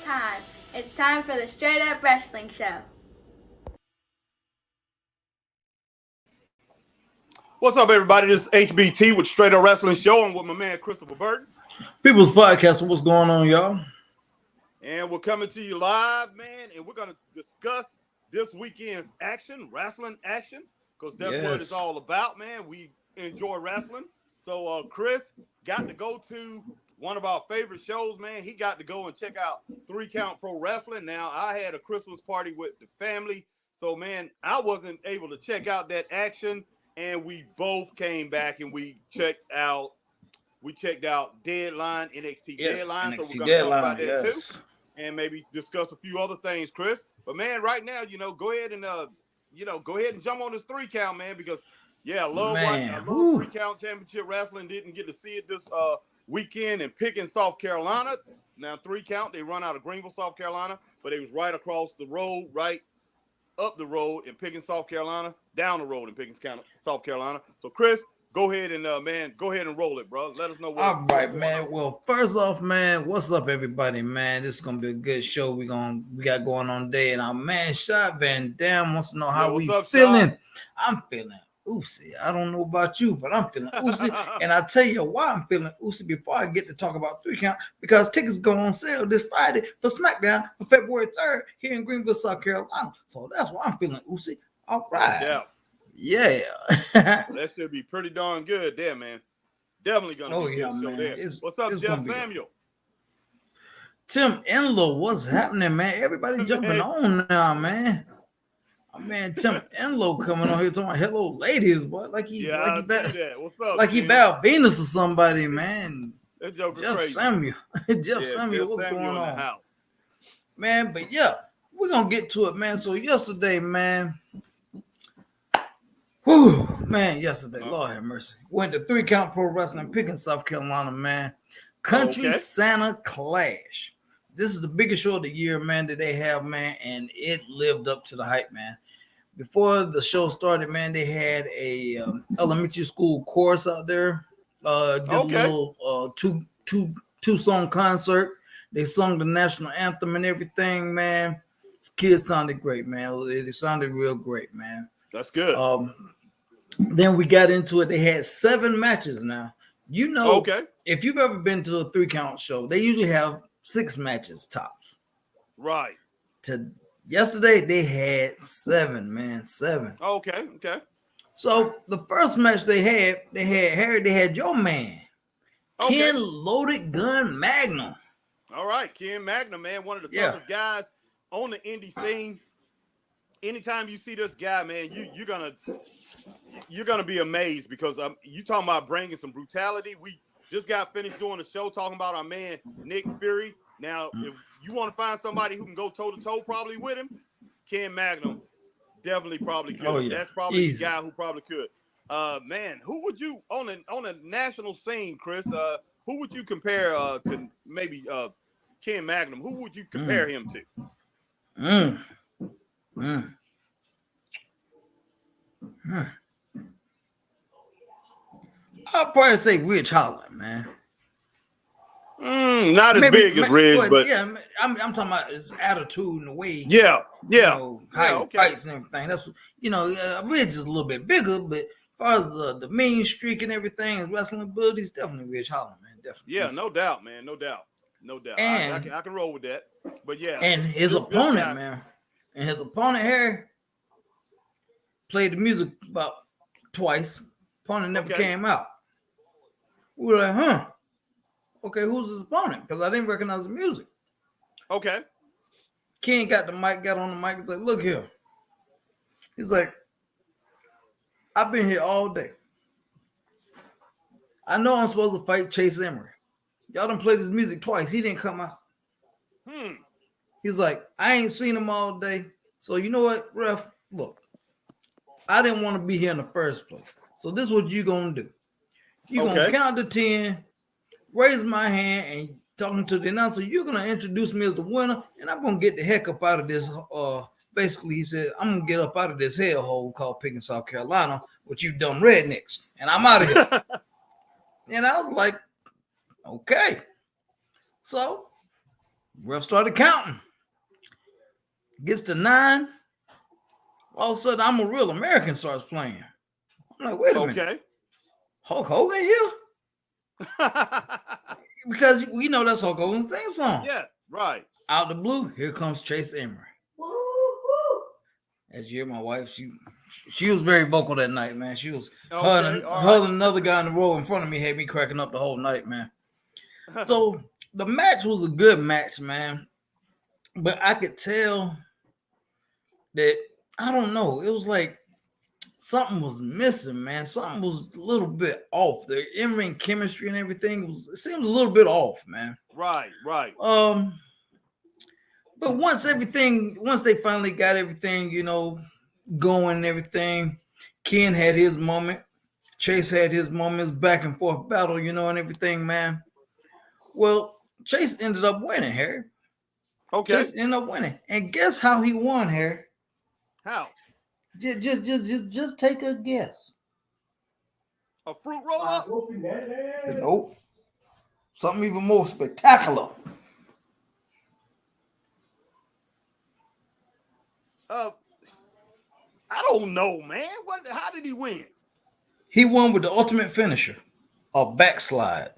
time. It's time for the Straight Up Wrestling Show. What's up, everybody? This is HBT with Straight Up Wrestling Show. I'm with my man Christopher Burton. People's Podcast. What's going on, y'all? And we're coming to you live, man, and we're going to discuss this weekend's action, wrestling action, because that's what it's all about, man. We enjoy wrestling. So Chris got to go to one of our favorite shows, man. He got to go and check out 3 Count Pro Wrestling. Now, I had a Christmas party with the family, so, man, I wasn't able to check out that action, and we both came back and we checked out Deadline, NXT Deadline. NXT so we're going to talk about that yes. too, and maybe discuss a few other things, Chris. But man, right now, go ahead and jump on this 3 count, man, because I love 3 Count Championship Wrestling. Didn't get to see it this weekend in Pickens, South Carolina. Now 3 Count, they run out of Greenville, South Carolina, but it was right across the road, right up the road in Pickens, South Carolina, down the road in Pickens County, South Carolina. So Chris, go ahead and go ahead and roll it, bro. Let us know what. All right, man. Well, first off, man, what's up, everybody, man? This is gonna be a good show. We got going on today, and our man Shot Van Dam wants to know how we feeling. Shot? I'm feeling oozy. I don't know about you, but I'm feeling oozy, and I'll tell you why I'm feeling oozy before I get to talk about 3 Count, because tickets go on sale this Friday for SmackDown on February 3rd here in Greenville, South Carolina. So that's why I'm feeling oozy. All right. Yeah. That should be pretty darn good there, man. Definitely gonna be a good show there. What's up, Jeff Samuel? Tim Enlow, what's happening, man? Everybody jumping on now, man. Oh, man, Tim Enlow coming on here talking about hello ladies, boy. Like he What's up? Like he Val Venus or somebody, man. That joke Jeff crazy. Samuel. Jeff Samuel, what's going on? House. Man, but we're gonna get to it, man. So yesterday, man. Whew, man, yesterday, Lord have mercy. Went to 3 Count Pro Wrestling, Pickens, South Carolina, man. Country Santa Clash. This is the biggest show of the year, man, that they have, man, and it lived up to the hype, man. Before the show started, man, they had a elementary school chorus out there. Did a little two-song concert. They sung the national anthem and everything, man. Kids sounded great, man. It sounded real great, man. That's good. Then we got into it. They had 7 matches now. If you've ever been to a 3 Count show, they usually have 6 matches tops. Right. Yesterday, they had 7, man. 7. Okay. So the first match they had your man, Ken Loaded Gun Magnum. All right, Ken Magnum, man, one of the toughest guys on the indie scene. Anytime you see this guy, man, you're gonna be amazed, because you talking about bringing some brutality. We just got finished doing a show talking about our man Nick Fury. Now, if you want to find somebody who can go toe to toe probably with him, Ken Magnum definitely probably could. Oh, yeah. That's probably the guy who probably could. Man, who would you on a national scene, Chris? Who would you compare to maybe Ken Magnum? Who would you compare him to? I'll probably say Ridge Holland, man. Not as big as Ridge, but I'm talking about his attitude and the way. How he fights and everything. That's Ridge is a little bit bigger, but as far as the mean streak and everything, his wrestling abilities, definitely Ridge Holland, man. Definitely. Yeah, no doubt, man. No doubt. And I can roll with that. But and his opponent, man, and his opponent here played the music about twice. Opponent never came out. We were like, okay, who's his opponent? Because I didn't recognize the music. Okay. Ken got on the mic. He's like, look here. He's like, I've been here all day. I know I'm supposed to fight Chase Emery. Y'all done played his music twice. He didn't come out. He's like, I ain't seen him all day. So you know what, ref? Look, I didn't want to be here in the first place. So this is what you going to do. You're going to count to 10, raise my hand, and talking to the announcer, you're going to introduce me as the winner, and I'm going to get the heck up out of this. Basically, he said, I'm going to get up out of this hellhole called Pickens, South Carolina, with you dumb rednecks, and I'm out of here. And I was like, okay. So Ref started counting. Gets to 9. All of a sudden, I'm a Real American starts playing. I'm like, wait a minute. Okay. Hulk Hogan here? Because we know that's Hulk Hogan's theme song. Yeah, right. Out the blue, here comes Chase Emery. As you hear my wife, she was very vocal that night, man. She was her and another guy in the row in front of me had me cracking up the whole night, man. So the match was a good match, man. But I could tell that, I don't know, it was like something was missing, man. Something was a little bit off. The in-ring chemistry and everything it seemed a little bit off, man. Right. But once they finally got everything, going and everything, Ken had his moment, Chase had his moments, back and forth battle, and everything, man. Well, Chase ended up winning, Harry. Okay. Chase ended up winning. And guess how he won, Harry? How? Just take a guess. A fruit roll-up? Nope. Something even more spectacular. I don't know, man. How did he win? He won with the ultimate finisher, a backslide.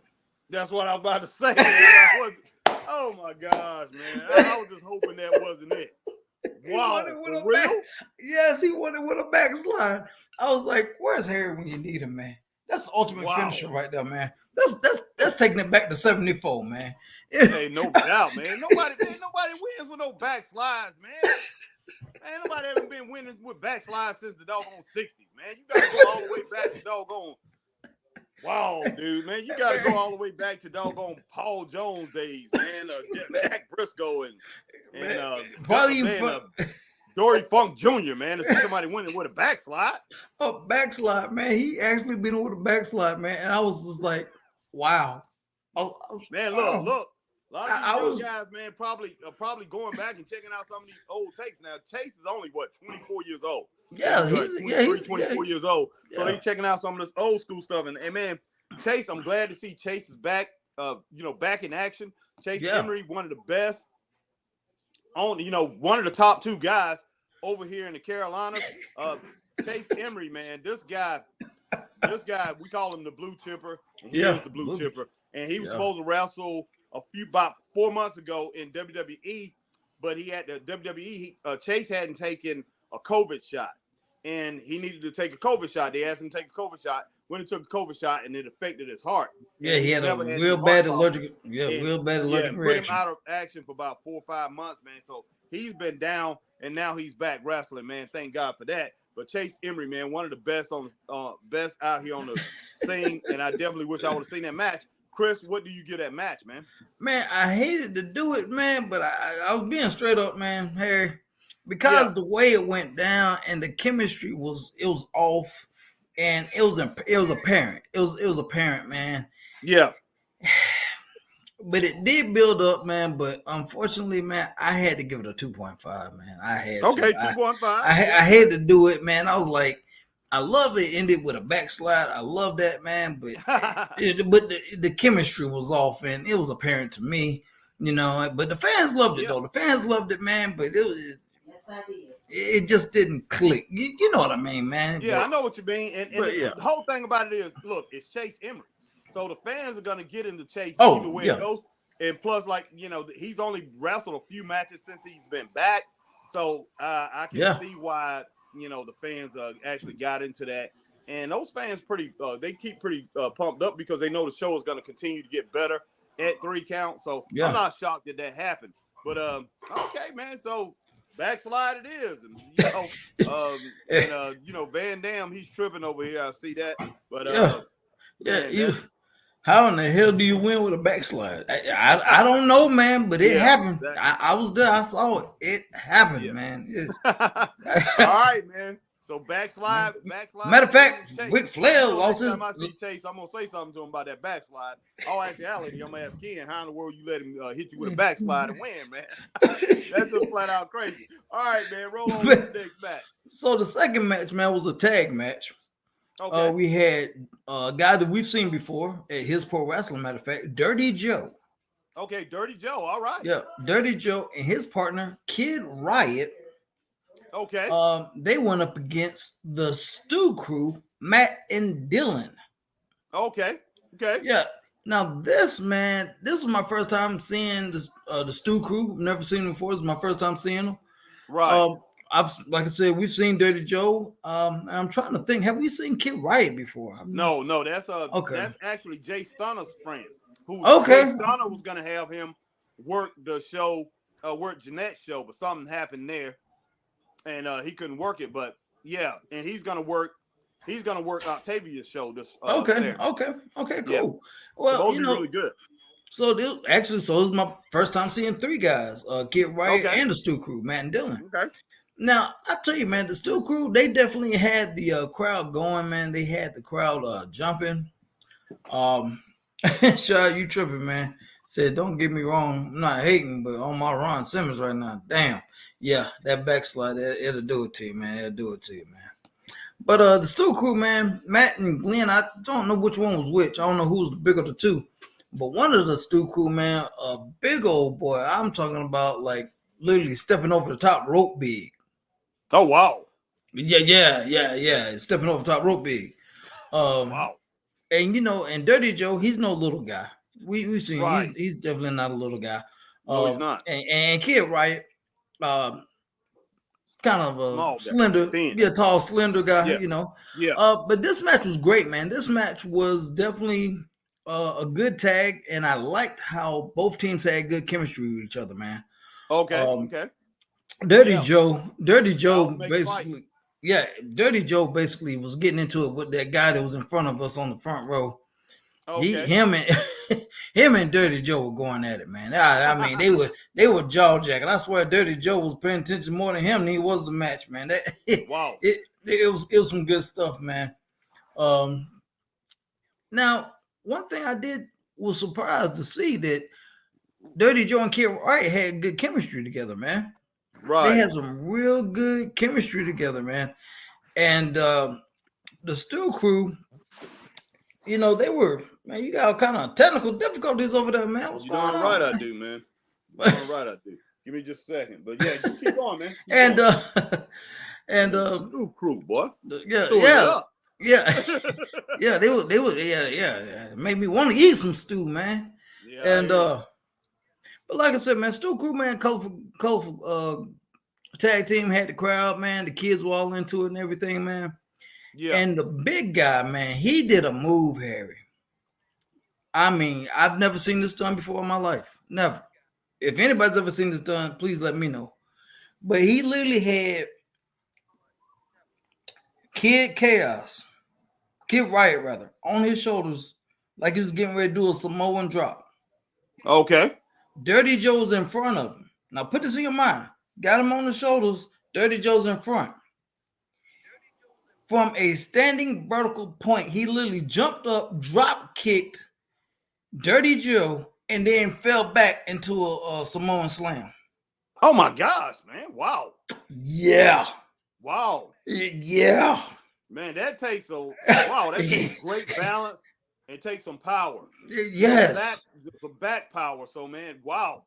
That's what I was about to say. Oh my gosh, man! I was just hoping that wasn't it. Wow, for real? Yes, he won it with a backslide. I was like, "Where's Harry when you need him, man?" That's the ultimate finisher right there, man. That's taking it back to 74, man. Hey, no doubt, man. Nobody wins with no backslides, man. Man, nobody ever been winning with backslides since the doggone 60s, man. You gotta go all the way back to doggone. Wow, dude, man, you gotta go all the way back to doggone Paul Jones days, man. Jack Briscoe and probably Dory Funk Jr., man. To see somebody winning with a backslide. A backslide, man. He actually been with a backslide, man. And I was just like, wow. Man, look. A lot of these young guys, man, probably going back and checking out some of these old tapes. Now, Chase is only, 24 years old. Yeah, he's 24 years old. So they checking out some of this old school stuff. And man, Chase, I'm glad to see Chase is back, back in action. Chase Emery, one of the best, one of the top 2 guys over here in the Carolinas. Chase Emery, man, this guy, we call him the blue chipper. And he is the blue chipper. And he was supposed to wrestle about 4 months ago in WWE, but he had the WWE. Chase hadn't taken a COVID shot, and he needed to take a COVID shot. They asked him to take a COVID shot. When he took a COVID shot, and it affected his heart. Yeah, he had a real bad allergic reaction. Put him out of action for about 4 or 5 months, man. So he's been down, and now he's back wrestling, man. Thank God for that. But Chase Emery, man, one of the best best out here on the scene, and I definitely wish I would have seen that match. Chris, what do you get that match, man? Man, I hated to do it, man, but I was being straight up, man, Harry, because the way it went down and the chemistry was off, and it was apparent. It was apparent, man. Yeah. But it did build up, man. But unfortunately, man, I had to give it a 2.5, man. I had 2.5. I had to do it, man. I was like, I love it. Ended with a backslide. I love that, man. But the chemistry was off, and it was apparent to me, But the fans loved it, though. The fans loved it, man. But it just didn't click. You know what I mean, man? Yeah, I know what you mean. And the whole thing about it is, look, it's Chase Emery. So the fans are going to get into Chase either way it goes. And plus, he's only wrestled a few matches since he's been back. So I can see why, the fans actually got into that. And those fans they keep pretty pumped up because they know the show is going to continue to get better at 3 count. So I'm not shocked that happened. But, okay, man. So backslide it is. And, Van Dam, he's tripping over here. I see that. But, how in the hell do you win with a backslide? I don't know, man, but it happened. I was there. I saw it. It happened, man. All right, man. So backslide. Matter of fact, Ric Flair lost his. Next time I see Chase, I'm gonna say something to him about that backslide. Oh, actuality, I'm gonna ask Ken, how in the world you let him hit you with a backslide and win, man? That's just flat out crazy. All right, man. Roll on to the next match. So the second match, man, was a tag match. Okay. We had a guy that we've seen before at his pro wrestling, matter of fact, Dirty Joe. Okay, Dirty Joe. All right. Yeah, Dirty Joe and his partner Kid Riot. Okay. They went up against the Stew Crew, Matt and Dylan. Okay. Okay. Yeah. Now this was my first time seeing the Stew Crew. Never seen them before. This is my first time seeing them. Right. Like I said, we've seen Dirty Joe. And I'm trying to think, have we seen Kid Riot before? No, that's okay. That's actually Jay Stunner's friend. Jay Stunner was gonna have him work the show, work Jeanette's show, but something happened there, and he couldn't work it. But yeah, and he's gonna work Octavia's show this. Okay, cool. Yeah. Well, so really good. So this is my first time seeing three guys, Kid Riot and the Stew Crew, Matt and Dylan. Okay. Now I tell you, man, the Stew Crew, they definitely had the crowd going, man. They had the crowd jumping. Shaw, you tripping, man. Said, don't get me wrong, I'm not hating, but on my Ron Simmons right now, damn. Yeah, that backslide, it'll do it to you, man. It'll do it to you, man. But the Stew Crew, man, Matt and Glenn, I don't know which one was which. I don't know who was the bigger of the two. But one of the Stew Crew, man, a big old boy. I'm talking about like literally stepping over the top rope big. Oh, wow. Yeah. Stepping over the top rope big. Wow. And and Dirty Joe, he's no little guy. We've seen he's definitely not a little guy. No, he's not. And Kid Riot, kind of a small, slender, a tall, slender guy, Yeah. But this match was great, man. This match was definitely a good tag, and I liked how both teams had good chemistry with each other, man. Okay. Dirty Joe basically. Yeah, Dirty Joe basically was getting into it with that guy that was in front of us on the front row. Okay. Him and Dirty Joe were going at it, man. I mean, they were jaw jacking. I swear, Dirty Joe was paying attention more to him than he was the match, man. Wow. It was some good stuff, man. Now, one thing I was surprised to see that Dirty Joe and Kid Riot had good chemistry together, man. Right. They had some real good chemistry together, man. And the Stew Crew, they were, man, you got all kind of technical difficulties over there, man. What's going on? Right, I do, man. Right, I do. Give me just a second. But yeah, just keep going, man. Stew Crew, boy. Yeah, they were, It made me want to eat some stew, man. Yeah. And but like I said, man, Stew Crew, man, colorful tag team, had the crowd, man. The kids were all into it and everything, man. Yeah. And the big guy, man, he did a move, Harry. I mean, I've never seen this done before in my life. Never. If anybody's ever seen this done, please let me know. But he literally had Kid Riot rather, on his shoulders, like he was getting ready to do a Samoan drop. Okay. Dirty Joe's in front of him. Now put this in your mind. Got him on the shoulders. Dirty Joe's in front. From a standing vertical point, he literally jumped up, drop kicked Dirty Joe, and then fell back into a Samoan slam. Oh my gosh, man. Wow. Yeah. Wow. Yeah. Man, that takes great balance. It takes some power. Yes. Some back power. So, man, wow.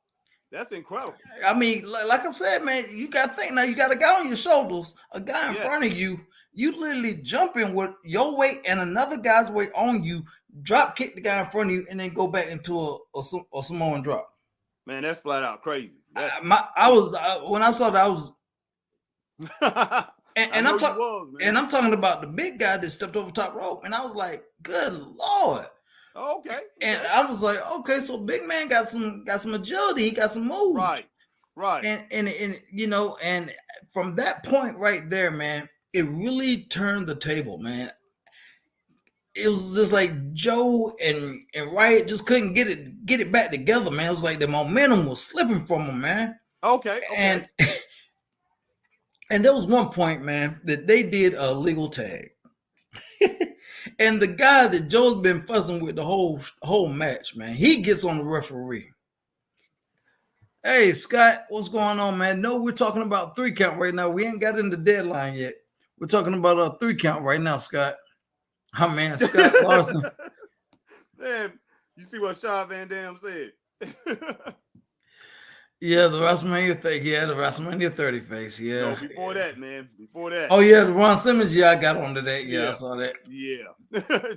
That's incredible. I mean, like I said, man, you got to think now. You got a guy on your shoulders, a guy in front of you. You literally jumping with your weight and another guy's weight on you, drop kick the guy in front of you, and then go back into a Samoan drop. Man, that's flat out crazy. When I saw that, I was. And I'm talking about the big guy that stepped over top rope, and I was like, "Good Lord!" Okay. And I was like, "Okay, so big man got some agility. He got some moves." Right. And from that point right there, man, it really turned the table, man. It was just like Joe and Riot just couldn't get it back together, man. It was like the momentum was slipping from them, man. Okay. And there was one point, man, that they did a legal tag. And the guy that Joe's been fussing with the whole match, man, he gets on the referee. Hey, Scott, what's going on, man? No, we're talking about 3 count right now. We ain't got in the deadline yet. We're talking about a 3 count right now, Scott. Oh, man, Scott Larson. Man, you see what Shaw Van Dam said? Yeah, the WrestleMania thing. Yeah, the WrestleMania 30 face. Yeah. No, before that, man. Before that. Oh yeah, the Ron Simmons. Yeah, I got onto that. Yeah, I saw that. Yeah.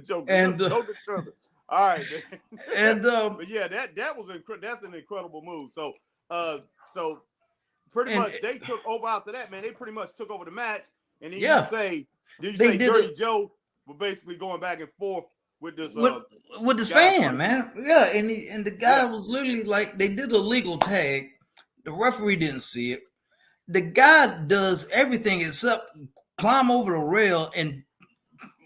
Joker. And Joker Trevor. All right, man. and but yeah, that was that's an incredible move. So so pretty much they took over after that, man. They pretty much took over the match. And then you say Dirty Joe was basically going back and forth with this with this fan, man. Yeah, and the guy was literally like, they did a legal tag. The referee didn't see it. The guy does everything except climb over the rail and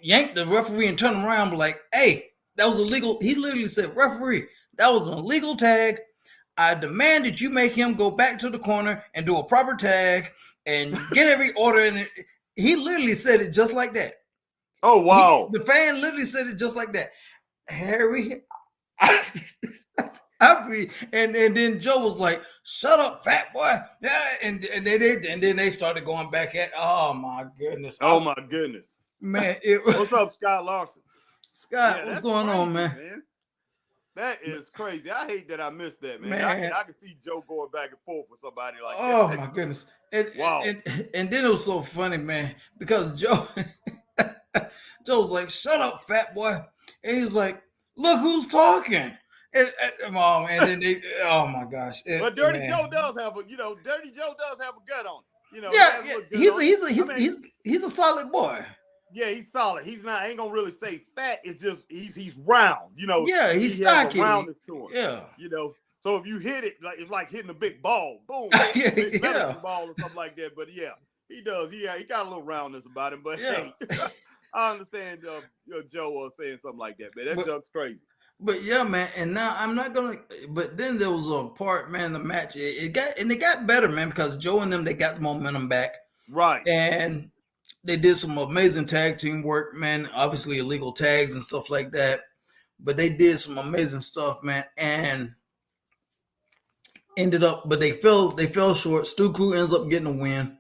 yank the referee and turn around, be like, hey, that was illegal. He literally said, referee, that was an illegal tag. I demand that you make him go back to the corner and do a proper tag and get every order in it. He literally said it just like that. Oh, wow. The fan literally said it just like that. Harry, and then Joe was like, shut up, fat boy. Yeah, and then they started going back at, oh my goodness. Oh my goodness. Man, what's up, Scott Larson? Scott, what's going on, man? That is crazy. I hate that I missed that, man. I can see Joe going back and forth with somebody like that. Oh my goodness. Wow. And then it was so funny, man, because Joe's like, shut up, fat boy. And he's like, look who's talking. And then they, oh my gosh. But Dirty Joe does have a, Dirty Joe does have a gut on it. He's a solid boy. Yeah, he's solid. He's not. I ain't gonna really say fat. It's just he's round. Yeah, he's stocky. Roundness to him. Yeah. So if you hit it, like it's like hitting a big ball. Boom. Big ball or something like that. But yeah, he does. He got a little roundness about him. But hey, I understand Joe saying something like that, man. That's just crazy. But yeah, man, and now I'm not gonna. But then there was a part, man. The match it got better, man, because Joe and them, they got the momentum back, right? And they did some amazing tag team work, man. Obviously illegal tags and stuff like that, but they did some amazing stuff, man. And ended up, but they fell short. Stu Crew ends up getting a win.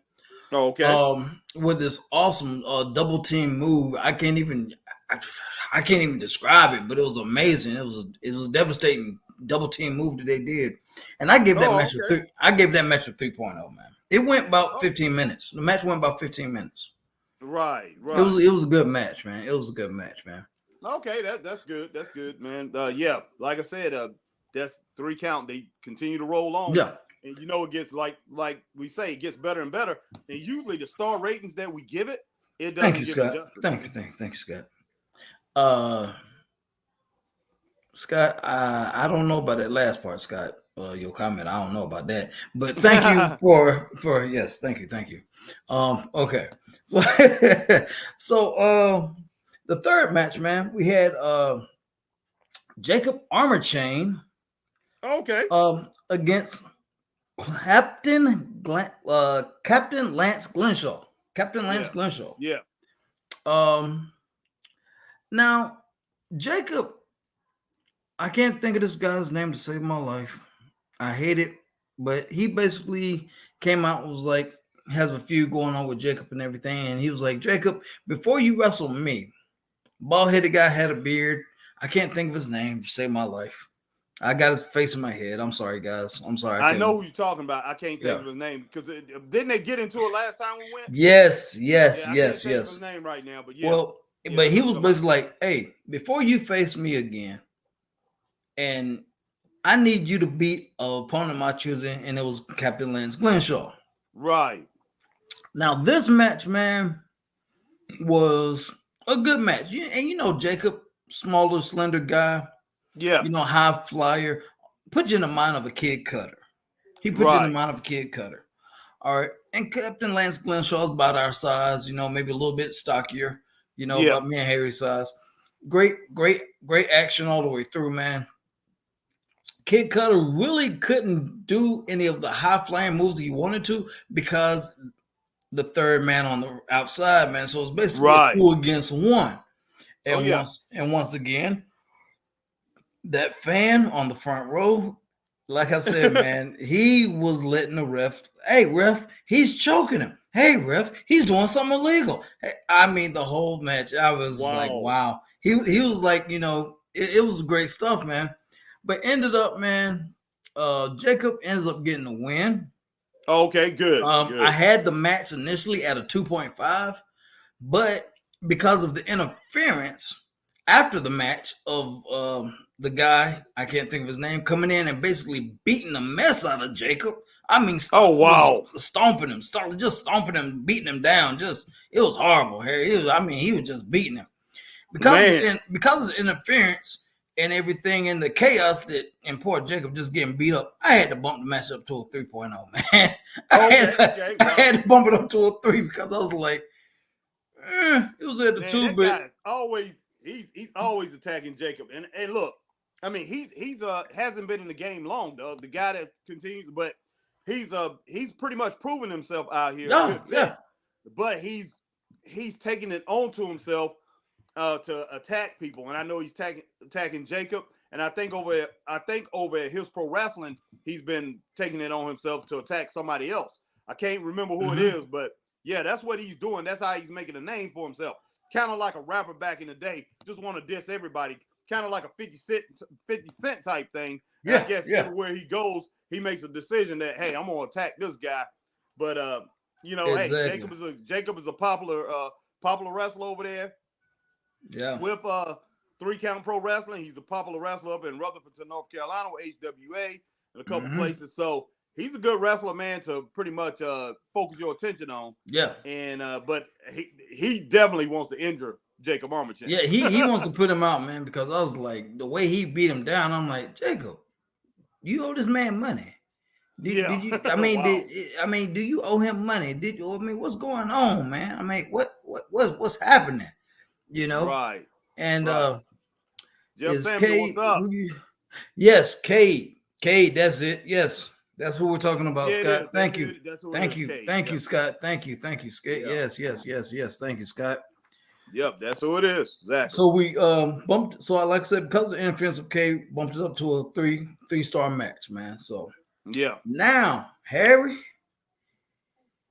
Oh, okay. With this awesome double team move, I can't even describe it, but it was amazing. It was a devastating double team move that they did, and I gave that match I gave that match a 3.0, man. It went about 15 minutes. The match went about 15 minutes. Right. It was a good match, man. It was a good match, man. Okay, that's good. That's good, man. Yeah, like I said, that's 3 count. They continue to roll on. Yeah. And it gets like we say, it gets better and better. And usually the star ratings that we give it doesn't give it justice. Thank you, Scott. Scott, I don't know about that last part, Scott. Your comment, I don't know about that. But thank you for yes, thank you. Okay. So the third match, man, we had Jacob Armorchain. Okay. Against Captain Lance Glenshaw. Glenshaw. Yeah. Now, Jacob, I can't think of this guy's name to save my life. I hate it, but he basically came out and was like, has a feud going on with Jacob and everything. And he was like, Jacob, before you wrestle me, bald-headed guy had a beard. I can't think of his name to save my life. I got his face in my head. I'm sorry, guys. I'm sorry. I know who you're talking about. I can't think of his name because didn't they get into it last time we went? Yes. I can't think of his name right now, but yeah. Well, but he was basically like, hey, before you face me again, and I need you to beat an opponent of my choosing, and it was Captain Lance Glenshaw. Right. Now, this match, man, was a good match. And Jacob, smaller, slender guy. Yeah. High flyer. Put you in the mind of a kid cutter. He put you in the mind of a kid cutter. All right. And Captain Lance Glenshaw is about our size, maybe a little bit stockier, about me and Harry's size. Great action all the way through, man. Kid Cutter really couldn't do any of the high flying moves that he wanted to because the third man on the outside, man. So it's basically 2 against 1. And once again, that fan on the front row, like I said, man, he was letting the ref, hey, ref, he's choking him. Hey, ref, he's doing something illegal. I mean, the whole match, I was like, wow. He was like, it was great stuff, man. But ended up, man, Jacob ends up getting the win. Okay, good. I had the match initially at a 2.5, but because of the interference after the match of the guy, I can't think of his name, coming in and basically beating the mess out of Jacob. I mean, stomping him, just stomping him, beating him down. It was horrible, Harry. He was just beating him because of the interference and everything and the chaos and poor Jacob just getting beat up. I had to bump the match up to a 3.0, man. I had to bump it up to a 3 because I was like, it was at the 2 bit. He's always attacking Jacob. And look, I mean, he's hasn't been in the game long though. The guy that continues, but he's pretty much proven himself out here. Yeah. But he's taking it onto himself to attack people, and I know he's attacking Jacob. And I think over at His Pro Wrestling, he's been taking it on himself to attack somebody else. I can't remember who it is, but yeah, that's what he's doing. That's how he's making a name for himself. Kind of like a rapper back in the day, just want to diss everybody. Kind of like a 50 Cent type thing. And I guess everywhere he goes, he makes a decision that, hey, I'm gonna attack this guy. But exactly. Hey, Jacob is a popular wrestler over there. Yeah. With 3 Count Pro Wrestling, he's a popular wrestler up in Rutherford, North Carolina, with HWA and a couple places. So he's a good wrestler, man, to pretty much focus your attention on. Yeah. And but he definitely wants to injure Jacob Armachin. Yeah, he wants to put him out, man, because I was like, the way he beat him down, I'm like, Jacob, you owe this man money. Did you? I mean, do you owe him money? What's going on, man? I mean, what's happening? Right. And Jeff Samuel, what's up? Yes, Cade, that's it. Yes, that's what we're talking about, Scott. Thank you, Scott. Thank you, Scott. Yeah. Yes. Thank you, Scott. Yep, that's who it is. Exactly. So we bumped. So like I said, because of interference of Cade, bumped it up to a three-star match, man. So yeah. Now, Harry.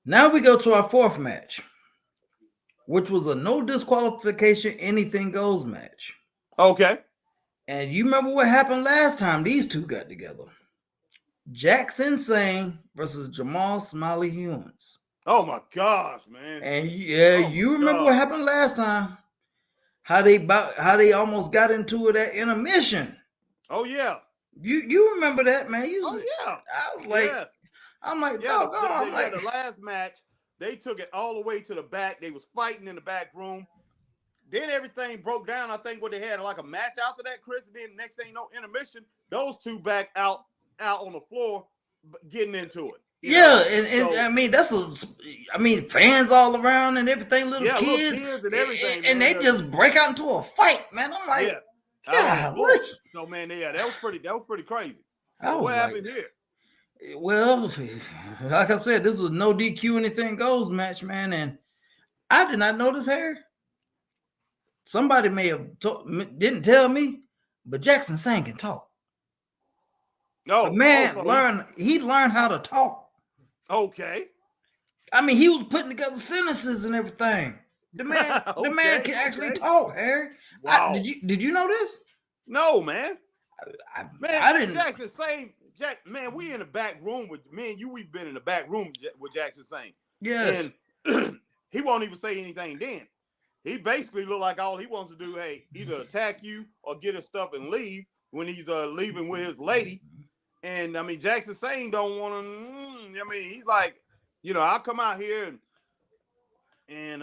Now we go to our 4th match, which was a no disqualification, anything goes match. Okay. And you remember what happened last time these two got together? Jackson Sane versus Jamal Smiley Humans. Oh my gosh, man. And you remember what happened last time? How they almost got into it at intermission. Oh yeah. You remember that, man? Yeah. I was like, I'm like, the last match, they took it all the way to the back. They was fighting in the back room. Then everything broke down. I think what they had like a match after that, Chris. And then next thing you know, intermission, those two back out on the floor, getting into it. I mean, fans all around and everything, little kids and everything, and they just break out into a fight, man. I'm like, so man, that was pretty crazy. So what happened here? Well, like I said, this was no DQ, anything goes match, man, and I did not know this, Harry. Somebody may have didn't tell me, but Jackson Sane can talk. No, the man learned how to talk. Okay. I mean, he was putting together sentences and everything. The man, the man can actually talk, Harry. Wow. Did you know this? No, man. I didn't. Jackson Sane, man, we in the back room with me and you. We've been in the back room with Jackson Sane. Yes. And he won't even say anything then. He basically looked like all he wants to do, hey, either attack you or get his stuff and leave when he's leaving with his lady. And I mean, Jackson Sane don't want to. I mean, he's like, I'll come out here and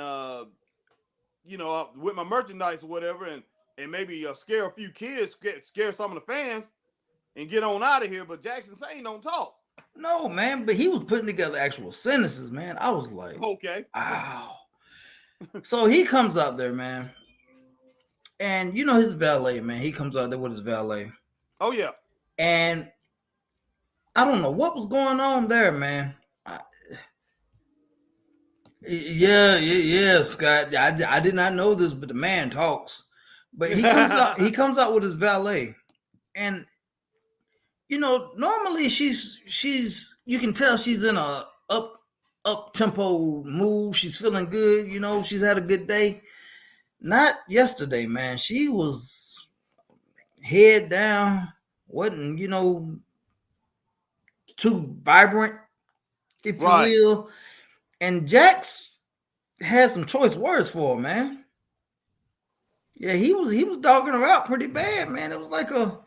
with my merchandise or whatever, and maybe scare a few kids, scare some of the fans, and get on out of here. But Jackson Sane don't talk. No, man, but he was putting together actual sentences, man. I was like, okay, wow. So he comes out there, man, and his valet, man. He comes out there with his valet. Oh yeah, and I don't know what was going on there, man. Yeah, Scott. I did not know this, but the man talks. But he comes out. He comes out with his valet, and normally she's. You can tell she's in a up tempo mood. She's feeling good. She's had a good day. Not yesterday, man. She was head down, wasn't, too vibrant, if you Right. will. And Jax had some choice words for him, man. Yeah, he was dogging her out pretty bad, man. It was like a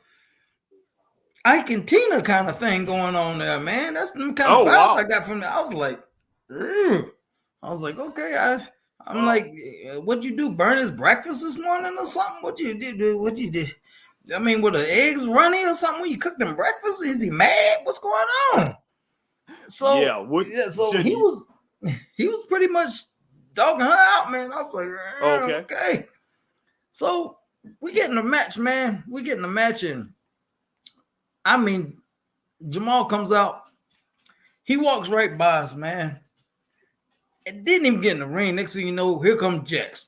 Ike and Tina kind of thing going on there, man. That's the kind of vibes I got from that. I was like, ugh. I was like, okay, I'm like, what'd you do? Burn his breakfast this morning or something? What you did? What you did? I mean, were the eggs runny or something when you cooked them breakfast? Is he mad? What's going on? So so he was pretty much dogging her out, man. I was like, okay. So we getting a match, man. We getting a match, and I mean, Jamal comes out. He walks right by us, man. And didn't even get in the ring. Next thing you know, here comes Jax.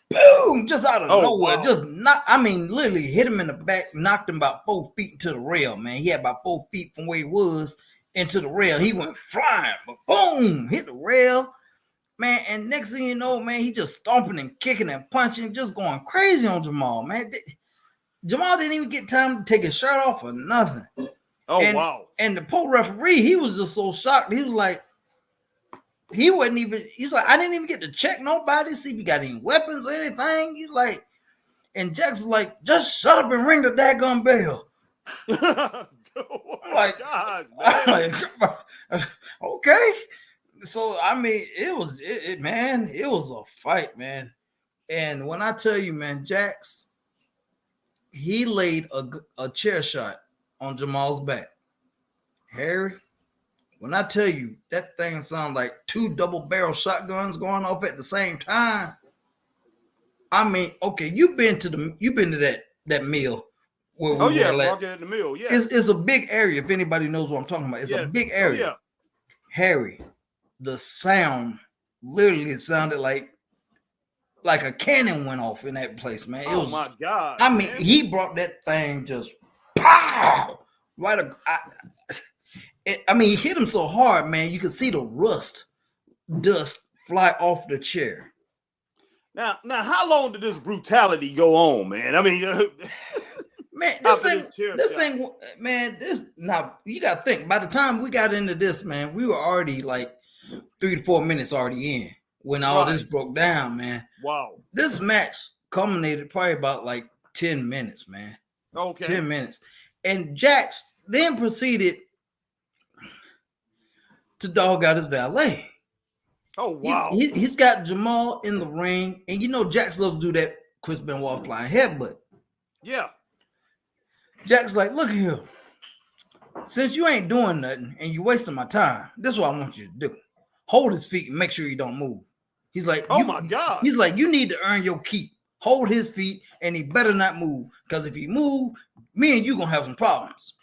Boom! Just out of nowhere. Wow. Just literally hit him in the back, knocked him about 4 feet into the rail, man. He had about 4 feet from where he was into the rail. He went flying, but boom, hit the rail. Man, and next thing you know, man, he just stomping and kicking and punching, just going crazy on Jamal, man. Jamal didn't even get time to take his shirt off or nothing. Wow. And the pole referee, he was just so shocked. He was like, he's like, I didn't even get to check nobody, see if you got any weapons or anything. He's like, and Jax was like, just shut up and ring the daggone bell. Like, gosh, man. Like, okay. So, I mean, it was a fight, man. And when I tell you, man, Jax, he laid a chair shot on Jamal's back. Harry, when I tell you that thing sounds like 2 double-barrel shotguns going off at the same time. I mean, okay, you've been to that mill where we were walking at the mill. Yeah, it's a big area. If anybody knows what I'm talking about, it's a big area. Yeah. Harry, the sound literally sounded like a cannon went off in that place, man. My God! I mean, he brought that thing just pow right. He hit him so hard, man. You could see the rust dust fly off the chair. Now, how long did this brutality go on, man? I mean, man, now you got to think. By the time we got into this, man, we were already like 3 to 4 minutes already in when all this broke down, man. Wow. This match culminated probably about like 10 minutes, man. Okay. 10 minutes. And Jax then proceeded to dog out his valet. Oh, wow. He's got Jamal in the ring. And you know Jax loves to do that Chris Benoit flying headbutt. Yeah. Jack's like, look here. Since you ain't doing nothing and you wasting my time, this is what I want you to do. Hold his feet and make sure you don't move. He's like, my God. He's like, you need to earn your keep. Hold his feet and he better not move. Because if he move, me and you gonna have some problems.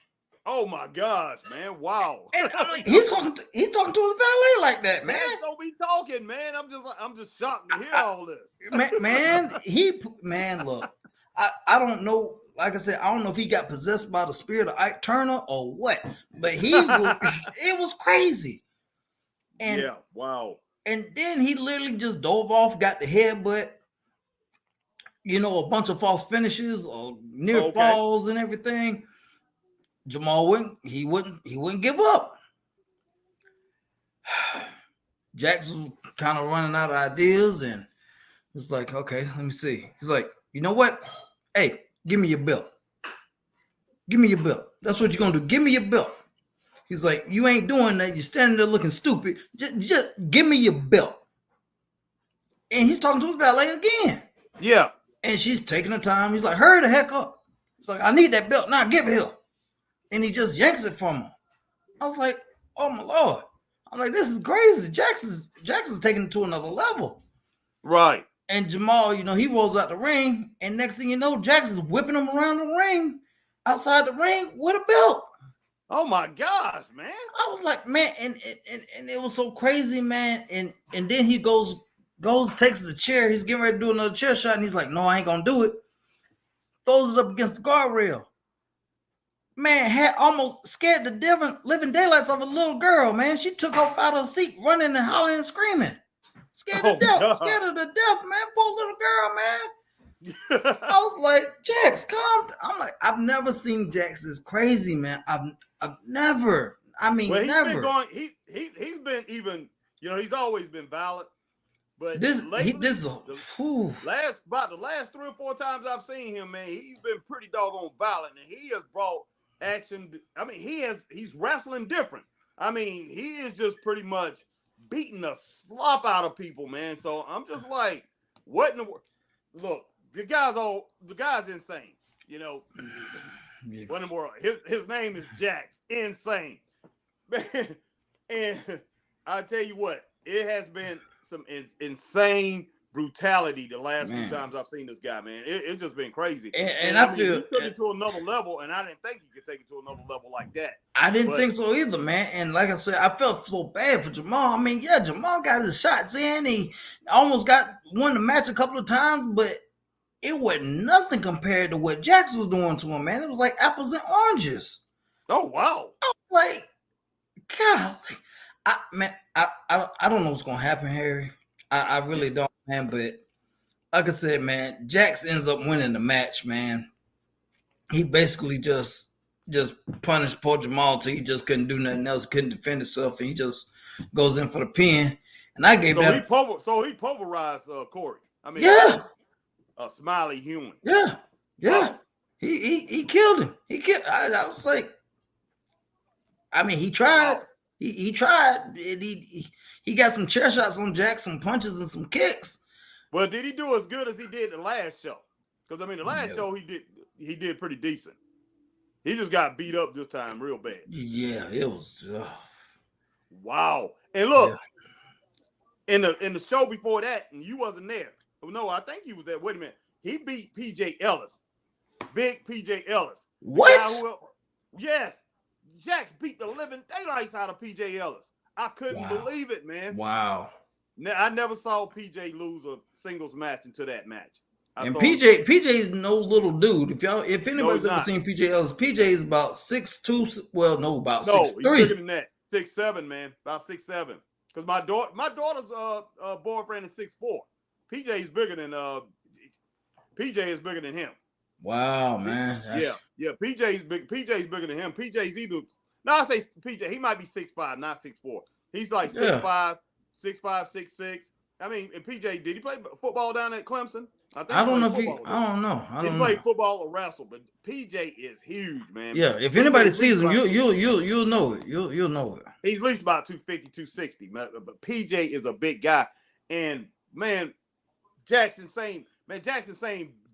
Oh my gosh, man! Wow. And I mean, he's talking to his valet like that, man. Don't be talking, man. I'm just shocked to hear all this. Man, look, I don't know. Like I said, I don't know if he got possessed by the spirit of Ike Turner or what, but it was crazy. And yeah, wow. And then he literally just dove off, got the headbutt, a bunch of false finishes or near falls and everything. Jamal wouldn't give up. Jax was kind of running out of ideas and was like, okay, let me see. He's like, you know what? Hey, give me your belt. Give me your belt. That's what you're going to do. Give me your belt. He's like, you ain't doing that. You're standing there looking stupid. Just give me your belt. And he's talking to his valet again. Yeah. And she's taking her time. He's like, hurry the heck up. He's like, I need that belt. Now give it here. And he just yanks it from him. I was like, oh my Lord. I'm like, this is crazy. Jackson's taking it to another level. Right. And Jamal, he rolls out the ring. And next thing you know, Jackson's whipping him around the ring, outside the ring with a belt. Oh my gosh, man. I was like, man, and it was so crazy, man. And then he goes, takes the chair. He's getting ready to do another chair shot. And he's like, no, I ain't going to do it. Throws it up against the guardrail. Man, had almost scared the living daylights of a little girl, man. She took off out of her seat, running and hollering and screaming. Scared of the death, man. Poor little girl, man. I was like, Jax, calm. I'm like, I've never seen Jax this crazy, man. I've never. I mean, well, never. Been going. He's been even. You know, he's always been violent. But lately, the last 3 or 4 times I've seen him, man, he's been pretty doggone violent, and he has brought action. I mean, he's wrestling different. I mean, he is just pretty much beating the slop out of people, man. So I'm just like, what in the world? Look, the guy's insane. You know, what in the world? His name is Jax, insane, man. And I tell you what, it has been some insane brutality the last few times I've seen this guy, man. It's just been crazy. And I feel he took it to another level, and I didn't think he could take it to another level like that. I didn't think so either, man. And like I said, I felt so bad for Jamal. I mean, yeah, Jamal got his shots in. He almost won the match a couple of times, but it wasn't nothing compared to what Jax was doing to him, man. It was like apples and oranges. Oh, wow. I was like, God, I don't know what's gonna happen, Harry. I really don't, man. But like I said, man, Jax ends up winning the match, man. He basically just punished poor Jamal till he just couldn't do nothing else, couldn't defend himself, and he just goes in for the pin. And I gave that. He pulverized Corey. I mean, a smiley human. Yeah. Wow. He killed him. I was like, I mean, he tried. Wow. He tried. He got some chair shots on Jax, some punches and some kicks. Well, did he do as good as he did the last show? Because I mean, the last show he did pretty decent. He just got beat up this time real bad. Yeah, it was. Wow. And look, in the show before that, and you wasn't there. No, I think you was there. Wait a minute. He beat PJ Ellis. Big PJ Ellis. What? Yes. Jax beat the living daylights out of PJ Ellis. I couldn't believe it, man. Wow. I never saw PJ lose a singles match until that match. PJ is no little dude. If anybody's ever seen PJ Ellis, PJ is about 6'2". Well, no, about 6'3". He's bigger than that. 6'7", man. About 6'7". Because my daughter's boyfriend is 6'4". PJ is bigger than him. Wow, man. Yeah. PJ's bigger than him. PJ's either. No, I say PJ. He might be 6'5", not 6'4". He's like 6'5", 6'6". I mean, and PJ, did he play football down at Clemson? I don't know if he. I don't know. He played football or wrestle, but PJ is huge, man. Yeah, if anybody sees him, you'll know it. You'll know it. He's at least about 250, 260, man. But PJ is a big guy, and man, Jackson Sane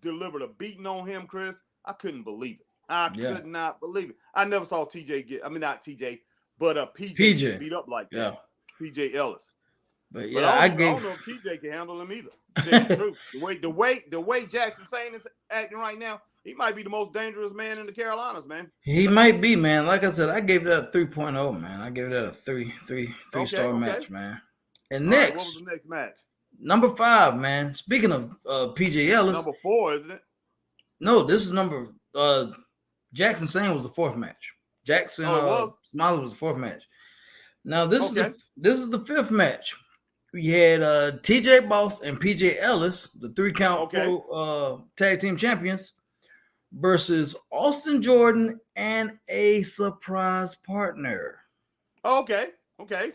delivered a beating on him, Chris. I couldn't believe it. I could not believe it. I never saw TJ not TJ, but PJ beat up like that. Yeah. PJ Ellis. But I don't know if TJ can handle him either. The truth. The way Jackson Sane is acting right now, he might be the most dangerous man in the Carolinas, man. He might be, man. Like I said, I gave that a 3.0, man. I gave that a three-star match, man. And next, what was the next match? Number 5, man. Speaking of PJ Ellis, number 4, isn't it? No, this is number. Jackson Sane was the 4th match. Jackson Smiley was the 4th match. Now this is the 5th match. We had TJ Boss and PJ Ellis, the 3-count pro tag team champions, versus Austin Jordan and a surprise partner. Okay.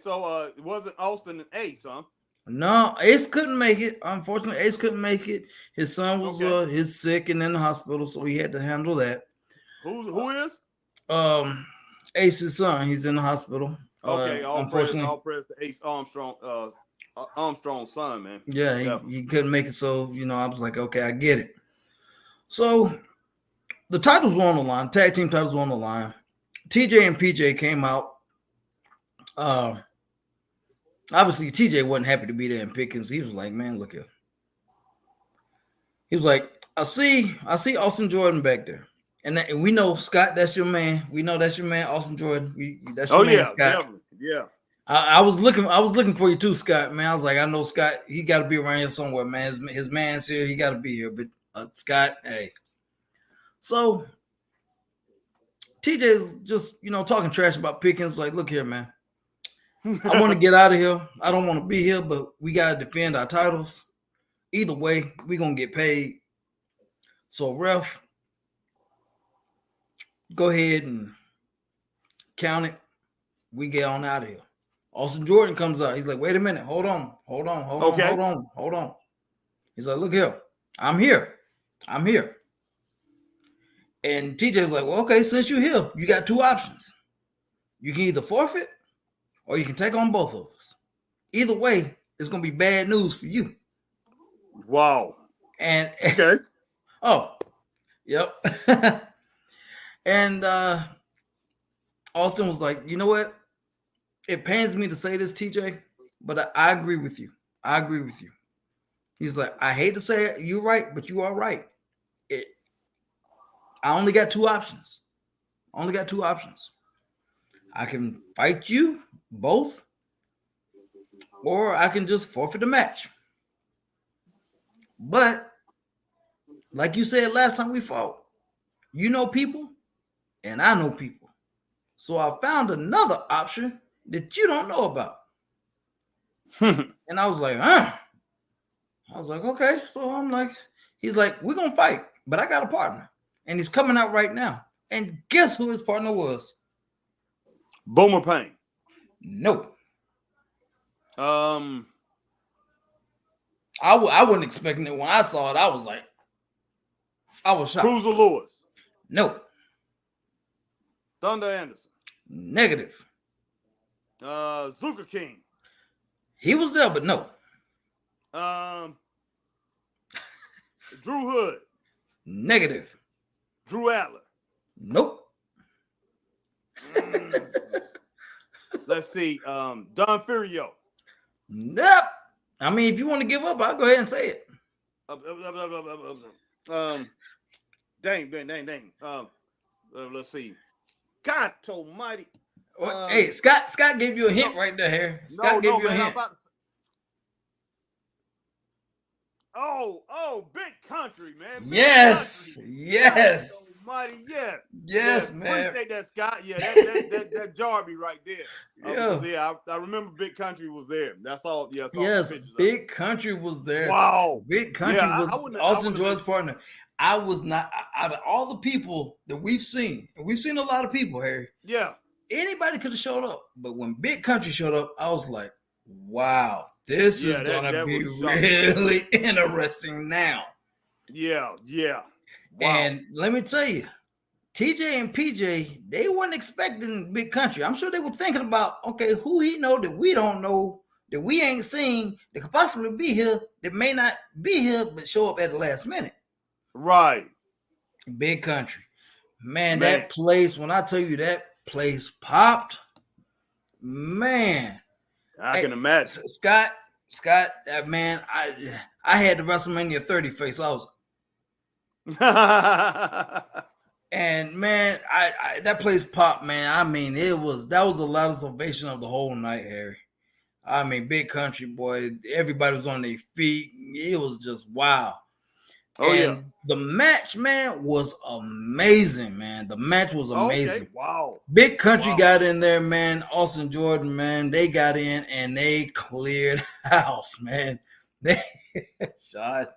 So it wasn't Austin and Ace, huh? No, Ace couldn't make it. Unfortunately, Ace couldn't make it. His son was his sick and in the hospital, so he had to handle that. Who is? Ace's son. He's in the hospital. Okay, all praise to Ace Armstrong's son, man. Yeah, he couldn't make it, so I was like, okay, I get it. So the titles were on the line. Tag team titles were on the line. TJ and PJ came out. Obviously, TJ wasn't happy to be there in Pickens. He was like, man, look here. He was like, I see Austin Jordan back there. And we know, Scott, that's your man. We know that's your man, Austin Jordan. That's your man, Scott. Definitely. Yeah. I was looking for you too, Scott, man. I was like, I know Scott, he got to be around here somewhere, man. His man's here. He got to be here. But Scott, hey. So TJ's just, talking trash about Pickens. Like, look here, man. I want to get out of here. I don't want to be here, but we got to defend our titles. Either way, we're going to get paid. So, ref, go ahead and count it. We get on out of here. Austin Jordan comes out. He's like, wait a minute. Hold on. He's like, look here. I'm here. And TJ was like, well, okay, since you're here, you got two options. You can either forfeit or you can take on both of us. Either way, it's going to be bad news for you. Wow. And okay. Oh, yep. And Austin was like, you know what? It pains me to say this, TJ, but I agree with you. He's like, I hate to say it, you're right, but you are right. I only got two options. I can fight you both, or I can just forfeit the match. But like you said last time we fought, you know people and I know people. So I found another option that you don't know about. And I was like, okay. So I'm like, he's like, we're going to fight, but I got a partner. And he's coming out right now. And guess who his partner was? Boomer Payne. No. I wasn't expecting it when I saw it. I was shocked. Cruiser Lewis. No. Thunder Anderson. Negative. Zuka King. He was there, but no. Drew Hood. Negative. Drew Adler. Nope. Let's see. Don Furio. Nope. I mean, if you want to give up, I'll go ahead and say it. Dang. Let's see. God almighty. Hey, Scott gave you a hint right there, Harry. Scott gave you a hint. Big Country, man. Yes. Almighty, yes. Yes, man. Appreciate that, Scott. Yeah, that jarred me right there. I remember Big Country was there. That's all. Yeah, yes, Big Country was there. Wow. Big Country was Austin Jordan's partner. I was not, out of all the people that we've seen, and we've seen a lot of people, Harry. Yeah. Anybody could have showed up. But when Big Country showed up, I was like, wow, this is going to be really interesting now. Yeah. Wow. And let me tell you, TJ and PJ, they weren't expecting Big Country. I'm sure they were thinking about, okay, who he know that we don't know, that we ain't seen, that could possibly be here, that may not be here, but show up at the last minute. Right. Big Country. Man, that place, when I tell you that place popped, man. I can imagine. Scott, man, I had the WrestleMania 30 face. I was and man, I that place popped, man. I mean, that was the loudest ovation of the whole night, Harry. I mean, Big Country, boy, everybody was on their feet. It was just wow. The match, man, was amazing, man. The match was amazing. Okay. Wow. Big Country got in there, man. Austin Jordan, man, they got in and they cleared house, man. They shot.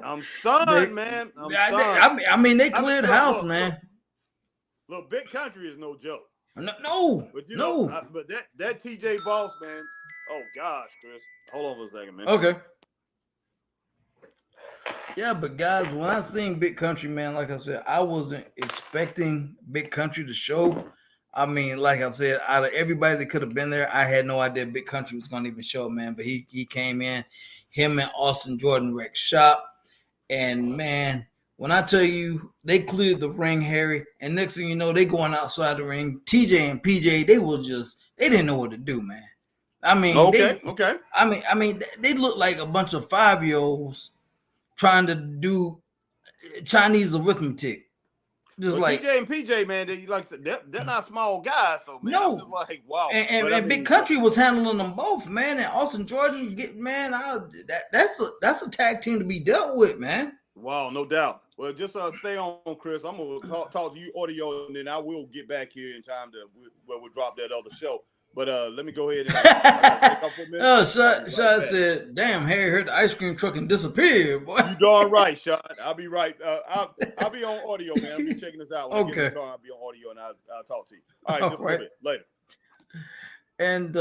I'm stunned, man. I'm stunned. I mean, they cleared house, man. Look, Big Country is no joke. No. But you know, but that TJ Boss, man. Oh gosh, Chris. Hold on for a second, man. Okay. Yeah, but guys, when I seen Big Country, man, like I said, I wasn't expecting Big Country to show. I mean, like I said, out of everybody that could have been there, I had no idea Big Country was going to even show, man. But he came in, him and Austin Jordan wrecked shop. And, man, when I tell you they cleared the ring, Harry, and next thing you know, they going outside the ring. TJ and PJ, they didn't know what to do, man. I mean, okay. I mean, they look like a bunch of 5-year-olds trying to do Chinese arithmetic. Just like TJ and PJ, man, like I said, they're not small guys, so man, I'm just like, wow. And Big Country was handling them both, man. And Austin Jordan, that's a tag team to be dealt with, man. Wow, no doubt. Well, just stay on, Chris. I'm gonna talk to you audio, and then I will get back here in time where we'll drop that other show. But let me go ahead and take off for a minute. Oh, Shot said, "Damn, Harry heard the ice cream truck and disappeared, boy." You darn right, Shot. I'll be right. I'll be on audio, man. I'll be checking this out. When I get in the car, I'll be on audio and I'll talk to you. All right, just a little bit later. And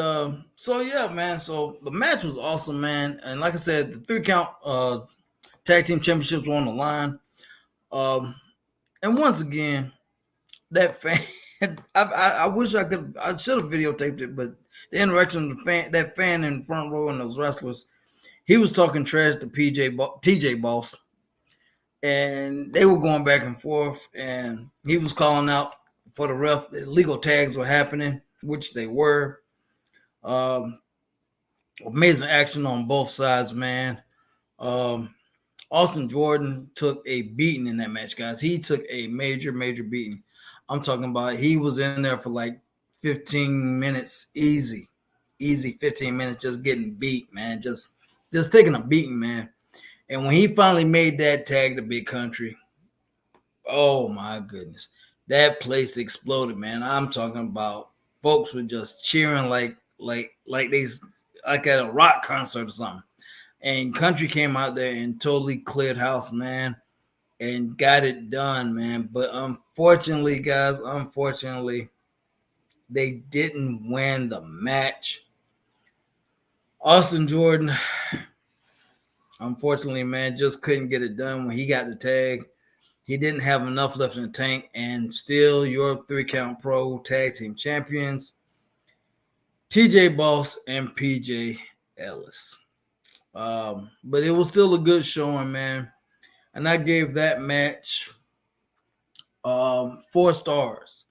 so yeah, man. So the match was awesome, man. And like I said, the 3-count tag team championships were on the line. And once again, that fan. I wish I could. I should have videotaped it, but the interaction of that fan in the front row and those wrestlers, he was talking trash to TJ Boss, and they were going back and forth, and he was calling out for the ref. Illegal tags were happening, which they were. Amazing action on both sides, man. Austin Jordan took a beating in that match, guys. He took a major beating. I'm talking about he was in there for like 15 minutes, easy 15 minutes, just getting beat, man. Just taking a beating, man. And when he finally made that tag to Big Country, oh my goodness, that place exploded, man. I'm talking about folks were just cheering like at a rock concert or something. And Country came out there and totally cleared house, man, and got it done, man. But unfortunately, guys, they didn't win the match. Austin Jordan, unfortunately, man, just couldn't get it done when he got the tag. He didn't have enough left in the tank, and still your 3-count pro tag team champions, TJ Boss and PJ Ellis. But it was still a good showing, man. And I gave that match 4 stars.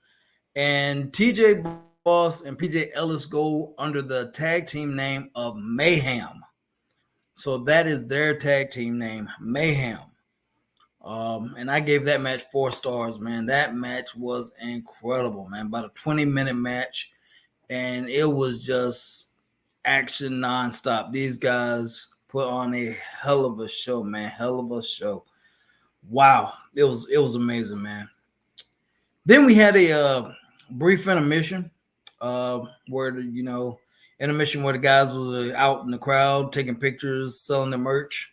And TJ Boss and PJ Ellis go under the tag team name of Mayhem. So that is their tag team name, Mayhem. And I gave that match 4 stars, man. That match was incredible, man. About a 20-minute match. And it was just action nonstop. These guys put on a hell of a show, man. Hell of a show. Wow. It was amazing, man. Then we had a brief intermission where, intermission where the guys was out in the crowd taking pictures, selling the merch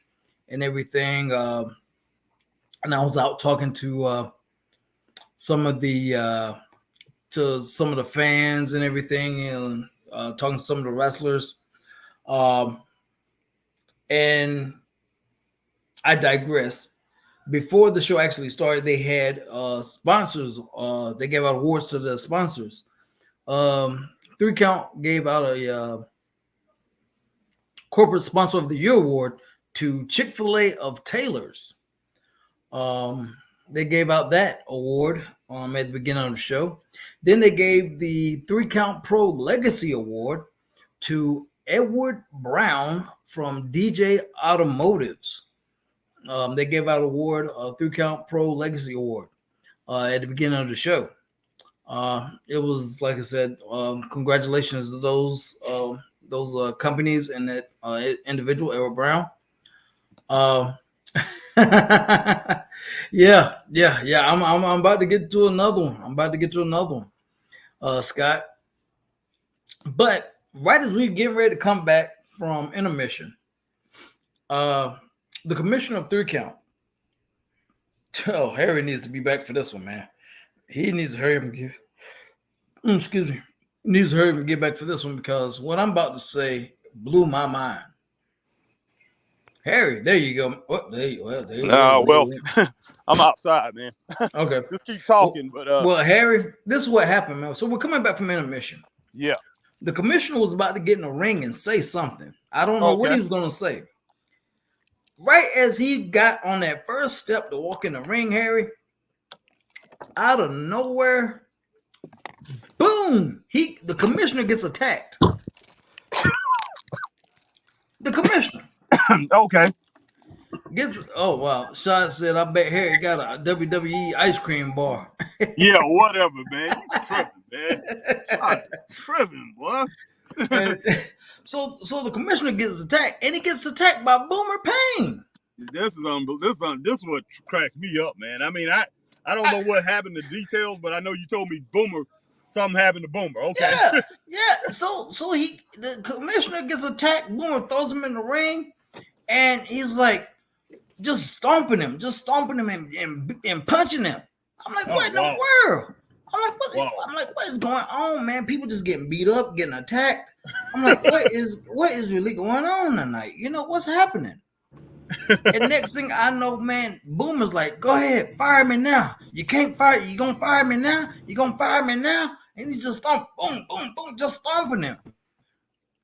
and everything. And I was out talking to some of the fans and everything, and talking to some of the wrestlers. And I digress. Before the show actually started, they had sponsors. They gave out awards to the sponsors. 3-count gave out a corporate sponsor of the year award to Chick-fil-A of Taylor's. They gave out that award at the beginning of the show. Then they gave the 3-count pro legacy award to Edward Brown from DJ Automotives. They gave out award, 3-count pro legacy award at the beginning of the show. It was, like I said, congratulations to those companies and that individual, Edward Brown. Yeah. I'm about to get to another one. Scott. But right as we get ready to come back from intermission, the commissioner of 3-count, Harry needs to be back for this one, man. He needs to hurry up and get back for this one, because what I'm about to say blew my mind. Harry, there you go. Oh, there you go. Well, I'm outside, man. Okay. Just keep talking. Well, Harry, this is what happened, man. So we're coming back from intermission. Yeah. The commissioner was about to get in the ring and say something. I don't know what he was going to say. Right as he got on that first step to walk in the ring, Harry, out of nowhere, boom, the commissioner gets attacked. The commissioner. Okay. Oh, wow. Sean said, I bet Harry got a WWE ice cream bar. Yeah, whatever, man. You tripping, boy. So the commissioner gets attacked, and he gets attacked by Boomer Payne. This is what cracks me up, man. I mean, I don't know what happened, the details, but I know you told me something happened to Boomer. Okay. Yeah, so the commissioner gets attacked. Boomer throws him in the ring, and he's like just stomping him and punching him. I'm like, Oh what in the wow, world? I'm like, what? wow. I'm like, what is going on, man? People just getting beat up, getting attacked. I'm like, what is really going on tonight? You know what's happening? And next thing I know, man, Boomer's like, go ahead, fire me now. You can't fire, you gonna fire me now? You gonna fire me now? And he's just boom, boom, boom, just stomping him.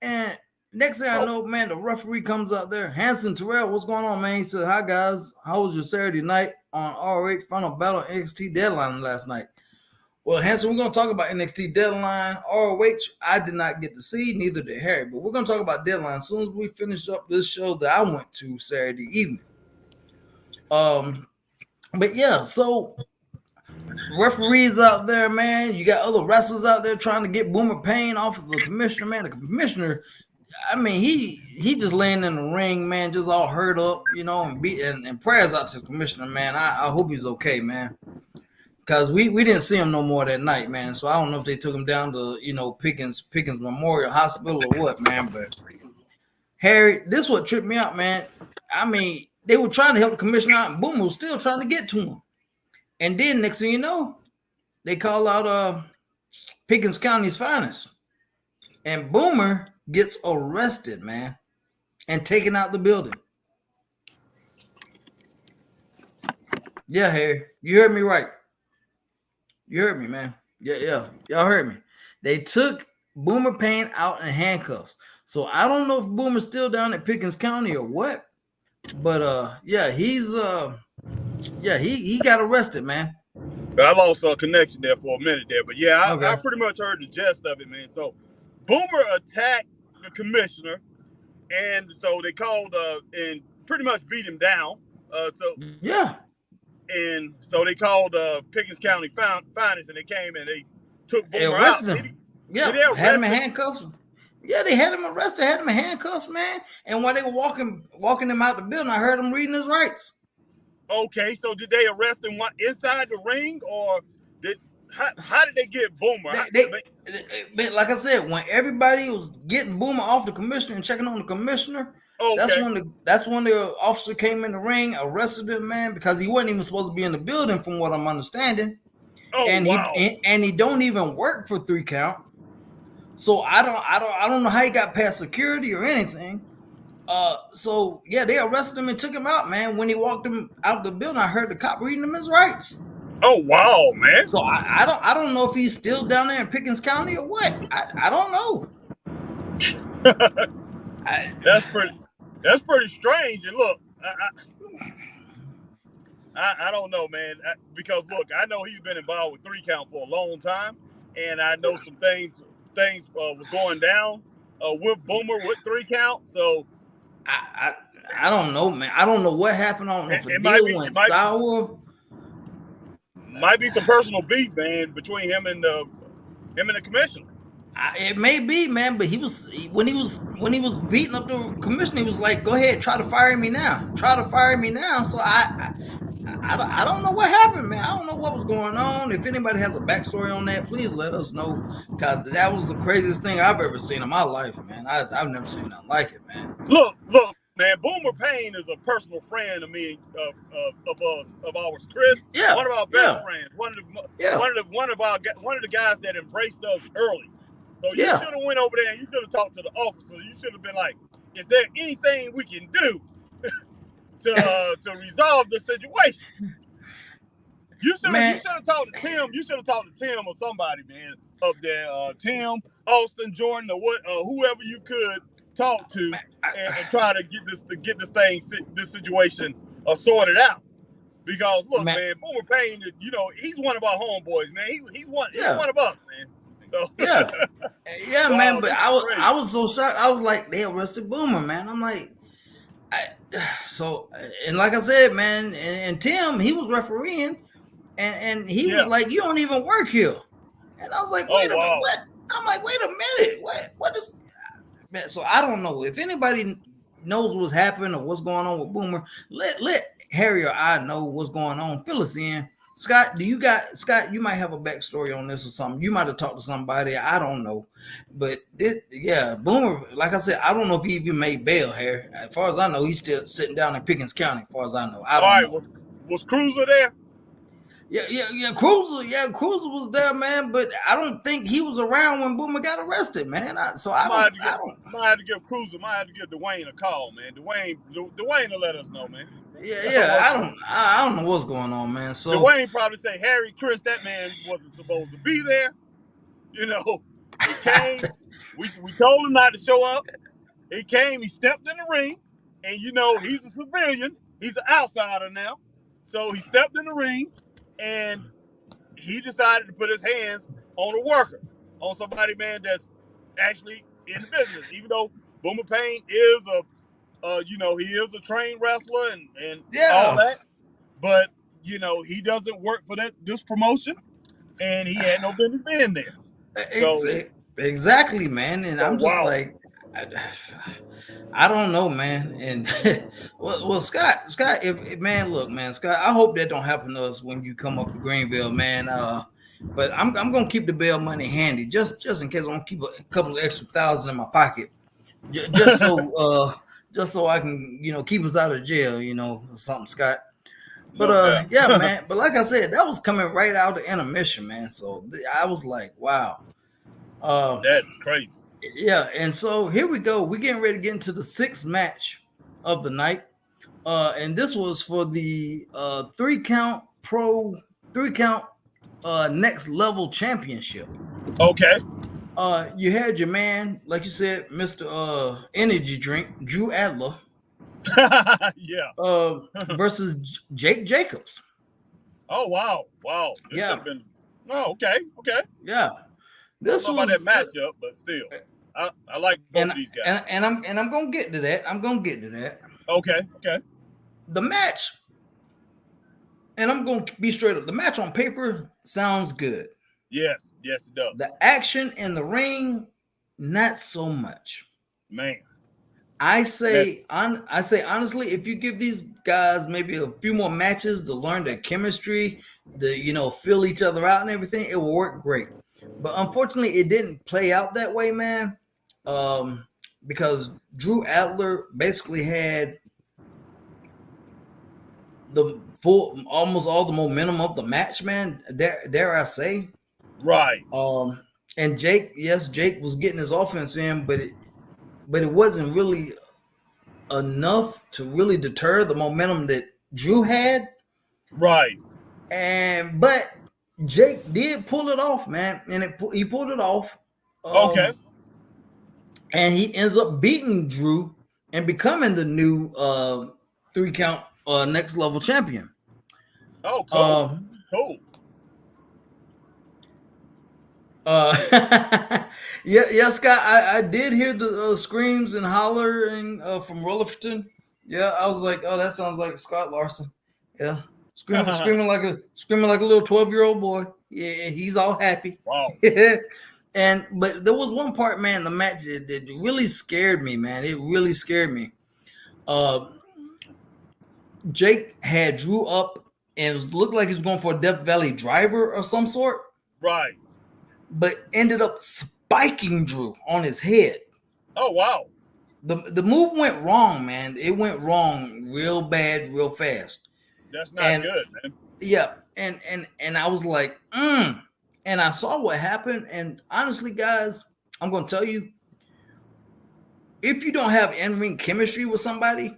And next thing I know, man, the referee comes out there. Hanson Terrell, what's going on, man? He said, hi, guys. How was your Saturday night on ROH Final Battle NXT Deadline last night? Well, Hanson, we're going to talk about NXT Deadline. ROH, I did not get to see, neither did Harry. But we're going to talk about Deadline as soon as we finish up this show that I went to Saturday evening. But yeah, so referees out there, man. You got other wrestlers out there trying to get Boomer Payne off of the commissioner, man. The commissioner, I mean, he just laying in the ring, man, just all hurt up, you know, and prayers out to the commissioner, man. I hope he's okay, man. Because we didn't see him no more that night, man. So I don't know if they took him down to, you know, Pickens Memorial Hospital or what, man. But Harry, this what tripped me out, man. I mean, they were trying to help the commissioner out, and Boomer was still trying to get to him. And then next thing you know, they call out Pickens County's finest. And Boomer gets arrested, man, and taken out the building. Yeah, Harry, you heard me right. You heard me, man. Yeah. Y'all heard me. They took Boomer Payne out in handcuffs. So I don't know if Boomer's still down at Pickens County or what. But yeah, he got arrested, man. I lost a connection there for a minute there, but yeah, Okay. I pretty much heard the gist of it, man. So Boomer attacked the commissioner, and so they called and pretty much beat him down. Yeah. And so they called Pickens County finest, and they came and they took Boomer arrested out. him. Yeah, had him in handcuffs. Yeah, they had him arrested, had him in handcuffs, man. And while they were walking him out the building, I heard him reading his rights. Okay, so did they arrest him inside the ring, or how did they get Boomer? Like I said, when everybody was getting Boomer off the commissioner and checking on the commissioner, okay. that's when the officer came in the ring, arrested him, man, because he wasn't even supposed to be in the building, from what I'm understanding. Oh, and wow. he don't even work for 3 Count. So I don't know how he got past security or anything. So yeah, they arrested him and took him out, man. When he walked him out the building, I heard the cop reading him his rights. Oh wow, man. So I don't know if he's still down there in Pickens County or what. I don't know. That's pretty strange. And look, I don't know, man. Because look, I know he's been involved with 3 Count for a long time, and I know some things was going down with Boomer with 3 Count. So I don't know, man. I don't know what happened. I don't know if the deal went sour. Might be some personal beef, man, between him and the commissioner. It may be, man, but when he was beating up the commissioner, he was like, "Go ahead, try to fire me now. Try to fire me now." So I don't know what happened, man. I don't know what was going on. If anybody has a backstory on that, please let us know, because that was the craziest thing I've ever seen in my life, man. I've never seen nothing like it, man. Look, man. Boomer Payne is a personal friend of me, of ours, Chris. Yeah, one of our best friends. One of the guys that embraced us early. So you should have went over there and you should have talked to the officer. You should have been like, "Is there anything we can do to resolve the situation?" You should have talked to Tim. You should have talked to Tim or somebody, man, up there. Tim, Austin, Jordan, or whoever you could talk to and try to get this situation sorted out. Because look, man, Boomer Payne, you know, he's one of our homeboys, man. He's one of us, man. So yeah, man. But I was so shocked. I was like, they arrested Boomer, man. I'm like, and like I said, man, and Tim, he was refereeing, and he was like, "You don't even work here," and I was like, "Wait a minute, what?" I'm like, "Wait a minute, what is?" Man, so I don't know if anybody knows what's happening or what's going on with Boomer. Let Harry or I know what's going on. Fill us in. Scott, you might have a backstory on this or something. You might have talked to somebody. I don't know. But Boomer, like I said, I don't know if he even made bail here. As far as I know, he's still sitting down in Pickens County, as far as I know. I don't know. Was Cruiser there? Yeah. Cruiser was there, man. But I don't think he was around when Boomer got arrested, man. I might have to give Cruiser, might have to give Dwayne a call, man. Dwayne will let us know, man. I don't know what's going on, man. So Dwayne probably say, Harry, Chris, that man wasn't supposed to be there. You know, he came. we told him not to show up. He came. He stepped in the ring, and you know he's a civilian. He's an outsider now, so he stepped in the ring, and he decided to put his hands on a worker, on somebody, man, that's actually in the business. Even though Boomer Payne is he is a trained wrestler and all that, but you know he doesn't work for this promotion, and he had no business being there. So exactly, man, and I'm just like, I don't know, man. And well, Scott, if man, look, man, Scott, I hope that don't happen to us when you come up to Greenville, man. But I'm gonna keep the bail money handy just in case. I'm gonna keep a couple of extra $1,000 in my pocket, just so I can, keep us out of jail, or something, Scott. But yeah, man. But like I said, that was coming right out of intermission, man. So I was like, wow, that's crazy. Yeah, and so here we go. We're getting ready to get into the 6th match of the night, and this was for the 3-count next level championship. Okay. You had your man, like you said, Mr. Energy Drink, Drew Adler. Yeah. Versus Jake Jacobs. Oh wow. This should have been. Oh, okay. Yeah. This was that matchup, but still, I like both of these guys. And I'm gonna get to that. Okay. The match, and I'm gonna be straight up. The match on paper sounds good. Yes, it does. The action in the ring, not so much. Man. I say honestly, if you give these guys maybe a few more matches to learn their chemistry, to feel each other out and everything, it will work great. But unfortunately, it didn't play out that way, man. Because Drew Adler basically had almost all the momentum of the match, man. Dare I say? Right. And Jake was getting his offense in, but it wasn't really enough to really deter the momentum that Drew had. Right. But Jake did pull it off, man, and he pulled it off. Okay. And he ends up beating Drew and becoming the new 3-count next level champion. Oh, cool. Cool. Yeah, Scott, I did hear the screams and hollering from Rutherford. Yeah, I was like, oh, that sounds like Scott Larson. Yeah, screaming like a little 12-year-old boy. Yeah, he's all happy. Wow. But there was one part, man, the match that really scared me, man. It really scared me. Jake had Drew up and it looked like he was going for a Death Valley driver or some sort. Right. But ended up spiking Drew on his head. Oh, wow. The move went wrong, man. It went wrong real bad, real fast. That's not good, man. Yeah. And I was like, And I saw what happened. And honestly, guys, I'm going to tell you, if you don't have in-ring chemistry with somebody,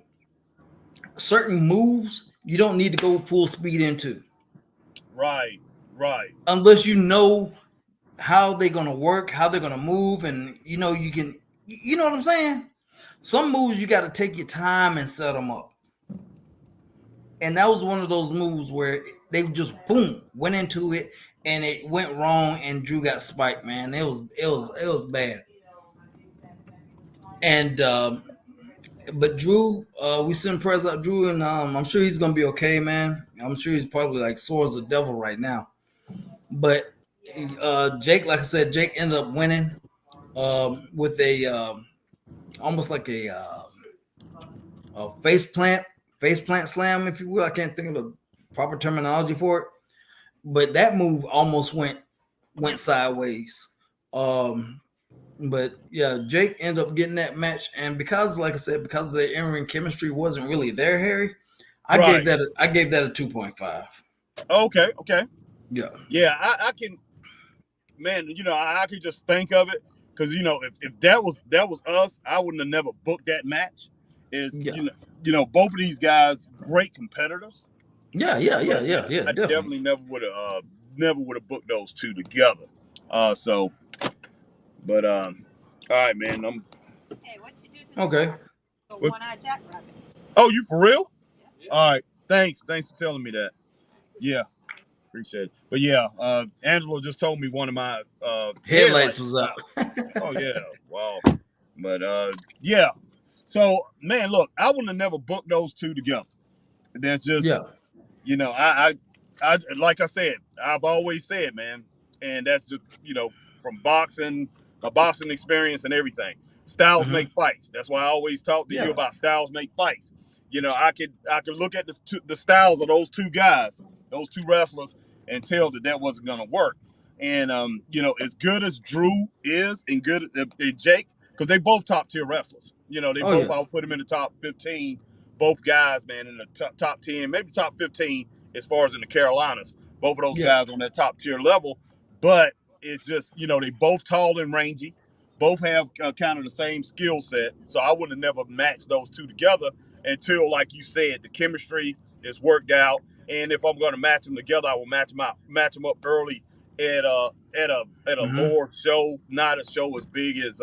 certain moves you don't need to go full speed into. Right. Unless you know how they're going to work, how they're going to move, and you know what I'm saying? Some moves you got to take your time and set them up. And that was one of those moves where they just boom went into it and it went wrong and Drew got spiked, man. It was bad. And but Drew, we sent prayers out Drew, and I'm sure he's gonna be okay, man. I'm sure he's probably like sore as a devil right now. But Jake, like I said, Jake ended up winning with a almost like a face plant slam, if you will. I can't think of the proper terminology for it. but that move almost went sideways. But yeah, Jake ended up getting that match, and because, like I said, because the in-ring chemistry wasn't really there, Harry, I gave that a 2.5. Okay. Yeah, I can, man. I could just think of it because if that was us, I wouldn't have never booked that match. Is yeah, both of these guys great competitors. yeah, But yeah, I definitely. definitely never would have booked those two together. So, but all right, man. Hey, what you do to Okay. the one-eyed jackrabbit? Oh, you for real? Yeah. All right. Thanks for telling me that. Yeah, appreciate it. But yeah, Angelo just told me one of my Headlights was out. out. Oh yeah, wow. But yeah. So man, look, I wouldn't have never booked those two together. That's just Yeah. I like I said, I've always said, man, and that's just from boxing, my boxing experience and everything. Styles make fights. That's why I always talk to you about styles make fights. I could look at the styles of those two guys, those two wrestlers, and tell that wasn't gonna work. And as good as Drew is, and good and Jake, because they both top tier wrestlers. They both, I would put them in the top 15. Both guys, man, in the top 10, maybe top 15 as far as in the Carolinas. Both of those guys on that top tier level. But it's just, they both tall and rangy. Both have kind of the same skill set. So I would have never matched those two together until, like you said, the chemistry is worked out. And if I'm going to match them together, I will match them up early at a lower show, not a show as big as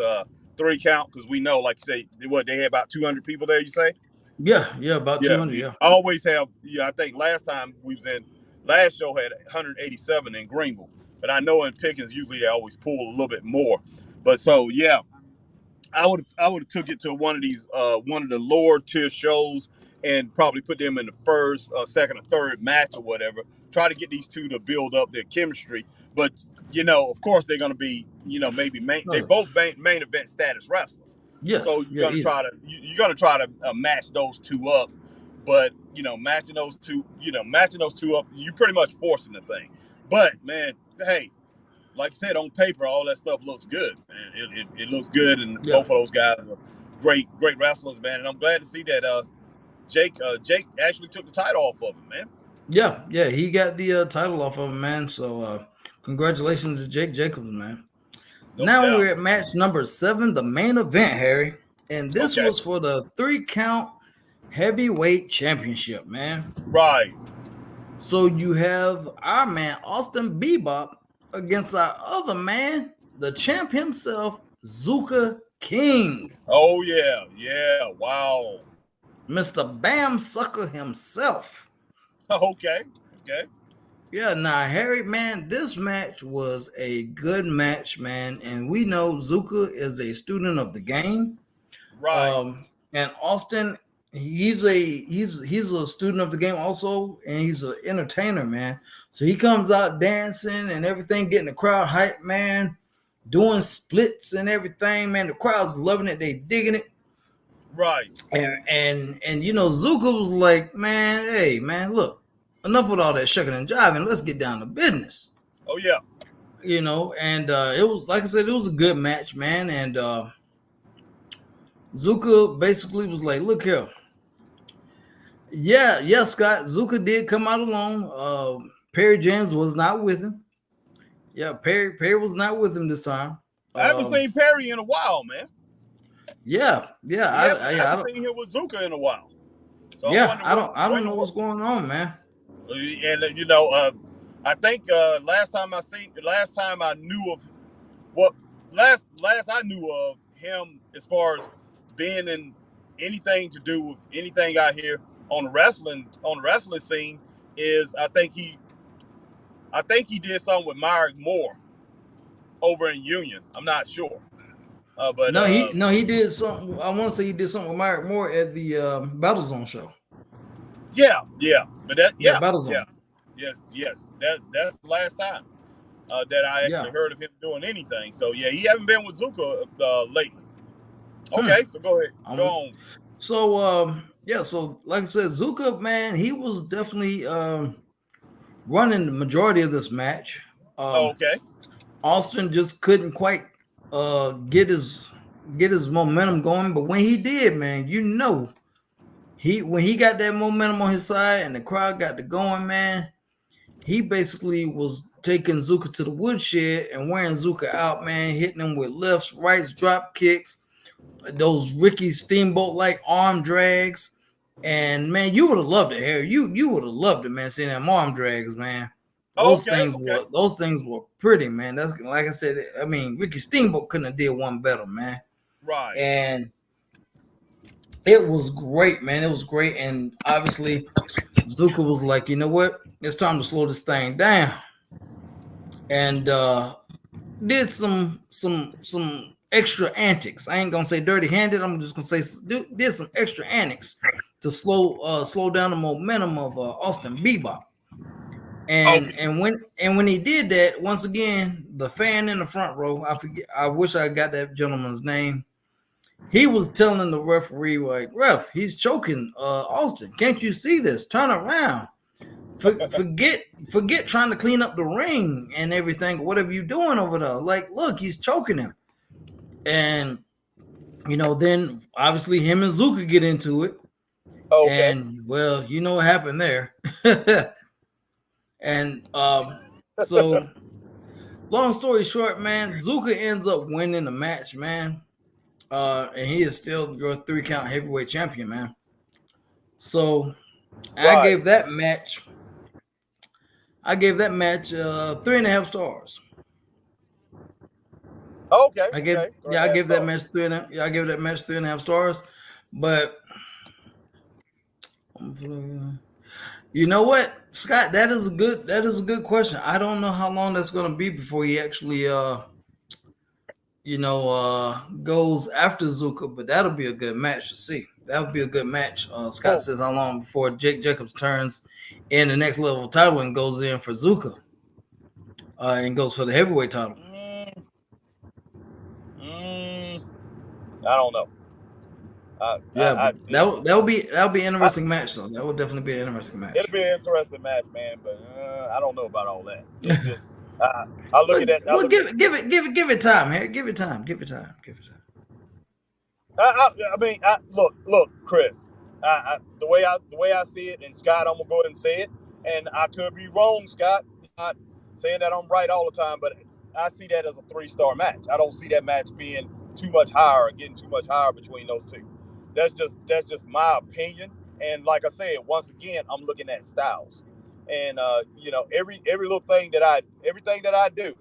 3 Count, because we know, like you say, they had about 200 people there. You say? Yeah, about 200. Yeah, I always have. I think last time we was in, last show had 187 in Greenville, but I know in Pickens usually they always pull a little bit more. But so yeah, I would have took it to one of the lower tier shows and probably put them in the first, second, or third match or whatever. Try to get these two to build up their chemistry. But of course they're going to be, maybe they both main event status wrestlers. Yes. So you're gonna try to match those two up. But matching those two up, you pretty much forcing the thing. But man, hey, like I said, on paper, all that stuff looks good. Man. It looks good, and both of those guys are great wrestlers, man. And I'm glad to see that Jake actually took the title off of him, man. Yeah, he got the title off of him, man. So congratulations to Jake Jacobs, man. No now doubt. We're at match number 7, the main event, Harry. And this was for the 3 Count heavyweight championship, man. Right. So you have our man Austin Bebop against our other man, the champ himself, Zuka King. Oh yeah, wow. Mr. Bam Sucker himself. Okay. Yeah, now Harry, man, this match was a good match, man, and we know Zuka is a student of the game. Right. And Austin, he's a student of the game also, and he's an entertainer, man. So he comes out dancing and everything, getting the crowd hyped, man, doing splits and everything, man. The crowd's loving it, they digging it. Right. And Zuka was like, man, hey, man, look, enough with all that shucking and jiving. Let's get down to business. Oh yeah. And it was, like I said, it was a good match, man. And Zuka basically was like, look here. Yeah, Scott. Zuka did come out alone. Perry James was not with him. Yeah, Perry was not with him this time. I haven't seen Perry in a while, man. Yeah. I haven't seen him with Zuka in a while. So yeah, I don't know what's going on, man. And I think last time I knew of him as far as being in anything to do with anything out here on the wrestling scene is I think he did something with Myrick Moore over in Union. I'm not sure. But he did something. I want to say he did something with Myrick Moore at the Battle Zone show. Yeah. But Battle Zone. Yes. That's the last time that I actually heard of him doing anything. So yeah, he haven't been with Zuka lately. Okay, so go ahead. Go on. So so like I said, Zuka, man, he was definitely running the majority of this match. Okay. Austin just couldn't quite get his momentum going, but when he did, man, when he got that momentum on his side and the crowd got to going, man, he basically was taking Zuka to the woodshed and wearing Zuka out, man, hitting him with lefts, rights, drop kicks, those Ricky Steamboat like arm drags. And man, you would have loved it, Harry. You would have loved it, man, seeing them arm drags, man. Those things were pretty, man. That's like I said. I mean, Ricky Steamboat couldn't have did one better, man. Right. And it was great, man. It was great. And obviously, Zuka was like, you know what? It's time to slow this thing down. And did some extra antics. I ain't gonna say dirty-handed. I'm just gonna say did some extra antics to slow down the momentum of Austin Bebop. And when he did that, once again, the fan in the front row, I wish I got that gentleman's name. He was telling the referee, like, ref, he's choking Austin. Can't you see this? Turn around. Forget trying to clean up the ring and everything, whatever you're doing over there. Like, look, he's choking him. And, then obviously him and Zuka get into it. Okay. And, well, you know what happened there. And so, long story short, man, Zuka ends up winning the match, man. And he is still your 3-count heavyweight champion, man. So right. I gave that match 3.5 stars. Okay. I gave that match 3.5 stars. But you know what, Scott? That is a good question. I don't know how long that's going to be before he actually goes after Zuka, but that'll be a good match to see. That would be a good match. Scott says how long before Jake Jacobs turns in the next level title and goes in for Zuka and goes for the heavyweight title. I don't know. That'll be an interesting match, though. That would definitely be an interesting match. It'll be an interesting match, man. But I don't know about all that. It's just I look at that. Well, give it time, Harry. Give it time. I mean, look, Chris. The way I see it, and Scott, I'm gonna go ahead and say it, and I could be wrong, Scott. Not saying that I'm right all the time, but I see that as a 3-star match. I don't see that match being too much higher or getting too much higher between those two. That's just my opinion. And like I said, once again, I'm looking at styles. And every little thing everything that I do,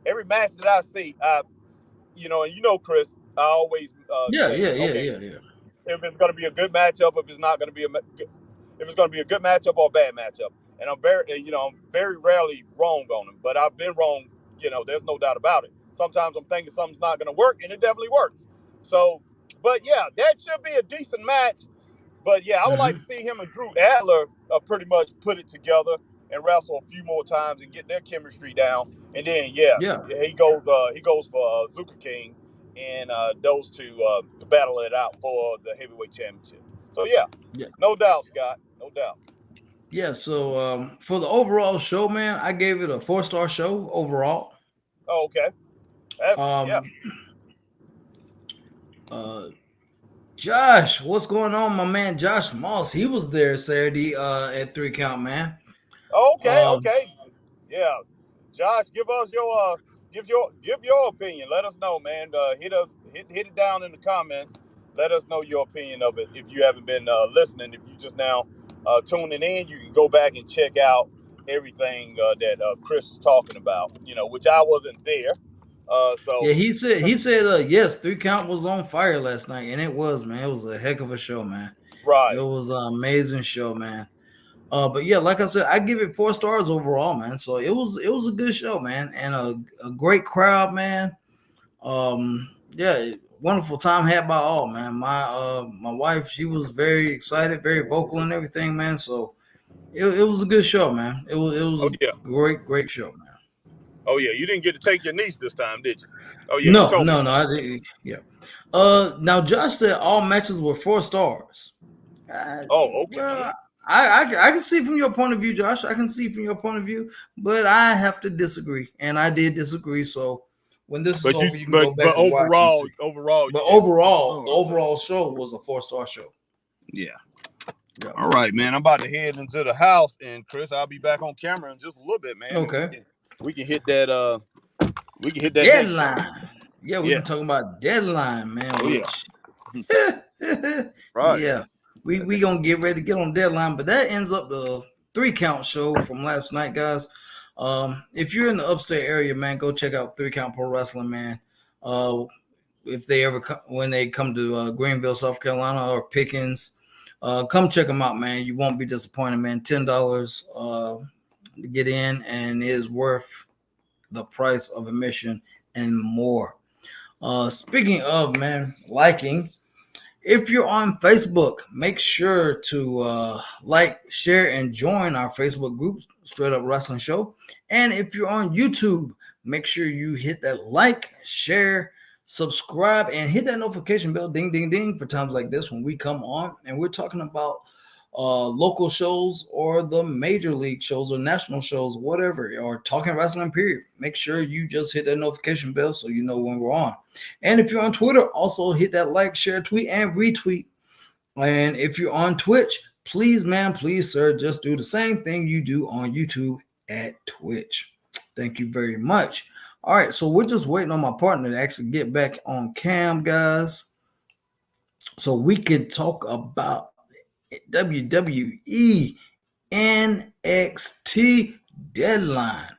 every match that I see, and Chris, I always say, if it's going to be a good matchup, if it's not going to be if it's going to be a good matchup or a bad matchup. And I'm very rarely wrong on them, but I've been wrong. There's no doubt about it. Sometimes I'm thinking something's not going to work, and it definitely works. So, but yeah, that should be a decent match. But yeah, I would like to see him and Drew Adler pretty much put it together and wrestle a few more times and get their chemistry down. And then he goes for Zuka King and those two to battle it out for the heavyweight championship. So yeah, no doubt, Scott, no doubt. Yeah. So for the overall show, man, I gave it a 4-star show overall. Oh, okay. Josh, what's going on, my man? Josh Moss, he was there Saturday at 3-count, man. Okay. Yeah, Josh, give your opinion. Let us know, man. Hit it down in the comments. Let us know your opinion of it. If you haven't been listening, if you just now tuning in, you can go back and check out everything that Chris was talking about. Which I wasn't there. So yeah, he said yes, 3-count was on fire last night, and it was, man. It was a heck of a show, man. Right. It was an amazing show, man. But yeah, like I said, I give it 4 stars overall, man. So it was a good show, man, and a great crowd, man. Yeah, wonderful time had by all, man. My wife, she was very excited, very vocal and everything, man. So it was a good show, man. It was a great show, man. Oh yeah, you didn't get to take your niece this time, did you? Oh yeah, no, I didn't. Yeah. Now Josh said all matches were 4 stars. Okay. Well, I can see from your point of view, Josh. I can see from your point of view, but I have to disagree, and I did disagree. So when this is over, you can go back and watch this. Overall, But overall, the overall show was a 4-star show. Yeah. All right, man. I'm about to head into the house, and Chris, I'll be back on camera in just a little bit, man. Okay. We can hit that. We can hit that Deadline. Yeah, we've been talking about Deadline, man. Right. Yeah. We gonna get ready to get on Deadline, but that ends up the 3-count show from last night, guys. If you're in the upstate area, man, go check out 3-Count Pro Wrestling, man. If they ever when they come to Greenville, South Carolina, or Pickens, come check them out, man. You won't be disappointed, man. $10 to get in, and it is worth the price of admission and more. Speaking of, man, liking, if you're on Facebook, make sure to like, share, and join our Facebook group, Straight Up Wrestling Show. And if you're on YouTube, make sure you hit that like, share, subscribe, and hit that notification bell, ding, ding, ding, for times like this when we come on. And we're talking about local shows or the major league shows or national shows, whatever, or talking wrestling, period. Make sure you just hit that notification bell so you know when we're on. And if you're on Twitter, also hit that like, share, tweet, and retweet. And if you're on Twitch, please, man, please, sir, just do the same thing you do on YouTube at Twitch. Thank you very much. All right, so we're just waiting on my partner to actually get back on cam, guys, so we can talk about WWE NXT Deadline,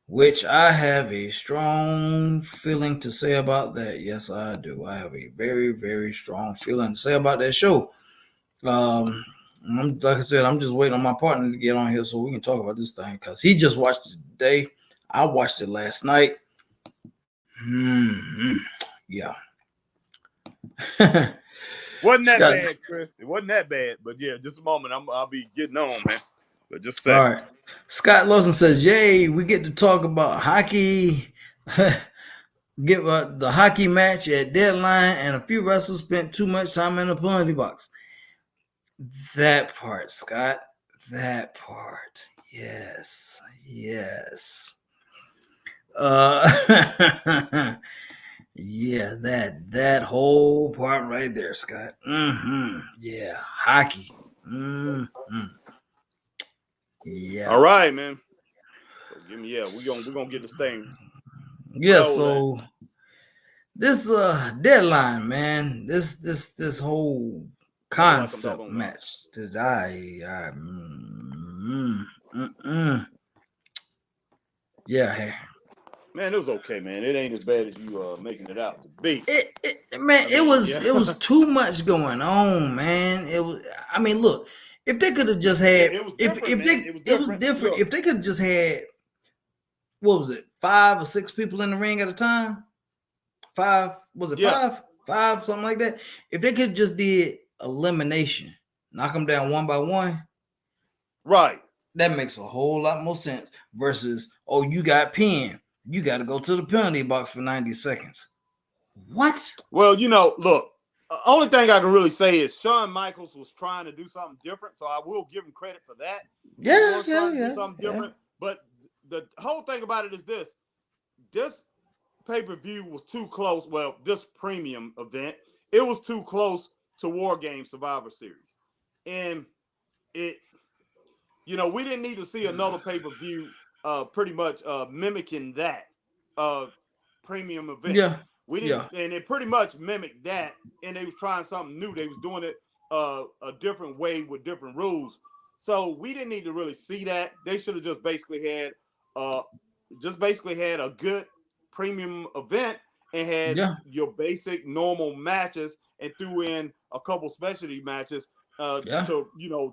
which I have a strong feeling to say about that. Yes, I do. I have a very, very strong feeling to say about that show. Like I said, I'm just waiting on my partner to get on here so we can talk about this thing, because he just watched it today. I watched it last night. Yeah. Wasn't that bad, Chris? It wasn't that bad, but yeah, just a moment. I'll be getting on, man. But just a second. All right. Scott Lawson says, "Yay, we get to talk about hockey." Get the hockey match at Deadline, and a few wrestlers spent too much time in the penalty box. That part, Scott. That part. Yes. Yeah, that whole part right there, Scott. Yeah, hockey. Yeah. All right, man. So we're gonna get this thing. Yeah, so this Deadline, man, this whole concept match that yeah. Man, it was okay, man. It ain't as bad as you making it out to be. It was too much going on, man. It was. I mean, look, if they could have just had, it was different. If they could have just had, what was it, 5 or 6 people in the ring at a time? 5, was it 5? 5, something like that. If they could just did elimination, knock them down one by one, right? That makes a whole lot more sense versus, oh, you got pinned. You got to go to the penalty box for 90 seconds. What? Well, look, only thing I can really say is Shawn Michaels was trying to do something different, so I will give him credit for that. Yeah. Do something different. But the whole thing about it is this pay-per-view was too close. Well, this premium event, it was too close to War Games Survivor Series. And we didn't need to see another pay-per-view pretty much mimicking that premium event. Yeah. We didn't, and it pretty much mimicked that, and they was trying something new. They was doing it a different way with different rules. So we didn't need to really see that. They should have just basically had a good premium event and had your basic normal matches and threw in a couple specialty matches to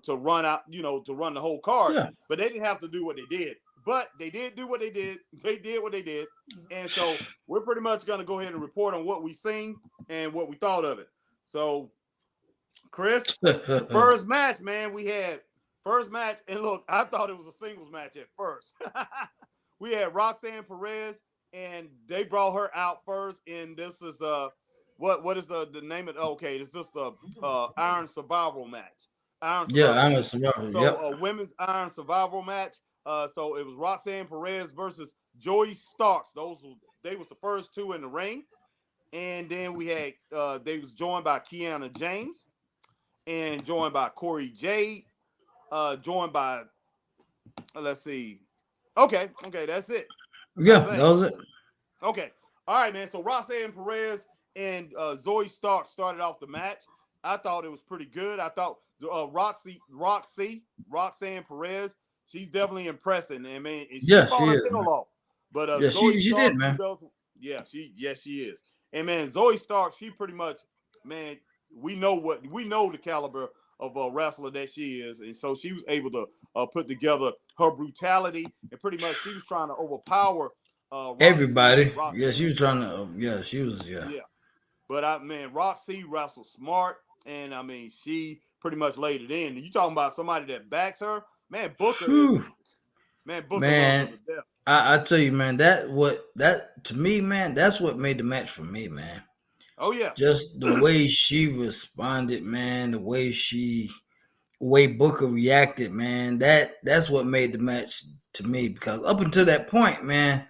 run out, to run the whole card. Yeah. But they didn't have to do what they did. But they did do what they did. They did what they did. And so we're pretty much going to go ahead and report on what we seen and what we thought of it. So, Chris, first match, man, we had first match. And look, I thought it was a singles match at first. We had Roxanne Perez, and they brought her out first. And this is what is the name of it? Okay, it's just a Iron Survival match. Iron Yeah, Survival I'm a match. survivor. So Yep. a women's Iron Survival match. So it was Roxanne Perez versus Joey Starks. They was the first two in the ring. And then we had they was joined by Kiana James and joined by Corey Jade, joined by let's see. Okay, that's it. I Yeah, that think. was it. Okay. All right, man. So Roxanne Perez and Zoe Stark started off the match. I thought it was pretty good. I thought Roxanne Perez, she's definitely impressing, and man, and she Yeah, fought she her is, tail man. off. But Yeah, Zoe she did, Stark, she man. does. Yeah, she is. And man, Zoe Stark, she pretty much, man, we know the caliber of a wrestler that she is, and so she was able to put together her brutality, and pretty much she was trying to overpower Everybody. Yeah, she Roxanne. was trying to. Yeah, she was. Yeah. Yeah. But Roxy wrestled smart, and I mean, she pretty much laid it in. And you talking about somebody that backs her, man? Booker Whew. loves her Man, to death. I tell you, man, that to me, man, that's what made the match for me, man. Oh yeah, Just the way she responded, man, way Booker reacted, man. That's what made the match to me, because up until that point, man,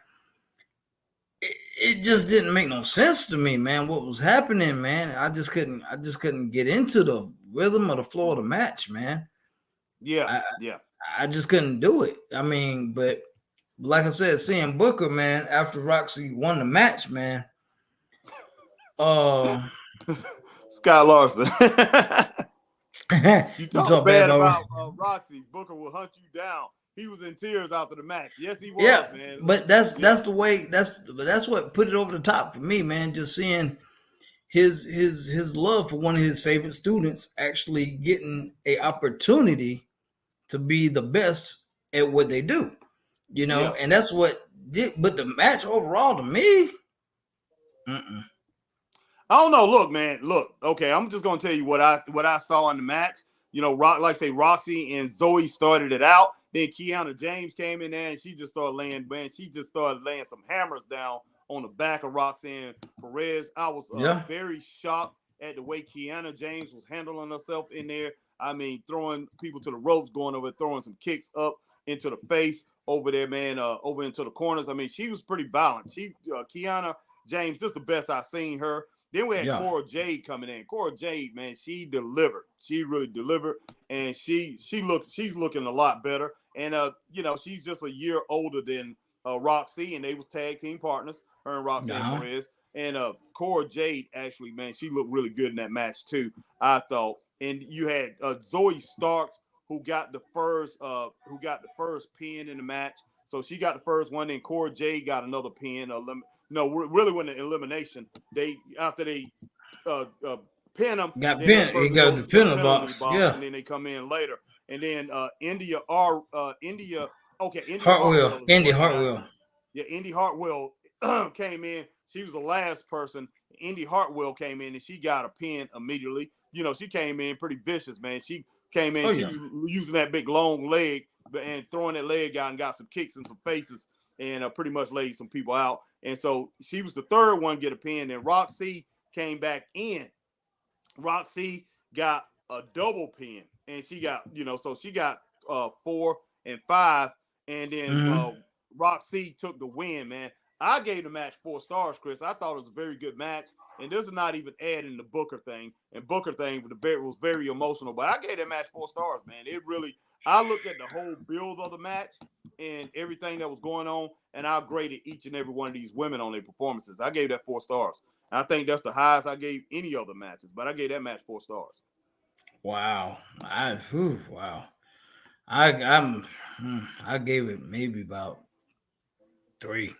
it just didn't make no sense to me, man. What was happening, man? I just couldn't get into the rhythm or the flow of the match, man. yeah, I yeah. I just couldn't do it. I mean, but like I said, seeing Booker, man, after Roxy won the match, man. Uh, Scott Larson. You you talk talk bad bad about her. about Roxy, Booker will hunt you down. He was in tears after the match. Yes, he was, Yeah, man. but that's the way. That's what put it over the top for me, man. Just seeing his love for one of his favorite students actually getting a opportunity to be the best at what they do, Yeah. and that's what did. But the match overall, to me, mm-mm. I don't know. Look, man. Look. Okay, I'm just gonna tell you what I saw in the match. Like say Roxy and Zoe started it out. Then Kiana James came in there and she just started laying, man. She just started laying some hammers down on the back of Roxanne Perez. I was Yeah, very shocked at the way Kiana James was handling herself in there. I mean, throwing people to the ropes, going over, throwing some kicks up into the face over there, man. Over into the corners. I mean, she was pretty violent. Kiana James, just the best I've seen her. Then we had yeah. Cora Jade coming in. Cora Jade, man, she delivered. She really delivered, and she's looking a lot better. And she's just a year older than Roxy, and they was tag team partners, her and Roxanne Uh-huh. Perez. And Cora Jade, actually, man, she looked really good in that match too, I thought. And you had Zoe Starks, who got the first pin in the match. So she got the first one, then Cora Jade got another pin. No, really wasn't an elimination. After they pin them, Got then that pin. He person got goes the into the penalty penalty box. box, Yeah, and then they come in later. And then India Hartwell. Hartwell is the Andy one that got. Hartwell. Yeah, Indy Hartwell came in. She was the last person. Indy Hartwell came in and she got a pin immediately. She came in pretty vicious, man. She came in. Oh She yeah. was using that big long leg and throwing that leg out and got some kicks and some faces and pretty much laid some people out. And so she was the third one to get a pin. And Roxy came back in. Roxy got a double pin, and she got so she got 4 and 5, and then Mm-hmm. Roxy took the win, man. I gave the match 4 stars, Chris. I thought it was a very good match, and this is not even adding the Booker thing. And Booker thing was very emotional, but I gave that match 4 stars, man. It really. I looked at the whole build of the match and everything that was going on, and I graded each and every one of these women on their performances. I gave that 4 stars. I think that's the highest I gave any other matches, but I gave that match 4 stars. Wow. Wow. I'm I gave it maybe about 3.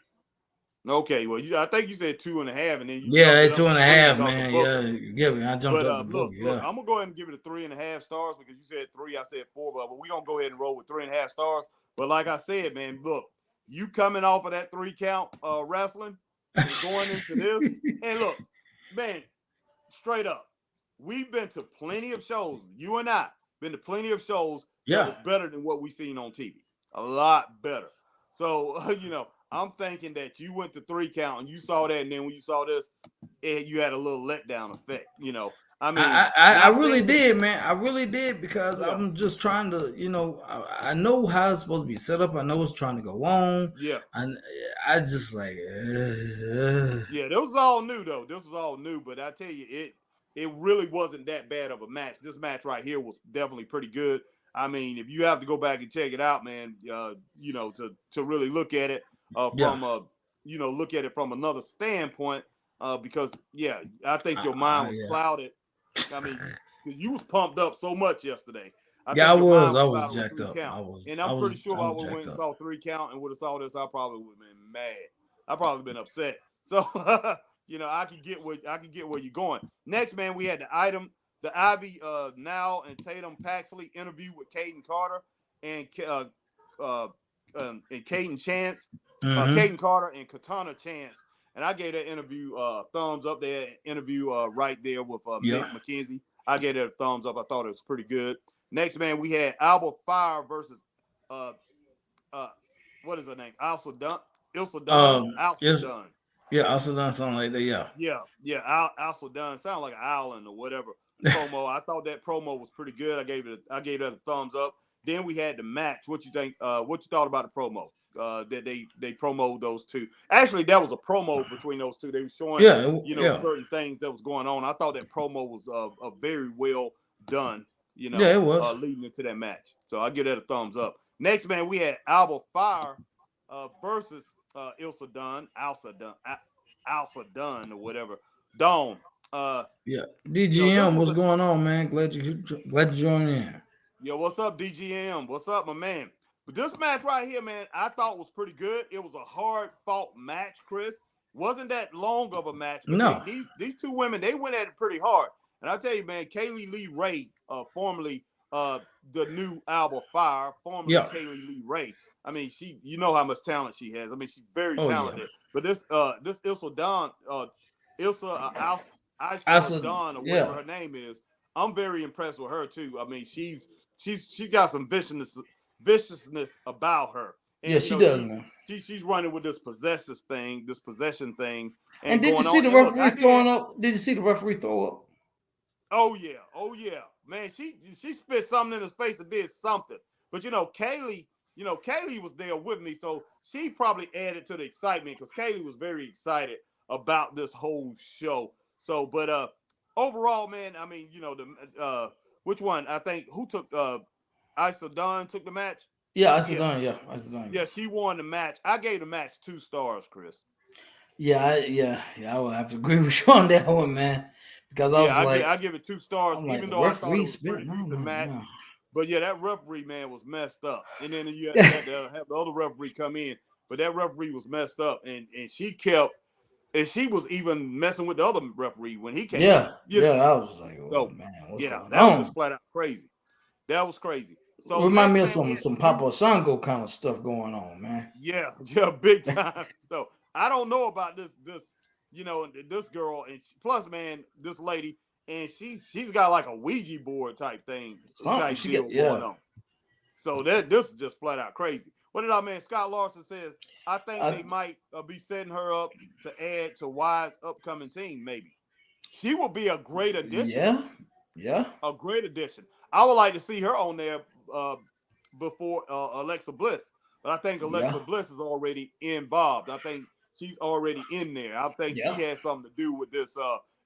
Okay, well, I think you said 2.5, and then you jumped Yeah, it up two to and a 3 half, because of man. Booker. Yeah, I jumped But up the book. look, Yeah. I'm gonna go ahead and give it a 3.5 stars because you said 3, I said 4, but we're gonna go ahead and roll with 3.5 stars. But like I said, man, look, you coming off of that 3 count wrestling and going into this, and look, man, straight up, we've been to plenty of shows. You and I been to plenty of shows that Yeah. was better than what we seen on TV. A lot better. So I'm thinking that you went to 3 count and you saw that, and then when you saw this, you had a little letdown effect. I mean, I really did, man. I really did because yeah. I'm just trying to, I know how it's supposed to be set up. I know it's trying to go on. Yeah. And I just like, Yeah, this was all new though. This was all new, but I tell you, it really wasn't that bad of a match. This match right here was definitely pretty good. I mean, if you have to go back and check it out, man, to really look at it from look at it from another standpoint, because yeah, I think your mind was clouded. I mean, you was pumped up so much yesterday. I think your mind I was was clouded with jacked 3 up. count. And I'm pretty sure if I would have went and saw 3 count and would have saw this, I probably would have been mad. I probably been upset. So I can get where you're going. Next, man, we had the Ivy Now and Tatum Paxley interview with Caden Carter and Caden Chance, Caden Carter and Katana Chance. And I gave that interview thumbs up. That interview right there with Mick McKenzie. I gave it a thumbs up. I thought it was pretty good. Next, man, we had Alba Fire versus what is her name? Ilsa Dunn. Ilsa Dunn. Ilsa Dunn. Yeah, Ilsa Dunn, something like that. Yeah. Yeah. Ilsa Dunn. Sound like an island or whatever. Promo. I thought that promo was pretty good. I gave it a thumbs up. Then we had the match. What you think? What you thought about the promo? That they promoted those two. Actually, that was a promo between those two. They were showing certain things that was going on. I thought that promo was a very well done. It was leading into that match. So I give that a thumbs up. Next, man, we had Alba Fire versus Ilsa Dunn, Alsa Dunn or whatever. Dawn. DGM, what's going on, man? Glad you joined in. Yo, what's up, DGM? What's up, my man? But this match right here, man, I thought was pretty good. It was a hard fought match, Chris. Wasn't that long of a match. But no. These two women, they went at it pretty hard. And I tell you, man, Kaylee Lee Ray, formerly the new Alba Fire, formerly Kaylee Lee Ray. I mean, you know how much talent she has. I mean, she's very talented. Yeah. But this Ilsa Dawn, Ilsa Dawn, or whatever her name is, I'm very impressed with her too. I mean, she got some viciousness about her. And, she does, man. She's running with this possession thing. And did you see the referee throwing up? Did you see the referee throw up? Oh yeah, man. She spit something in his face and did something. But Kaylee was there with me, so she probably added to the excitement because Kaylee was very excited about this whole show. So, but overall, man, I mean, which one? I think who took Ilsa Dunn took the match. Yeah, Ilsa Dunn. Yeah, Ilsa Dunn. Yeah, she won the match. I gave the match 2 stars, Chris. Yeah, I will have to agree with you on that one, man. Because I give it 2 stars, even though I thought it was a pretty decent match. Yeah. But yeah, that referee, man, was messed up. And then you had to have the other referee come in. But that referee was messed up. And she was even messing with the other referee when he came. Yeah. I was like, man. That was just flat out crazy. That was crazy. So remind me of some Papa Shango kind of stuff going on, man. Yeah, big time. So I don't know about this girl, and plus, man, this lady, and she's got like a Ouija board type thing, going on. So this is just flat out crazy. What did our man Scott Larson says? I think they might be setting her up to add to Wyatt's upcoming team. Maybe she will be a great addition. Yeah, a great addition. I would like to see her on there before Alexa Bliss, but I think Alexa Bliss is already involved. I think she's already in there. I think she has something to do with this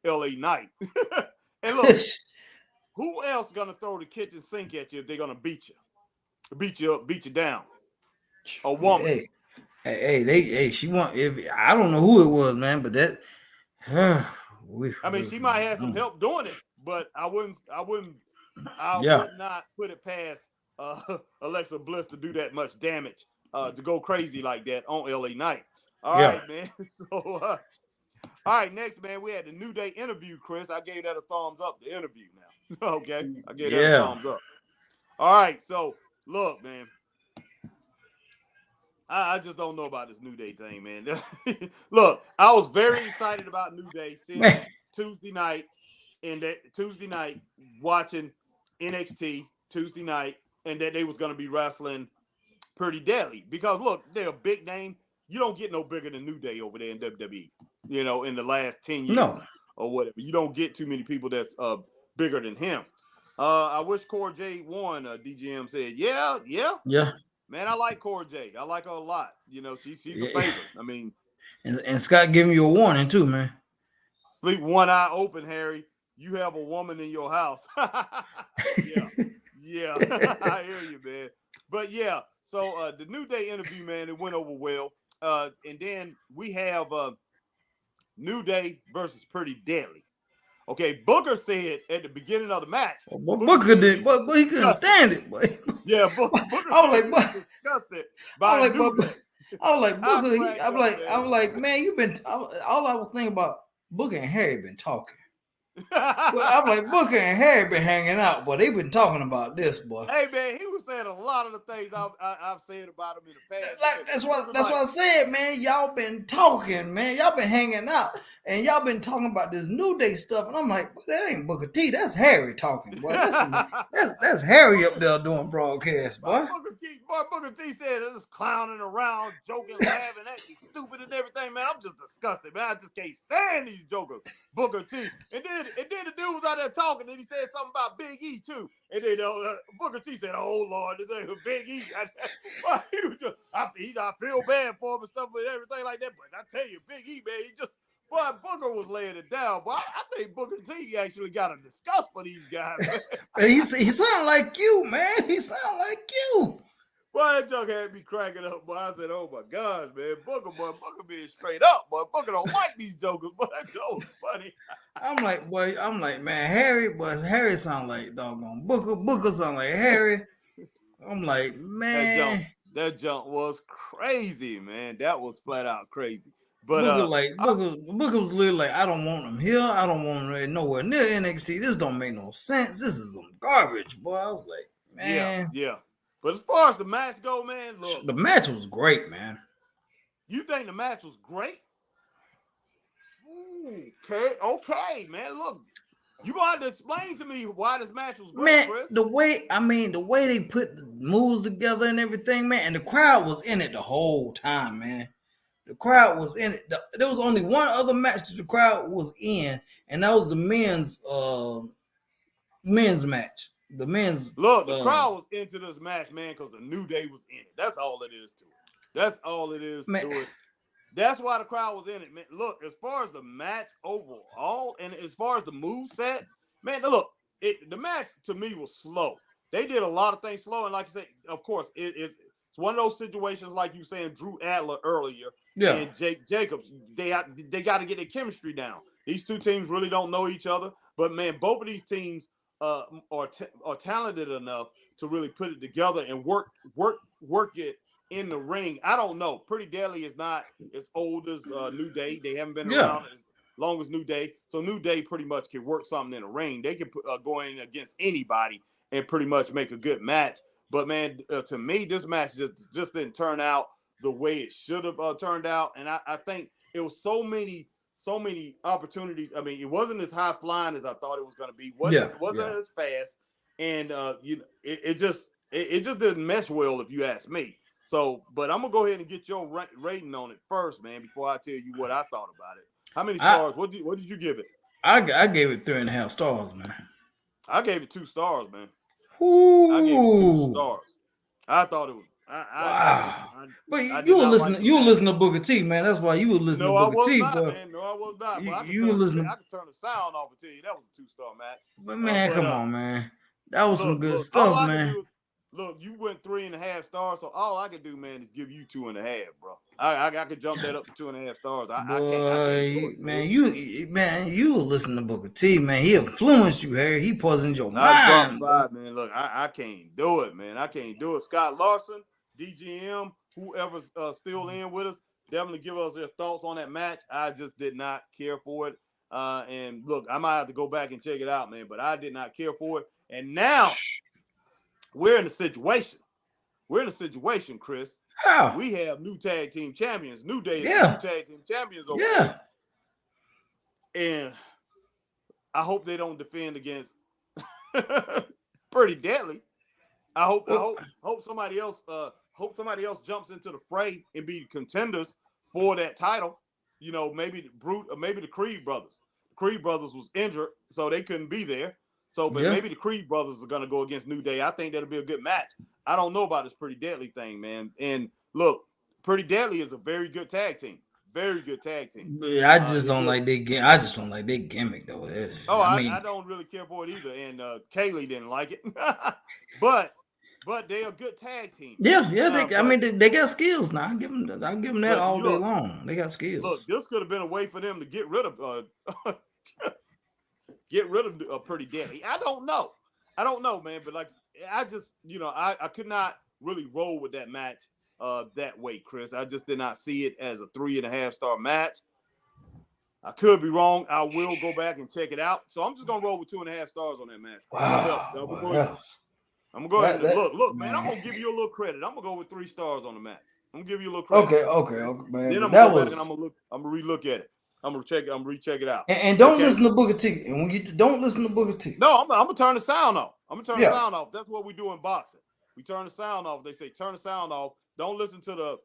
LA Knight. And look, who else gonna throw the kitchen sink at you if they're gonna beat you up, beat you down? A woman. Hey, she want. If I don't know who it was, man, but that. I mean, she might have some help doing it, but I would not put it past Alexa Bliss to do that much damage, to go crazy like that on LA Knight. All right, man. So, all right, next, man, we had the New Day interview, Chris. I gave that a thumbs up, the interview now. Okay? I gave that a thumbs up. All right, so, look, man. I just don't know about this New Day thing, man. Look, I was very excited about New Day since Tuesday night, watching NXT Tuesday night, and that they was going to be wrestling Pretty Deadly. Because, look, they're a big name. You don't get no bigger than New Day over there in WWE, in the last 10 years. No. or whatever. You don't get too many people that's bigger than him. I wish Cora Jade won. DGM said, yeah. Man, I like Cora Jade. I like her a lot. You know, she's a favorite. I mean, and Scott giving you a warning too, man. Sleep one eye open, Harry. You have a woman in your house. Yeah. I hear you, man. But yeah, so the New Day interview, man, it went over well. And then we have New Day versus Pretty Deadly. Okay, Booker said at the beginning of the match. Well, Booker did, but he couldn't stand it. Boy. Yeah, Booker I was like, disgusted by New Day. I was like, Booker. I'm like, man, you've been. All I was thinking about Booker and Harry been talking. Well, I'm like, Booker and Harry been hanging out, but they've been talking about this, boy. Hey man, he was saying a lot of the things I've said about him in the past. Like, that's what I said, man. Y'all been talking, man. Y'all been hanging out, and y'all been talking about this New Day stuff. And I'm like, well, that ain't Booker T. That's Harry talking, boy. That's Harry up there doing broadcast, boy. Booker T said just clowning around, joking, laughing, acting stupid and everything, man. I'm just disgusted, man. I just can't stand these jokers, Booker T. And then the dude was out there talking, and he said something about Big E too. And then Booker T said, "Oh Lord, this ain't Big E." He was just, I feel bad for him and stuff and everything like that. But I tell you, Big E, man, boy, Booker was laying it down. But I think Booker T actually got a disgust for these guys. Man. He sound like you, man. He sound like you. Boy, that joke had me cracking up. Boy, I said, "Oh my gosh, man, Booker being straight up. Boy, Booker don't like these jokers." But that joke was funny. I'm like, man, Harry sound like doggone Booker. Booker sound like Harry. I'm like, man, that jump was crazy, man. That was flat out crazy. But Booker was literally like, I don't want him here. I don't want him nowhere near NXT. This don't make no sense. This is some garbage, boy. I was like, man, yeah. But as far as the match go, man, look, the match was great, man. You think the match was great? Okay, man. Look, you gonna have to explain to me why this match was great, man. Chris. The way they put the moves together and everything, man, and the crowd was in it the whole time, man. The crowd was in it. There was only one other match that the crowd was in, and that was the men's match. The crowd was into this match, man, because the New Day was in it. That's all it is to it. That's all it is to it. That's why the crowd was in it, man. Look, as far as the match overall, and as far as the move set, man, look, the match to me was slow. They did a lot of things slow, and like I said, of course, it's one of those situations like you saying Drew Adler earlier, and Jake Jacobs. They got to get their chemistry down. These two teams really don't know each other, but man, both of these teams are talented enough to really put it together and work it in the ring. I don't know. Pretty Deadly is not as old as New Day. They haven't been around as long as New Day. So New Day pretty much can work something in the ring. They can go in against anybody and pretty much make a good match. But man, to me, this match just didn't turn out the way it should have turned out. And I think it was so many opportunities. I mean, it wasn't as high flying as I thought it was going to be. It wasn't as fast. And it just didn't mesh well, if you ask me. So, but I'm gonna go ahead and get your rating on it first, man, before I tell you what I thought about it. How many stars? What did you give it? I gave it 3.5 stars, man. I gave it 2 stars, man. Ooh. I gave it 2 stars. I thought it was. But you were listening to Booker T, man. That's why you were listening to Booker T, man. No, I was not. I could turn the sound off and tell you that was a 2-star match. But man, come on, man. That was some good stuff, man. Look, you went 3.5 stars, so all I could do, man, is give you 2.5, bro. I could jump that up to 2.5 stars. I can't do it, you were listening to Booker T, man. He influenced you, Harry. He poisoned your mind. I dropped 5, man. Look, I can't do it, man. I can't do it. Scott Larson, DGM, whoever's still in with us, definitely give us their thoughts on that match. I just did not care for it. And look, I might have to go back and check it out, man, but I did not care for it. And now we're in a situation. Chris. How? We have new tag team champions. New Day is new tag team champions over there. And I hope they don't defend against Pretty Deadly. I hope somebody else jumps into the fray and be contenders for that title. You know, maybe the Brute or maybe the Creed brothers. Creed brothers was injured, so they couldn't be there. So, but maybe the Creed brothers are gonna go against New Day. I think that'll be a good match. I don't know about this Pretty Deadly thing, man. And look, Pretty Deadly is a very good tag team. Very good tag team. I just don't like their I just don't like their gimmick though. I don't really care for it either. And Kaylee didn't like it, but they're a good tag team. Yeah. They got skills now. I give them that all day long. They got skills. Look, this could have been a way for them to get rid of Pretty Deadly. I don't know, man. But like, I just, I could not really roll with that match that way, Chris. I just did not see it as a 3.5-star match. I could be wrong. I will go back and check it out. So I'm just gonna roll with 2.5 stars on that match. Wow. I'm gonna go ahead and look, man. I'm gonna give you a little credit. I'm gonna go with 3 stars on the match. I'm gonna give you a little credit. Okay, man. Then I'm gonna go back and I'm gonna relook at it. I'm gonna recheck it out. And don't listen to Booker T. And when you don't listen to Booker T. No, I'm gonna turn the sound off. The sound off. That's what we do in boxing. We turn the sound off. They say turn the sound off. Don't listen to the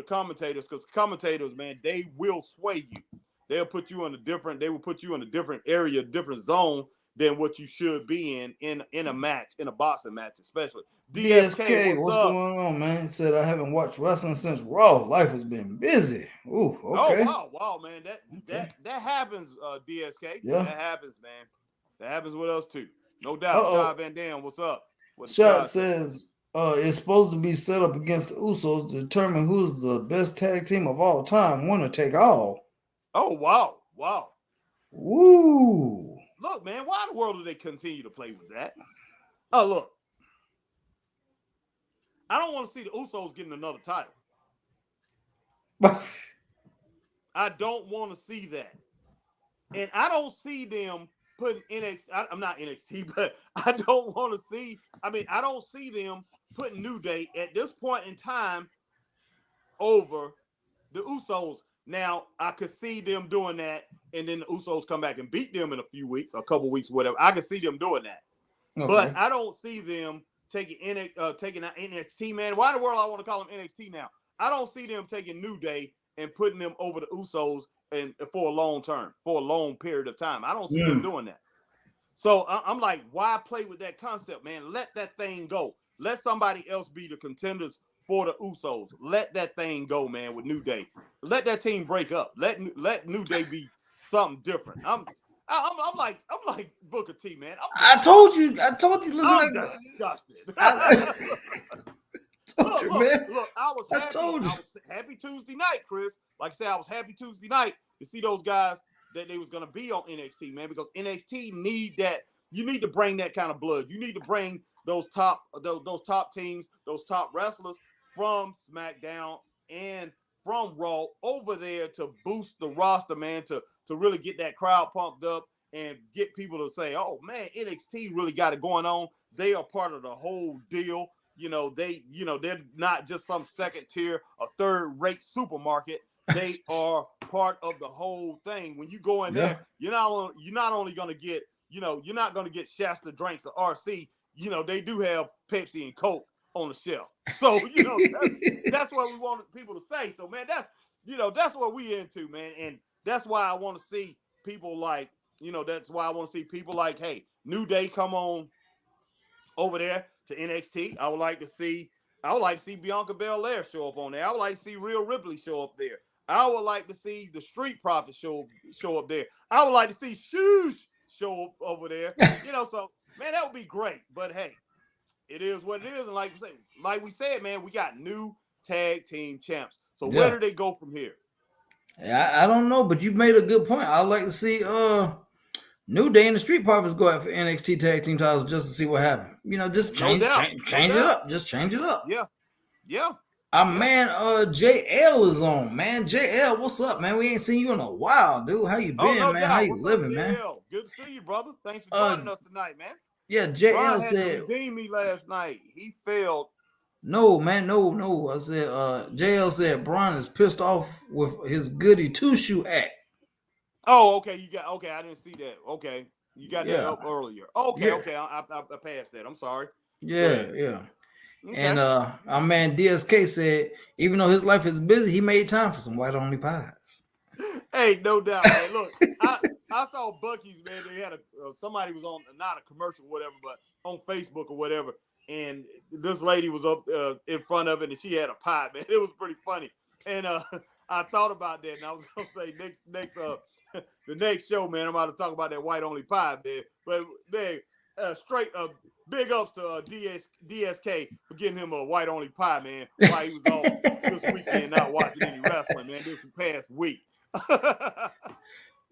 commentators, because commentators, man, they will sway you. They will put you in a different area, different zone than what you should be in a match, in a boxing match, especially. DSK, what's going on, man? He said, I haven't watched wrestling since Raw. Life has been busy. Ooh, okay. Oh, wow, man. That happens, DSK. Yeah. That happens, man. That happens with us too. No doubt. Shah Van Dam, what's up? Shot says it's supposed to be set up against the Usos to determine who's the best tag team of all time. Winner take all. Oh, wow. Woo. Look, man, why in the world do they continue to play with that? Oh, look. I don't want to see the Usos getting another title. I don't want to see that. And I don't see them putting I'm not NXT, but I don't see them putting New Day at this point in time over the Usos. Now, I could see them doing that, and then the Usos come back and beat them in a few weeks, a couple weeks, whatever. I could see them doing that. Okay. But I don't see them taking out NXT, man. Why in the world I want to call them NXT now? I don't see them taking New Day and putting them over the Usos and for a long period of time. I don't see them doing that. So I'm like, why play with that concept, man? Let that thing go. Let somebody else be the contenders for the Usos. Let that thing go, man, with New Day. Let that team break up. Let New Day be something different. I'm like Booker T, man. I told you. Listen, I'm disgusted. Look, I was happy Tuesday night, Chris. Like I said, I was happy Tuesday night to see those guys that they was gonna be on NXT, man, because NXT need that. You need to bring that kind of blood. You need to bring those top teams, those top wrestlers from SmackDown and from Raw over there to boost the roster, man, to really get that crowd pumped up and get people to say, oh man, NXT really got it going on. They are part of the whole deal. They're not just some second tier or third rate supermarket. They are part of the whole thing. When you go in there, you're not only going to get, you're not going to get Shasta drinks or RC. They do have Pepsi and Coke on the shelf. So, that's what we wanted people to say. So, man, that's what we into, man. And that's why I want to see people like, hey, New Day come on over there to NXT. I would like to see Bianca Belair show up on there. I would like to see Rhea Ripley show up there. I would like to see the Street Profits show up there. I would like to see Shoosh show up over there. So, man, that would be great. But hey, it is what it is. And like we said, man, we got new tag team champs. So where do they go from here? I don't know, but you made a good point. I'd like to see New Day and the Street Profits go out for NXT tag team titles just to see what happens. Just change it up. Just change it up. Yeah. Man, JL is on, man. JL, what's up, man? We ain't seen you in a while, dude. How you been, man? How you living, man? Good to see you, brother. Thanks for joining us tonight, man. Yeah, JL Brian said had to redeem me last night. He failed. No, man, no. I said JL said Brian is pissed off with his goody two-shoe act. Oh, okay. I didn't see that. Okay. You got that up earlier. Okay. I passed that. I'm sorry. Yeah. Okay. And our man DSK said, even though his life is busy, he made time for some white only pies. Hey, no doubt, man. Look, I saw Bucky's, man. They had somebody was on not a commercial, or whatever, but on Facebook or whatever, and this lady was up in front of it, and she had a pie, man. It was pretty funny, and I thought about that, and I was gonna say next the next show, man, I'm about to talk about that white only pie, man. But man, straight big ups to DSK for getting him a white only pie, man, while he was off this weekend not watching any wrestling, man. This past week.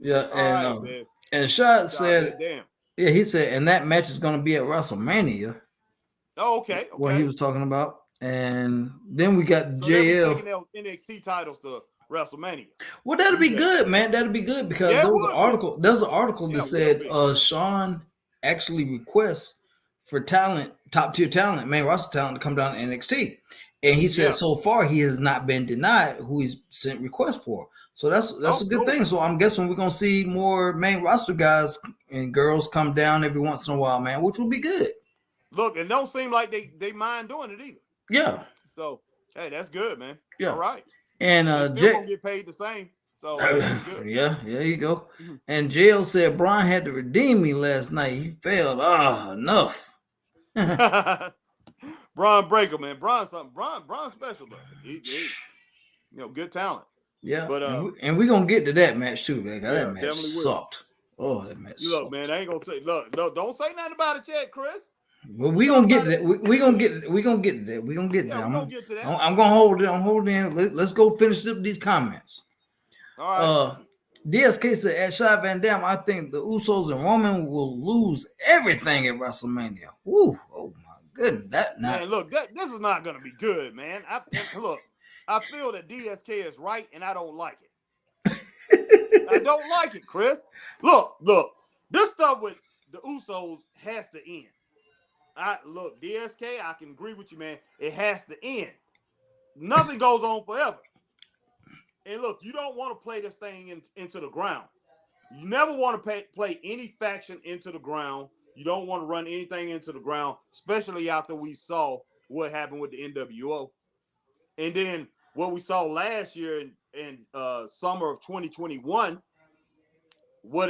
Yeah, All right, and Shot said, damn. yeah, he said, and that match is going to be at WrestleMania. Oh, okay. What he was talking about, and then we got so JL taking those NXT titles to WrestleMania. Well, that'll be good, man. That'll be good because there was an article. There's an article that said Sean actually requests for talent, top tier talent, main roster talent, to come down to NXT, and he said so far he has not been denied who he's sent requests for. So that's a good thing. So I'm guessing we're gonna see more main roster guys and girls come down every once in a while, man, which will be good. Look, it don't seem like they mind doing it either. Yeah. So hey, that's good, man. Yeah. All right. And still gonna get paid the same. So yeah, there you go. And JL said Brian had to redeem me last night. He failed. Enough. Brian Breaker, man. Brian's special though. He good talent. Yeah, but and we're gonna get to that match too, man. That match sucked. Oh, that match. Look, man, I ain't gonna say. Look, don't say nothing about it yet, Chris. Well, we gonna get to that. We gonna get to that. We gonna get to that. We're gonna get to that. I'm gonna hold it. I'm holding in. Let's go finish up these comments. All right. DSK said at Shot Van Dam, I think the Usos and Roman will lose everything at WrestleMania. Woo! Oh my goodness, man. Look, this is not gonna be good, man. I feel that DSK is right, and I don't like it. I don't like it, Chris. Look. This stuff with the Usos has to end. DSK, I can agree with you, man. It has to end. Nothing goes on forever. And look, you don't want to play this thing into the ground. You never want to play any faction into the ground. You don't want to run anything into the ground, especially after we saw what happened with the NWO. And then what we saw last year in summer of 2021, what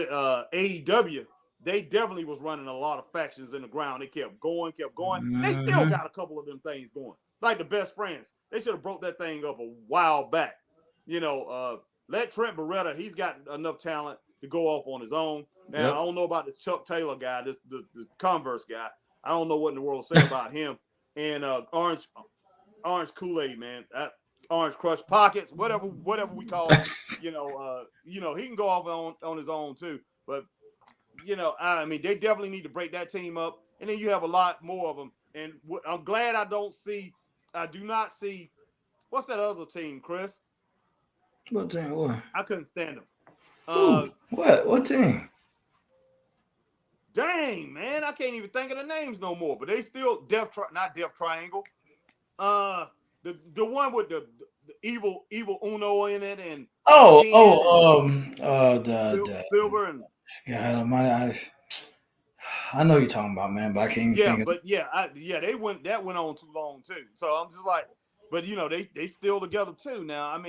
AEW, they definitely was running a lot of factions in the ground. They kept going. Mm-hmm. They still got a couple of them things going. Like the Best Friends. They should have broke that thing up a while back. Let Trent Beretta, he's got enough talent to go off on his own. Now, I don't know about this Chuck Taylor guy, the Converse guy. I don't know what in the world to say about him. And Orange Kool-Aid, man. Orange Crush Pockets, whatever we call it. He can go off on his own too. But they definitely need to break that team up. And then you have a lot more of them. And I'm glad I do not see, what's that other team, Chris? What team? What? I couldn't stand them. What team? Dang, man, I can't even think of the names no more. But they still not Death Triangle. The one with the evil Uno in it and Silver and I know you're talking about, man, but I can't even think of it. That went on too long too. So I'm just like, but they still together too now.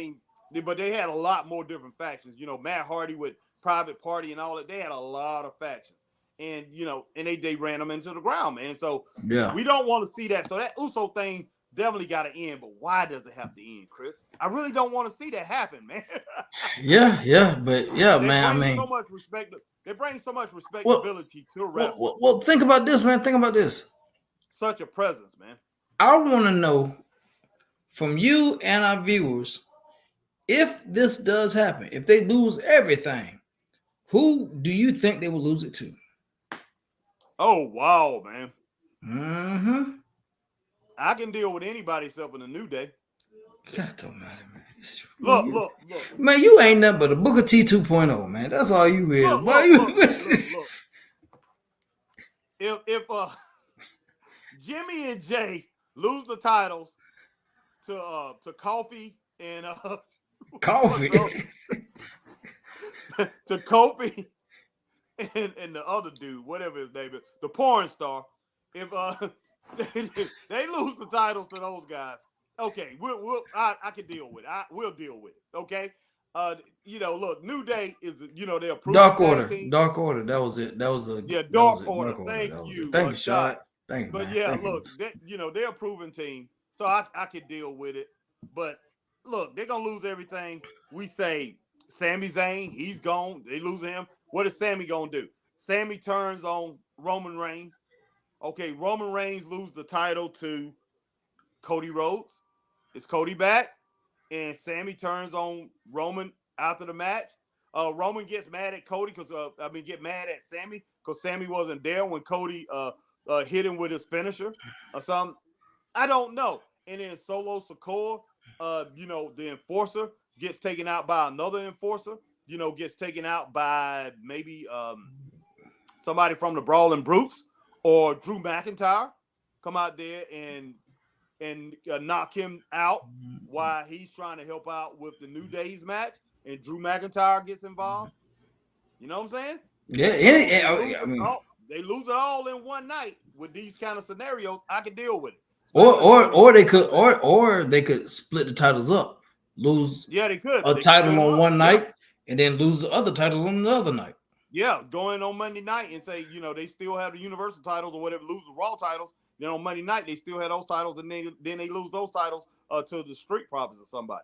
But they had a lot more different factions. Matt Hardy with Private Party and all that. They had a lot of factions, and and they ran them into the ground, man. So we don't want to see that. So that Uso thing definitely got to end. But why does it have to end, Chris? I really don't want to see that happen, man. Man. So much respect. They bring so much respectability to wrestling. Well, think about this, man. Think about this. Such a presence, man. I want to know from you and our viewers, if this does happen, if they lose everything, who do you think they will lose it to? Oh, wow, man. Mm-hmm. I can deal with anybody except in a New Day. God don't matter, man. Look. Man, you ain't nothing but a Booker T 2.0, man. That's all you is. Look. If Jimmy and Jay lose the titles to Kofi and Coffee. to Kofi and the other dude, whatever his name is, the porn star. If they lose the titles to those guys, okay, I can deal with it. We'll deal with it. Okay, Look, New Day is, they're a proven Dark tag Order. team. Dark Order. That was it. That was the Dark Order. Dark Order. Thank That was it. you. Thank you, Shot. Shad. Thank you, But man. yeah, Thank look, you. they're a proven team, so I could deal with it. But look, they're gonna lose everything. We say Sami Zayn, he's gone. They lose him. What is Sami gonna do? Sami turns on Roman Reigns. Okay, Roman Reigns lose the title to Cody Rhodes. Is Cody back? And Sami turns on Roman after the match. Roman gets mad at Cody get mad at Sami because Sami wasn't there when Cody hit him with his finisher or something. I don't know. And then Solo Sikoa, the enforcer gets taken out by another enforcer. Gets taken out by maybe somebody from the Brawling Brutes or Drew McIntyre come out there and knock him out while he's trying to help out with the New Day's match, and Drew McIntyre gets involved. You know what I'm saying? Yeah, they lose it all in one night with these kind of scenarios. I can deal with it. Or they could split the titles up, lose they could a title on one night and then lose the other titles on another night. Yeah, going on Monday night and say, they still have the Universal titles or whatever, lose the Raw titles. Then on Monday night, they still had those titles, and then they lose those titles to the Street Profits or somebody.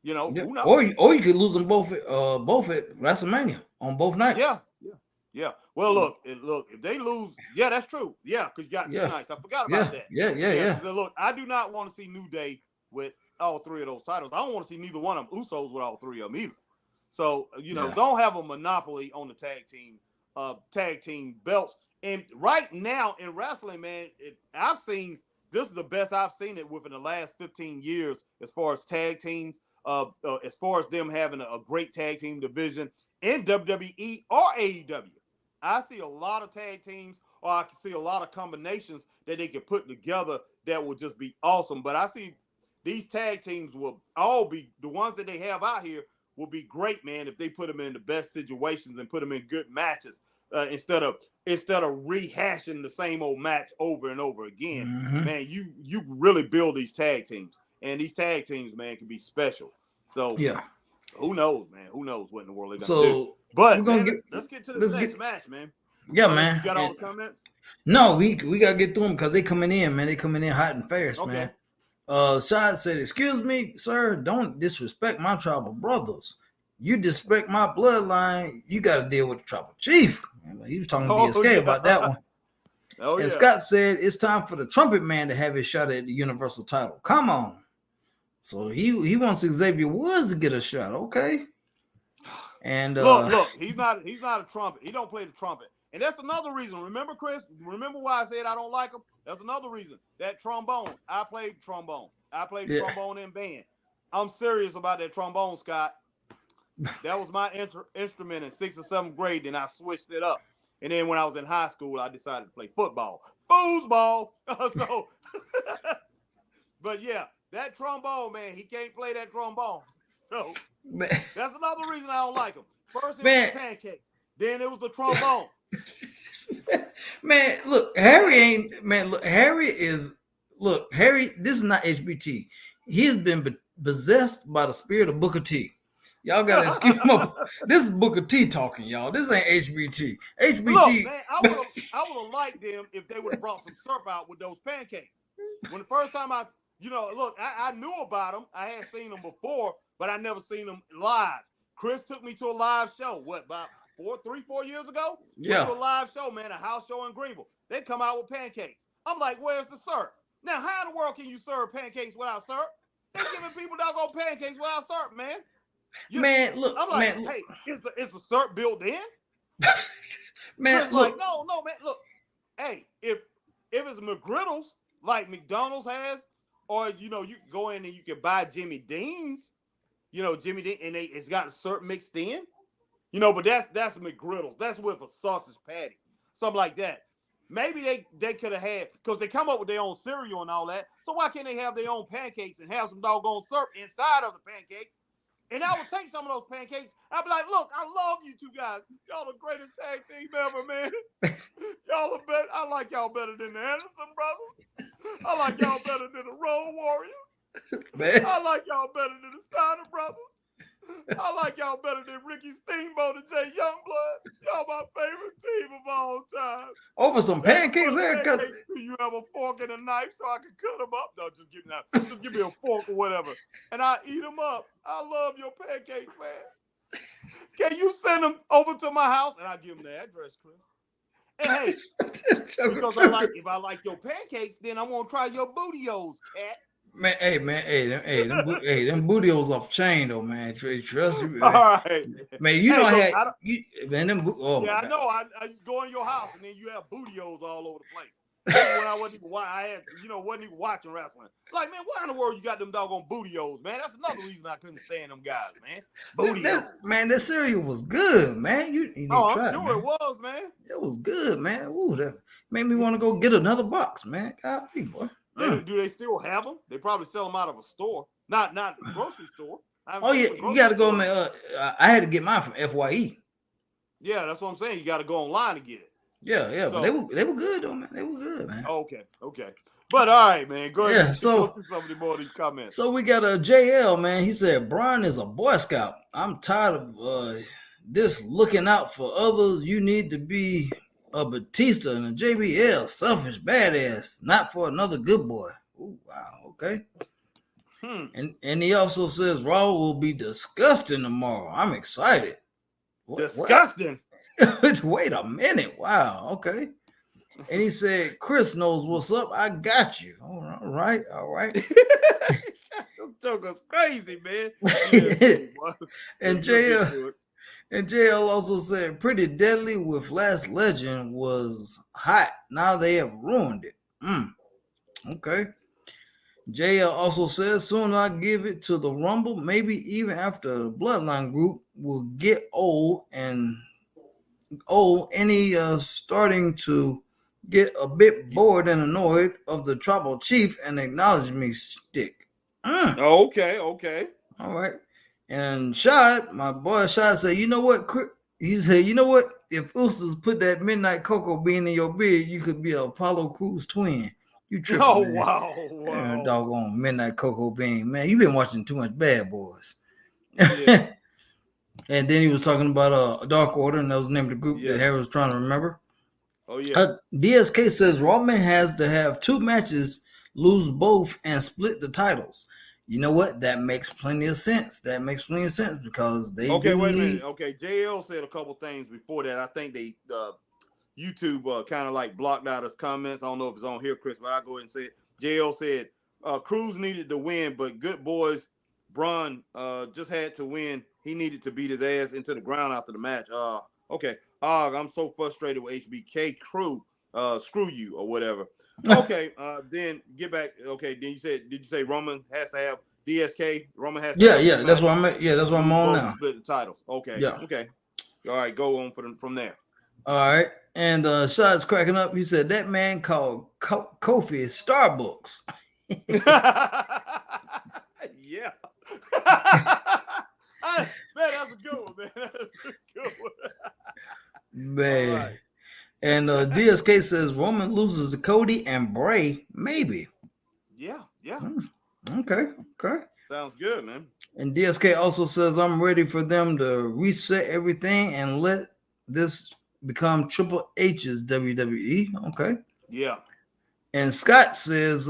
Who knows? Or you could lose them both at WrestleMania on both nights. Yeah. Well, look, if they lose, that's true. Yeah, because you got 2 nights. I forgot about that. Yeah. Look, I do not want to see New Day with all 3 of those titles. I don't want to see neither one of them Usos with all 3 of them either. So, don't have a monopoly on the tag team belts. And right now in wrestling, man, this is the best I've seen it within the last 15 years as far as tag teams, as far as them having a great tag team division in WWE or AEW. I see a lot of tag teams, or I can see a lot of combinations that they can put together that will just be awesome. But I see these tag teams will all be, the ones that they have out here will be great, man, if they put them in the best situations and put them in good matches. Instead of rehashing the same old match over and over again, man, you really build these tag teams, and these tag teams, man, can be special. So who knows, man? Who knows what in the world they're gonna do? But let's get to this next match, man. Yeah, man. You got all the comments? No, we gotta get through them because they coming in, man. They coming in hot and fast, man. Shad said, "Excuse me, sir, don't disrespect my tribal brothers. You disrespect my bloodline, you got to deal with the tribal chief." He was talking to BSK about that one. And Scott said, "It's time for the trumpet man to have his shot at the Universal title. Come on." So he wants Xavier Woods to get a shot. Okay. And look, he's not a trumpet. He don't play the trumpet. And that's another reason. Remember, Chris? Remember why I said I don't like him? That's another reason. That trombone. I played trombone. I played trombone in band. I'm serious about that trombone, Scott. That was my instrument in 6th or 7th grade. Then I switched it up. And then when I was in high school, I decided to play football. Foosball. But yeah, that trombone, man, he can't play that trombone. So that's another reason I don't like him. First it was pancakes. Then it was the trombone. Man, look, Harry, this is not HBT. He has been possessed by the spirit of Booker T. Y'all gotta excuse him. This is Booker T talking, y'all. This ain't HBT. Look, man, I would have liked them if they would have brought some syrup out with those pancakes. When the first time I knew about them. I had seen them before, but I never seen them live. Chris took me to a live show, about 4 years ago? Yeah. Went to a live show, man, a house show in Greenville. They come out with pancakes. I'm like, where's the syrup? Now, how in the world can you serve pancakes without syrup? They're giving people doggone pancakes without syrup, man. I'm like, hey, is the syrup built in? Man, look. Like, no, man, look. Hey, if it's McGriddles like McDonald's has, or you can go in and you can buy Jimmy Dean's, Jimmy Dean, and it's got a syrup mixed in, but that's McGriddles. That's with a sausage patty, something like that. Maybe they could have had, because they come up with their own cereal and all that. So why can't they have their own pancakes and have some doggone syrup inside of the pancake? And I would take some of those pancakes. I'd be like, look, I love you two guys. Y'all the greatest tag team ever, man. Y'all are better. I like y'all better than the Anderson brothers. I like y'all better than the Road Warriors. Man. I like y'all better than the Steiner brothers. I like y'all better than Ricky Steamboat and Jay Youngblood. Y'all my favorite team of all time. Over some pancakes there, cause do you have a fork and a knife so I can cut them up? No, just give me a fork or whatever, and I eat them up. I love your pancakes, man. Can you send them over to my house? And I give them the address, Chris. And hey, because if I like your pancakes, then I'm gonna try your bootios, cat. Man, them bootios off chain though, man. Trust me, man. All right, man. You know I I know. I just go in your house and then you have bootios all over the place. When I wasn't even watching wrestling. Like, man, why in the world you got them doggone bootios, man? That's another reason I couldn't stand them guys, man. Bootios. Man, that cereal was good, man. You I'm sure it was, man. It was good, man. Ooh, that made me want to go get another box, man. Golly, boy. Do they still have them? They probably sell them out of a store, not a grocery store. Oh yeah, you got to go, man. I had to get mine from FYE. Yeah, that's what I'm saying. You got to go online to get it. Yeah, so, but they were good though, man. They were good, man. Okay. But all right, man. Go ahead. Yeah, so go through some of the more of these comments. So we got a JL, man. He said Brian is a Boy Scout. I'm tired of this looking out for others. You need to be a Batista and a JBL, selfish badass, not for another good boy. Ooh, wow, okay. And he also says Raw will be disgusting tomorrow. I'm excited. Disgusting. Wait a minute. Wow, okay. And he said, Chris knows what's up. I got you. All right. This joker's crazy, man. And JL also said, pretty deadly with Last Legend was hot. Now they have ruined it. Okay. JL also says, soon I give it to the Rumble. Maybe even after the Bloodline group will get old and any starting to get a bit bored and annoyed of the tribal chief and acknowledge me stick. Okay. All right. And Shad, my boy Shad said, you know what? He said, you know what? If Usos put that midnight cocoa bean in your beard, you could be an Apollo Crews twin. You tripping, man. Wow. Doggone midnight cocoa bean. Man, you been watching too much Bad Boys. Yeah. And then he was talking about Dark Order, and that was the name of the group that Harry was trying to remember. Oh, yeah. DSK says Roman has to have 2 matches, lose both, and split the titles. You know what? That makes plenty of sense. Because they wait a minute. Okay, JL said a couple things before that. I think they YouTube kind of like blocked out his comments. I don't know if it's on here, Chris, but I'll go ahead and say it. JL said Cruz needed to win, but Good Boys Braun just had to win. He needed to beat his ass into the ground after the match. Okay. I'm so frustrated with HBK crew. Screw you or whatever. Okay. Then get back. Okay. Then did you say Roman has to have DSK? Roman has to have that's what I'm at. Yeah, that's what I'm on now. Split the titles. Okay. Yeah. Okay. All right. Go on from there. All right. And Shad's cracking up. He said that man called Kofi Starbucks. Yeah. Man, that's a good one, man. That's a good one. Man. Right. And DSK says Roman loses to Cody and Bray, maybe. Yeah. Okay. Sounds good, man. And DSK also says I'm ready for them to reset everything and let this become Triple H's WWE. Okay. Yeah. And Scott says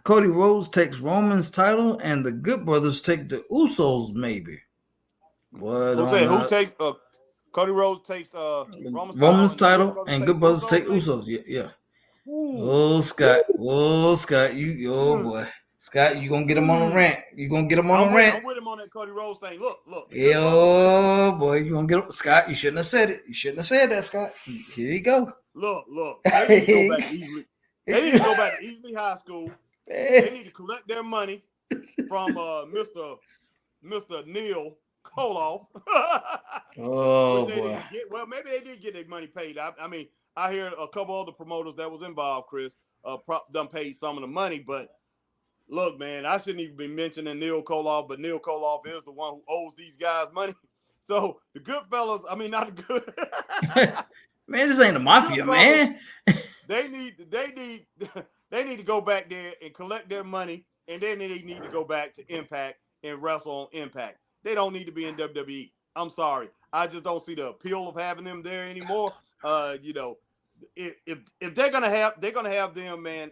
Cody Rhodes takes Roman's title and the Good Brothers take the Usos, maybe. Who takes Cody Rhodes takes Roman's title and Good Brothers take Usos. Yeah. Ooh. Oh, Scott, boy. Scott, you gonna get him on a rant. I'm with him on that Cody Rhodes thing. Look. Boy, you gonna get Scott. You shouldn't have said it. You shouldn't have said that, Scott. Here you go. Look. They need to go back to Easley. They need to go back to Easley High School. They need to collect their money from Mr. Neil Koloff. Oh boy. Maybe they did get their money paid. I mean, I hear a couple other promoters that was involved, Chris, done paid some of the money. But look, man, I shouldn't even be mentioning Neil Koloff, but Neil Koloff is the one who owes these guys money. So the good fellas, I mean, not the good. Man, this ain't the mafia, man. They need to go back there and collect their money, and then they need to go back to Impact and wrestle on Impact. they don't need to be in WWE. I'm sorry. I just don't see the appeal of having them there anymore. You know, if they're gonna have them, man,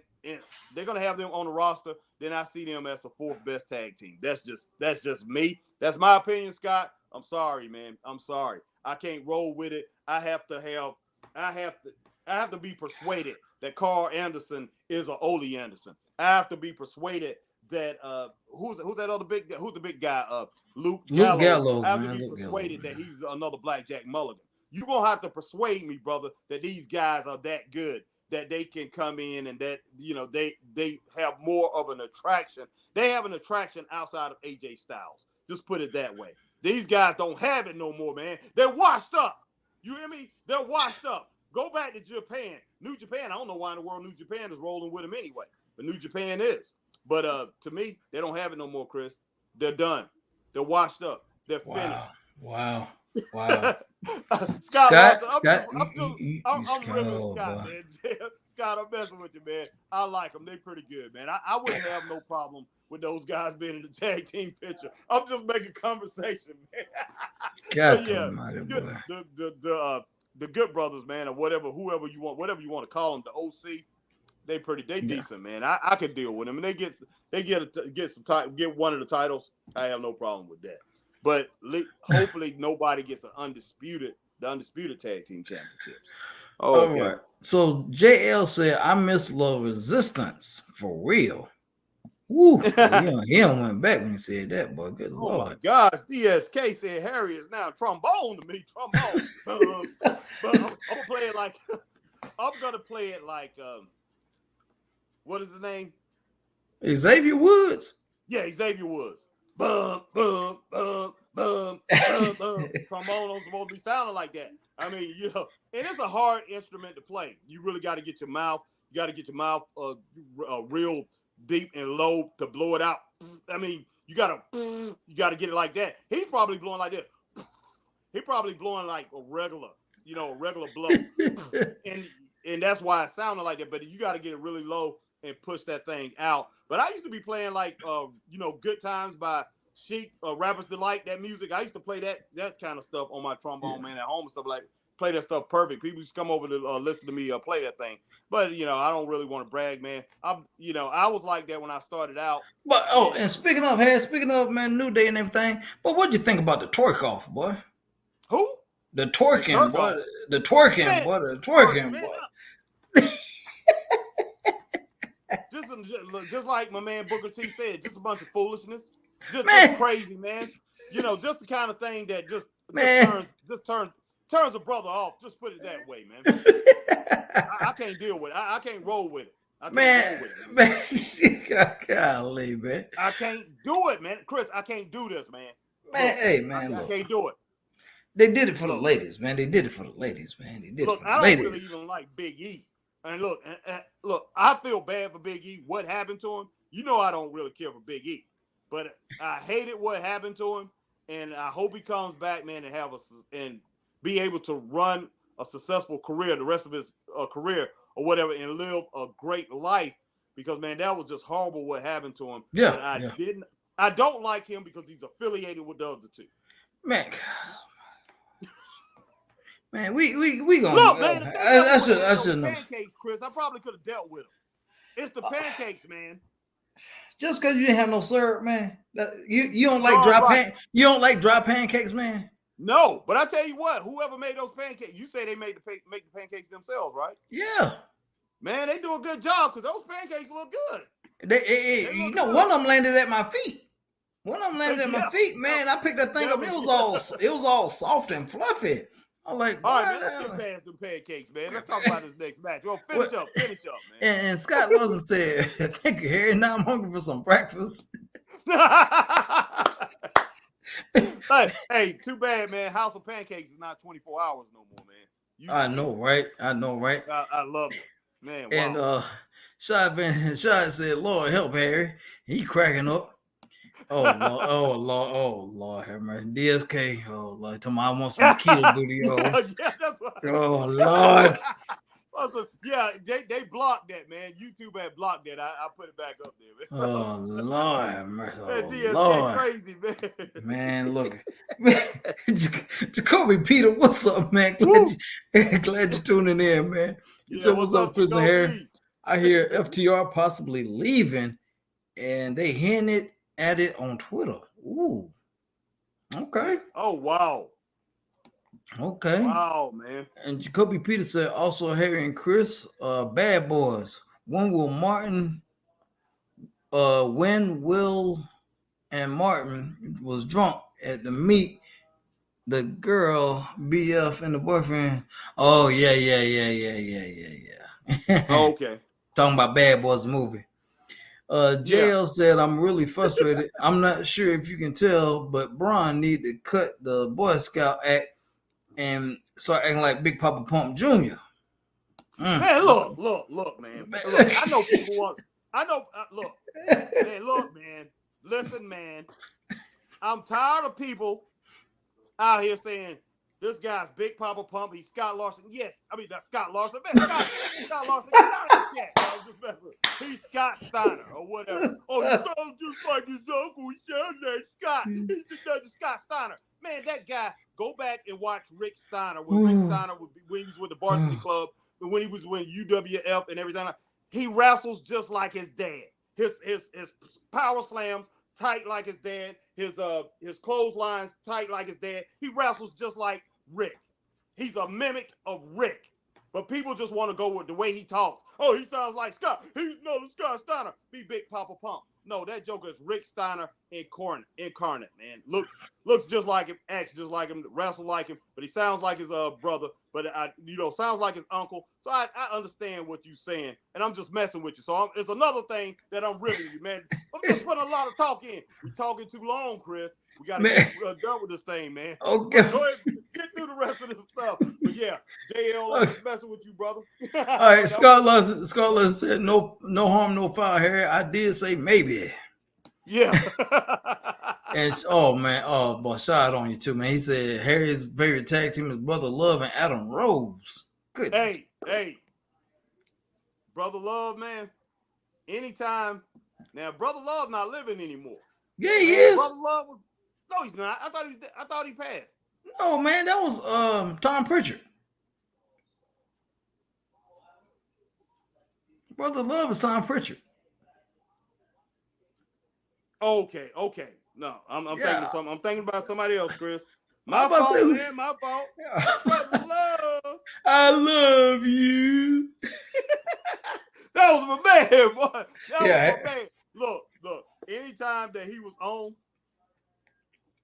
they're gonna have them on the roster, then I see them as the fourth best tag team. That's just me. That's my opinion, Scott. I'm sorry, man. I'm sorry. I can't roll with it. I have to be persuaded that Carl Anderson is a Ole Anderson. I have to be persuaded that who's the big guy? Luke Gallows. I have to be persuaded that he's another Blackjack Mulligan. You're gonna have to persuade me, brother, that these guys are that good, that they can come in and that they have more of an attraction. They have an attraction outside of AJ Styles. Just put it that way. These guys don't have it no more, man. They're washed up. You hear me? They're washed up. Go back to Japan. New Japan, I don't know why in the world New Japan is rolling with them anyway. But New Japan is. But to me, they don't have it no more, Chris. They're done. They're washed up. They're finished. Wow. Scott Lawson, I'm really Scott, man. Scott, I'm messing with you, man. I like them. They're pretty good, man. I wouldn't have no problem with those guys being in the tag team picture. I'm just making conversation, man. God, yeah, the Good Brothers, man, or whatever you want to call them, the OC. They decent, man. I could deal with them, and they get one of the titles. I have no problem with that. But hopefully nobody gets the undisputed tag team championships. Oh, okay. All right. So JL said, "I miss Love Resistance for real." Woo! he went back when he said that, boy. Good Lord. Oh my gosh, DSK said Harry is now trombone to me. Trombone. But I'm gonna play it like what is his name? Xavier Woods. Yeah, Xavier Woods. Bum, bum, bum, bum, bum, bum. Trombone don't supposed to be sounding like that. I mean, and it's a hard instrument to play. You really got to get your mouth. You got to get your mouth real deep and low to blow it out. I mean, you got to get it like that. He's probably blowing like that. He's probably blowing like a regular blow, and that's why it sounded like that. But you got to get it really low and push that thing out. But I used to be playing like Good Times by Chic, Rapper's Delight, that music. I used to play that kind of stuff on my trombone, man, at home and stuff, like play that stuff perfect. People used to come over to listen to me play that thing. But I don't really want to brag, man. I was like that when I started out. But and speaking of man, New Day and everything. But what'd you think about the twerk off, boy? Who? The twerking, boy. The twerking, boy. The twerking, boy. Just like my man Booker T said, just a bunch of foolishness, just crazy, man. Just the kind of thing that just turns a brother off. Just put it that way, man. I can't deal with it. I can't roll with it. Man. Golly, man. I can't do it, man. Chris, I can't do this, man. Man, hey, man, I can't do it. They did it for the ladies, man. They did it for the ladies, man. They did it for the ladies. I don't really even like Big E. And look, I feel bad for Big E. What happened to him? I don't really care for Big E, but I hated what happened to him, and I hope he comes back, man, and be able to run a successful career, the rest of his career or whatever, and live a great life. Because man, that was just horrible what happened to him. Yeah, I don't like him because he's affiliated with the other two. Man. Man, we gonna look, man. That's just pancakes, Chris. I probably could have dealt with them. It's the pancakes, man. Just because you didn't have no syrup, man. You don't like you don't like dry pancakes, man. No, but I tell you what, whoever made those pancakes, you say they make the pancakes themselves, right? Yeah. Man, they do a good job because those pancakes look good. They look good. One of them landed at my feet. My feet, man. I picked that thing up. It was all soft and fluffy. I'm like, all right, man, let's get past them pancakes, man. Let's talk about this next match. Well, finish up, man. And Scott Lawson said, "Thank you, Harry. Now I'm hungry for some breakfast." Hey, too bad, man. House of Pancakes is not 24 hours no more, man. I know, right? I love it, man. Wow. And Shad said, "Lord help Harry." He cracking up. Oh Lord, have mercy. DSK. Oh Lord, I want some keto booty. Yeah, that's right. Oh Lord. Yeah, they blocked that, man. YouTube had blocked that. I put it back up there, man. Oh Lord, That oh DSK Lord, crazy, man. man, look, man, Jacoby Peter, what's up, man? Glad you tuning in, man. You Yeah, said what's what's up, up, Chris and Harry? Jacoby? I hear FTR possibly leaving, and they hinted at it on Twitter. Ooh, okay, Oh wow, okay. wow, man. And Jacoby Peter said also Harry and Chris, bad boys. When will Martin? When Will and Martin was drunk at the meet, the girl, BF, and the boyfriend. Oh yeah. Okay. Talking about Bad Boys movie. Yeah. JL said, I'm really frustrated. I'm not sure if you can tell, but Braun need to cut the Boy Scout act and start acting like Big Papa Pump Jr. Man, look, man. Look, I know people want. I know. Look, man. Listen, man. I'm tired of people out here saying this guy's Big Papa Pump. He's Scott Larson. Yes, I mean that's Scott Larson. Man, Scott Larson. Get out of the chat. I was just messing. He's Scott Steiner or whatever. Oh, he sounds just like his uncle. He sounds like Scott. He's just another Scott Steiner. Man, that guy. Go back and watch Rick Steiner when Rick Steiner when he was with the Varsity Club, when he was with UWF and everything. He wrestles just like his dad. His power slams tight like his dad. His clotheslines tight like his dad. He wrestles just like Rick. He's a mimic of Rick. But people just want to go with the way he talks. Oh, he sounds like Scott. He's no Scott Steiner. Be Big Papa Pump. No, that joker is Rick Steiner incarnate, man. Looks just like him, acts just like him, wrestles like him, but he sounds like his brother, but sounds like his uncle. So I understand what you're saying, and I'm just messing with you. So it's another thing that I'm ribbing you, man. I'm just putting a lot of talk in. We're talking too long, Chris. We got to get done with this thing, man. Okay. Go ahead, get through the rest of this stuff. But yeah, JL, I'm just messing with you, brother. All right, Scott Larson said no harm, no foul, Harry. I did say maybe. Yeah. And boy, shout out on you too, man. He said Harry's favorite tag team is Brother Love and Adam Rose. Goodness. Hey, Brother Love, man. Anytime. Now, Brother Love not living anymore. Yeah, he is. Brother Love was. No, he's not. I thought he passed. No, man, that was Tom Pritchard. Brother Love is Tom Pritchard. Okay. No, I'm thinking of something. I'm thinking about somebody else, Chris. My fault, man. My fault. Brother Love. I love you. That was my man, boy. That was my man. Look. Anytime that he was on,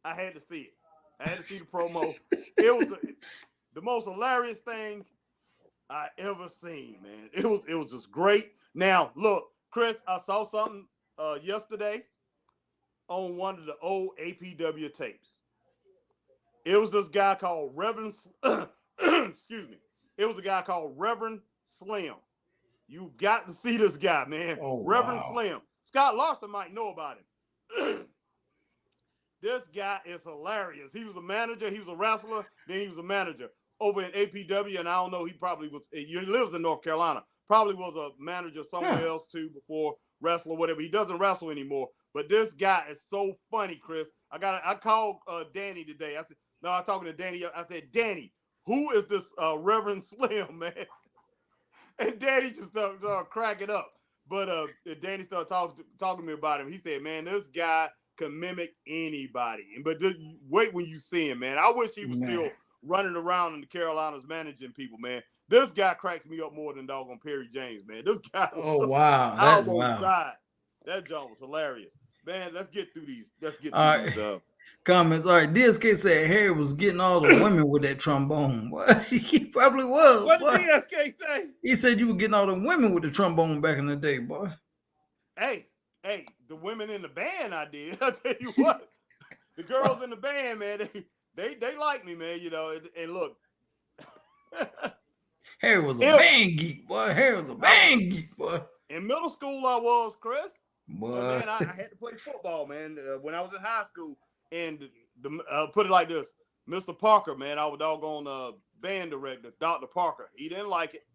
I had to see it. I had to see the promo. It was the most hilarious thing I ever seen, man. It was just great. Now, look, Chris, I saw something yesterday on one of the old APW tapes. It was this guy called Reverend excuse me. It was a guy called Reverend Slim. You got to see this guy, man. Reverend Slim. Scott Larson might know about him. This guy is hilarious. He was a manager. He was a wrestler. Then he was a manager over in APW. And I don't know, he probably was, he lives in North Carolina. Probably was a manager somewhere else too before wrestler, whatever. He doesn't wrestle anymore. But this guy is so funny, Chris. I called Danny today. I said, no, I'm talking to Danny. I said, Danny, who is this Reverend Slim, man? And Danny just started cracking up. But Danny started talking to me about him. He said, man, this guy can mimic anybody. But wait when you see him, man. I wish he was still running around in the Carolinas managing people, man. This guy cracks me up more than doggone Perry James, man. This guy. I almost died. That joke was hilarious. Man, let's get through these. These comments. All right, DSK said Harry was getting all the women with that trombone. Well, he probably was. What did DSK say? He said you were getting all the women with the trombone back in the day, boy. Hey, the women in the band I did. I'll tell you what. The girls in the band, man, they like me, man, you know, and look. Harry was a band geek, boy. Harry was a band geek, boy. In middle school I was, Chris. Boy. But man, I had to play football, man, when I was in high school. And put it like this, Mr. Parker, man, our doggone band director, Dr. Parker, he didn't like it.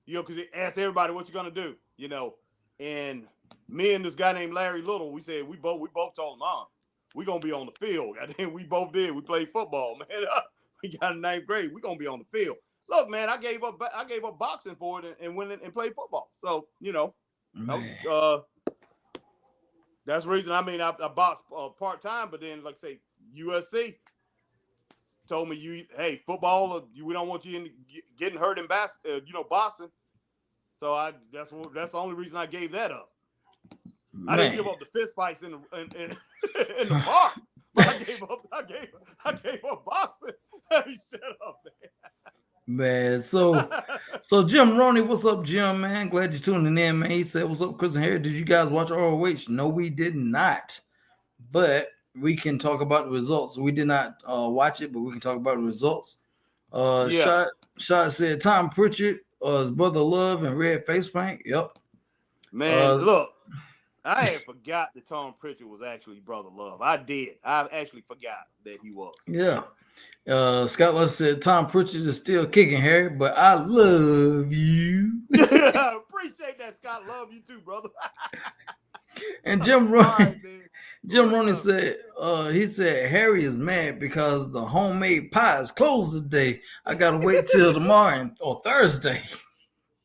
you know, because it asked everybody what you gonna do, you know, and me and this guy named Larry Little, we said we both told him, we gonna be on the field. I think we both did. We played football, man. We got in 9th grade. We gonna be on the field. Look, man, I gave up boxing for it and went and played football. So you know, that's the reason. I mean, I boxed part time, but then like I say, USC told me hey, football, we don't want you getting hurt in boxing. So that's the only reason I gave that up. Man. I didn't give up the fist fights in the park. I gave up boxing. Shut up, man. So Jim Roney, what's up, Jim? Man, glad you're tuning in, man. He said, "What's up, Chris and Harry? Did you guys watch ROH?" No, we did not. But we can talk about the results. We did not watch it, but we can talk about the results. Shot said Tom Pritchard, his brother Love, and red face paint. Yep. Man, look. I had forgot that Tom Pritchard was actually Brother Love. I did. I actually forgot that he was. Yeah. Scott Love said Tom Pritchard is still kicking, Harry, but I love you. Appreciate that, Scott. Love you too, brother. And Jim Roney said, he said Harry is mad because the homemade pie is closed today. I gotta wait till tomorrow or Thursday.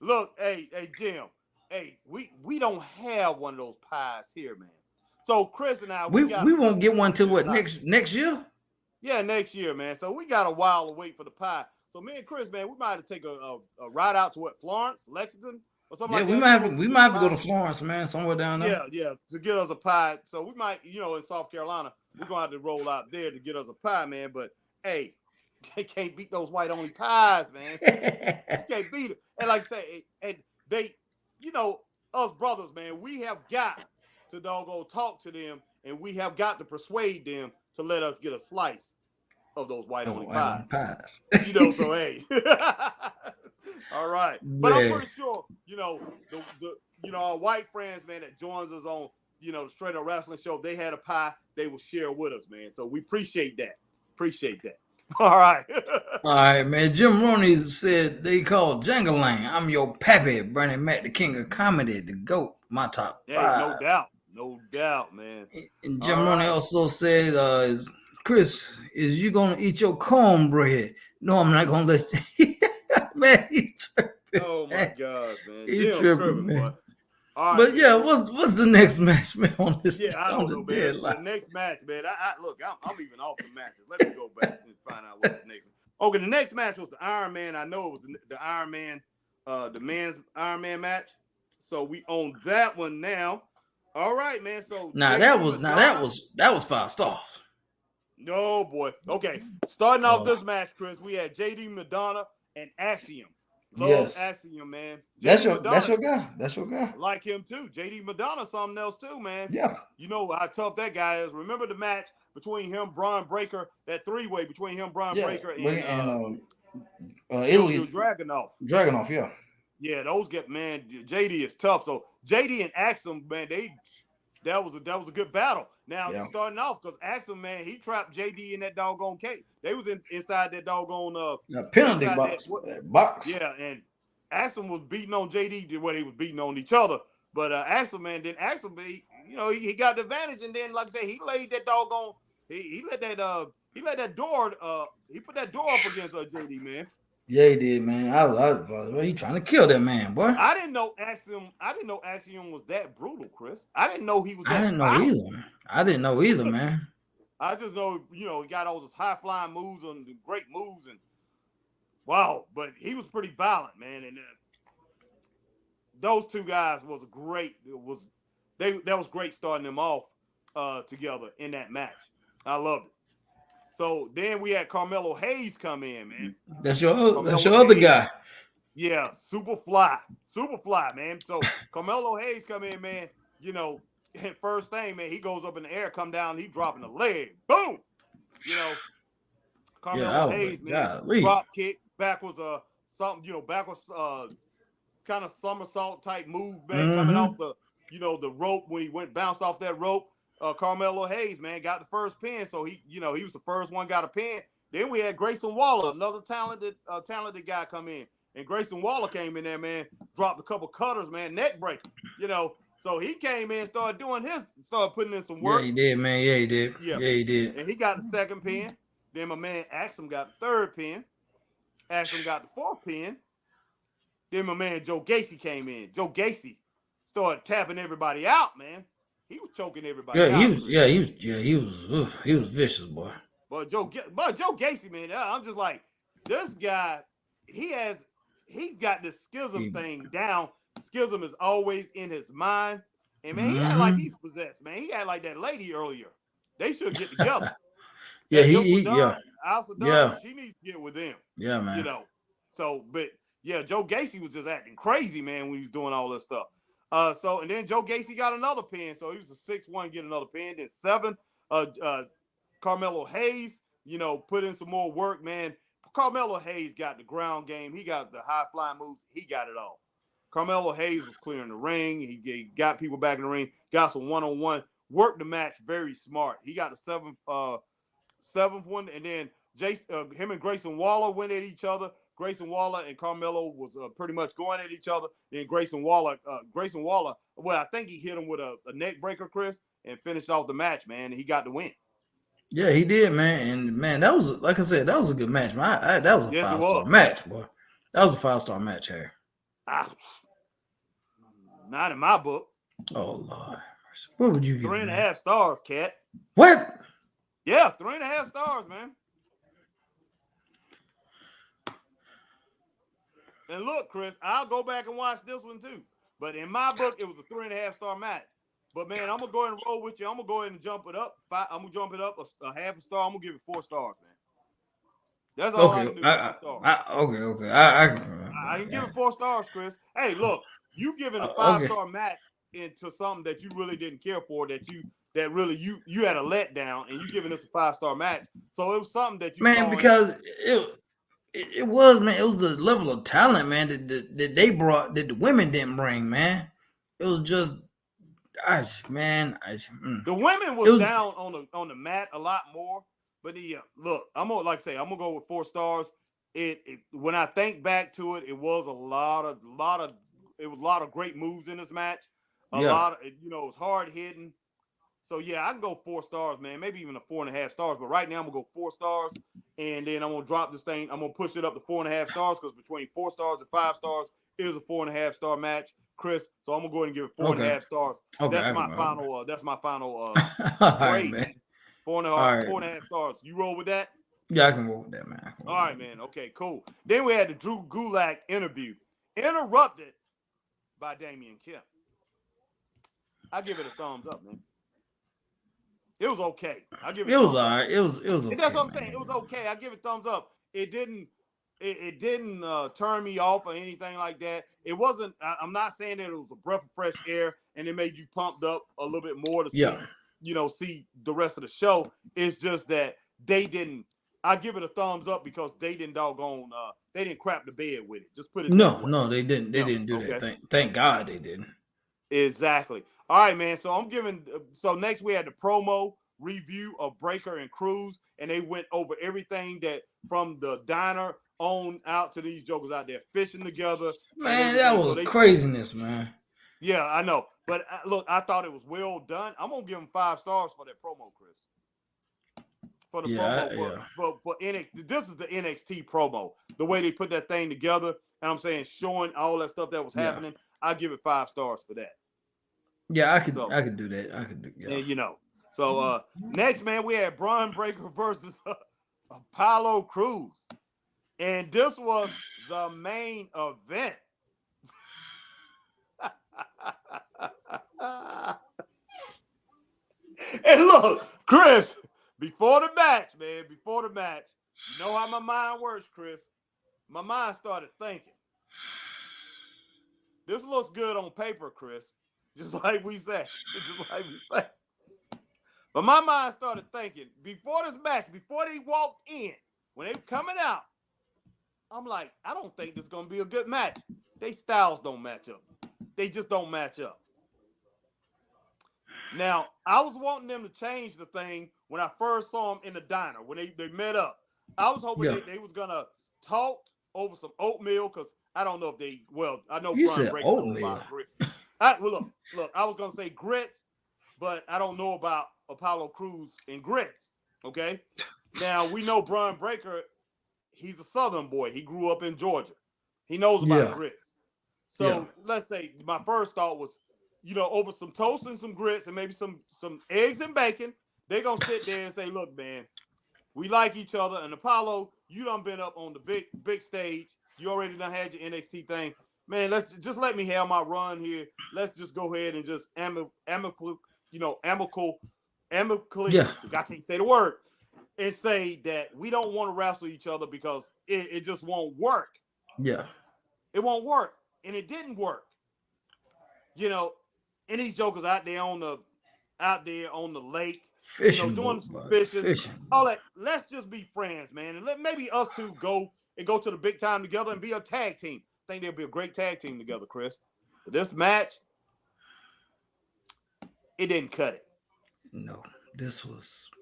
Look, hey, Jim. Hey, we don't have one of those pies here, man. So Chris and I, we won't get one till what, next year? Yeah, next year, man. So we got a while to wait for the pie. So me and Chris, man, we might have to take a ride out to Florence, Lexington, or something like that. We might have to go to Florence, man, somewhere down there. Yeah, to get us a pie. So we might, in South Carolina, we're gonna have to roll out there to get us a pie, man. But hey, they can't beat those white-only pies, man. You can't beat it. And like I say, and they. Us brothers, man, we have got to doggone talk to them, and we have got to persuade them to let us get a slice of those white-only pies. So hey, all right. But I'm pretty sure, our white friends, man, that joins us on, the Straight Up Wrestling Show, they had a pie they will share with us, man. So we appreciate that. All right. All right, man. Jim Roney said they called Jangalang. I'm your pappy, Bernie Mac, the king of comedy, the GOAT, my top 5. No doubt, man. And Jim Roney also said, Chris, is you going to eat your cornbread? No, I'm not going to let you. Man, he's tripping. Oh, my God, man. He's tripping, man. Boy. Right, but man. Yeah, what's the next match, man? On this, I don't know, man. The next match, man. I'm even off the matches. Let me go back and find out what's the next. Okay, the next match was the Iron Man. I know it was the Iron Man, the men's Iron Man match. So we own that one now. All right, man. So that was 5 stars. No, boy. Okay, starting off this match, Chris, we had JD Madonna and Axiom. Love Axiom, man. That's your guy. That's your guy. Like him too. JD Madonna, something else too, man. Yeah. You know how tough that guy is. Remember the match between him, Braun Breaker, that 3-way between him, Braun Breaker, and Ilya Dragunov. Dragunov, yeah. Yeah, those JD is tough. So JD and Axiom, man, that was a good battle. Now starting off because Axiom, man, he trapped JD in that doggone cage. They was inside that doggone penalty box. Yeah, and Axiom was beating on JD the way they was beating on each other. But Axiom, man, then Axiom, he got the advantage, and then like I say, he laid that doggone. He let that door. He put that door up against JD, man. Yeah, he did, man. He trying to kill that man, boy. I didn't know Axiom was that brutal, Chris. I didn't know he was. I didn't know either, man. I just know, he got all those high flying moves and great moves, and wow. But he was pretty violent, man. And those two guys was great. That was great starting them off together in that match. I loved it. So then we had Carmelo Hayes come in, man. That's your other guy. Yeah, Superfly, man. So Carmelo Hayes come in, man. First thing, man, he goes up in the air, come down, he dropping a leg. Boom. Carmelo Hayes, man, drop kick, backwards, backwards, kind of somersault type move, man, coming off the rope when he bounced off that rope. Carmelo Hayes, man, got the first pin, so he was the first one got a pin. Then we had Grayson Waller, another talented guy come in. And Grayson Waller came in there, man, dropped a couple cutters, man, neck breaker, you know. So he came in, started putting in some work. Yeah, he did, man. Yeah, he did. Yeah, he did. And he got the second pin. Then my man Axum got the third pin. Axum got the fourth pin. Then my man Joe Gacy came in. Joe Gacy started tapping everybody out, man. He was choking everybody out. He was vicious, boy. But Joe Gacy, man, I'm just like, this guy, he's got this schism thing down. Schism is always in his mind. And man, he act like he's possessed, man. He act like that lady earlier. They should get together. Yeah, Al-Sadar, she needs to get with them. Yeah, man. You know. So, but yeah, Joe Gacy was just acting crazy, man, when he was doing all this stuff. And then Joe Gacy got another pin. So he was a 6-1, get another pin. Then 7, Carmelo Hayes, you know, put in some more work, man. Carmelo Hayes got the ground game. He got the high flying moves. He got it all. Carmelo Hayes was clearing the ring. He got people back in the ring, got some one-on-one, worked the match very smart. He got the seventh one, and then him and Grayson Waller went at each other. Grayson Waller and Carmelo was pretty much going at each other. Then Grayson Waller, well, I think he hit him with a neck breaker, Chris, and finished off the match, man. And he got the win. Yeah, he did, man. And man, that was, like I said, that was a good match, man. That was a 5-star match, boy. That was a 5-star match here. Not in my book. Oh Lord, what would you give? 3.5 stars, cat. What? Yeah, 3.5 stars, man. And look, Chris, I'll go back and watch this one too. But in my book, it was a 3.5-star match. But man, I'm gonna go ahead and roll with you. I'm gonna go ahead and jump it up. I'm gonna jump it up a half a star. I'm gonna give it 4 stars, man. That's all I can do. I can give it 4 stars, Chris. Hey, look, you giving a 5-star match into something that you really didn't care for, that you had a letdown, and you giving us a 5-star match. So it was something that you because it was, man. It was the level of talent, man, that they brought that the women didn't bring, man. It was just, the women was down on the mat a lot more. But look, I'm gonna go with 4 stars. When I think back to it, it was a lot of great moves in this match. A lot of, it was hard hitting. So yeah, I can go 4 stars, man. Maybe even a 4.5 stars. But right now I'm gonna go 4 stars, and then I'm gonna drop this thing. I'm gonna push it up to 4.5 stars, because between 4 stars and 5 stars is a 4.5 star match, Chris. So I'm gonna go ahead and give it 4.5 stars. Okay, that's my final grade, man. 4.5 stars. You roll with that? Yeah, I can roll with that, man. All right, man. Okay, cool. Then we had the Drew Gulak interview, interrupted by Damian Kemp. I give it a thumbs up, man. It was okay. I give it. It was all right. It was okay. That's what I'm saying. It was okay. I give it thumbs up. It didn't turn me off or anything like that. It wasn't. I'm not saying that it was a breath of fresh air and it made you pumped up a little bit more to see the rest of the show. It's just that they didn't. I give it a thumbs up because they didn't they didn't crap the bed with it. Just put it. No, they didn't. They didn't do that. Thank God they didn't. Exactly. All right, man. So next we had the promo review of Breaker and Cruz, and they went over everything that from the diner on out to these jokers out there fishing together. Man, that was craziness, man. Yeah, I know. But look, I thought it was well done. I'm gonna give them 5 stars for that promo, Chris. For the promo, for NXT, this is the NXT promo. The way they put that thing together, and I'm saying showing all that stuff that was happening, I give it 5 stars for that. Yeah, I could do that. I could do. Yeah. And so next, man, we had Braun Breaker versus Apollo Crews, and this was the main event. And look, Chris, before the match, you know how my mind works, Chris. My mind started thinking, this looks good on paper, Chris. Just like we said. But my mind started thinking, before this match, before they walked in, when they were coming out, I'm like, I don't think this is going to be a good match. They styles don't match up. They just don't match up. Now, I was wanting them to change the thing when I first saw them in the diner, when they met up. I was hoping they was going to talk over some oatmeal, because I don't know if they. Well, I know You Bron said Breakker knows oatmeal. about grits. Look. I was gonna say grits, but I don't know about Apollo Crews and grits. Okay. Now we know Bron Breakker. He's a Southern boy. He grew up in Georgia. He knows about grits. So let's say my first thought was, over some toast and some grits and maybe some eggs and bacon, they're going to sit there and say, look, man, we like each other. And Apollo, you done been up on the big stage. You already done had your NXT thing. Man, let's just let me have my run here. Let's just go ahead and just amicably, I can't say the word, and say that we don't want to wrestle each other because it just won't work. Yeah. It won't work. And it didn't work. And these jokers out there on the lake, fishing, doing some fishing. All that. Let's just be friends, man. And let maybe us two go to the big time together and be a tag team. I think they'll be a great tag team together, Chris. But this match, it didn't cut it. No,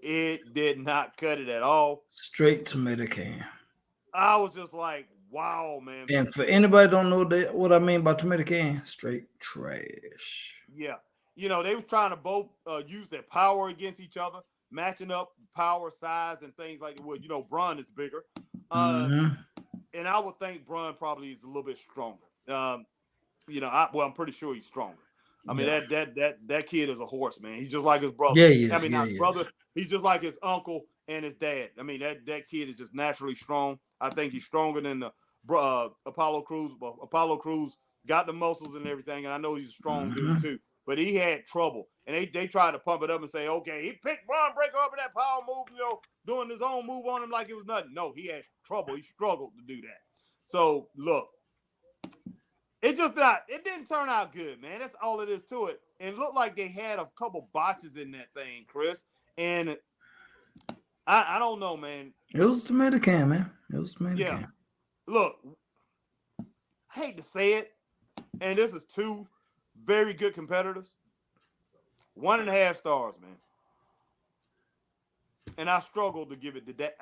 it did not cut it at all. Straight tomato can. I was just like, wow, man. And for anybody don't know what I mean by tomato can, straight trash. Yeah. They was trying to both use their power against each other, matching up power, size, and things like that. Well, Braun is bigger. And I would think Braun probably is a little bit stronger. I'm pretty sure he's stronger. I mean, that kid is a horse, man. He's just like his brother. Yeah, he is. I mean, not brother. He's just like his uncle and his dad. I mean, that kid is just naturally strong. I think he's stronger than the Apollo Crews. But Apollo Crews got the muscles and everything, and I know he's a strong dude too. But he had trouble, and they tried to pump it up and say, okay, he picked Bron Breakker up in that power move, doing his own move on him like it was nothing. No, he had trouble. He struggled to do that. So look, it didn't turn out good, man. That's all it is to it. And it looked like they had a couple botches in that thing, Chris. And I don't know, man. It was tomato can, man. It was tomato can. Look, I hate to say it, and this is two very good competitors. 1.5 stars, man. And I struggled to give it to that.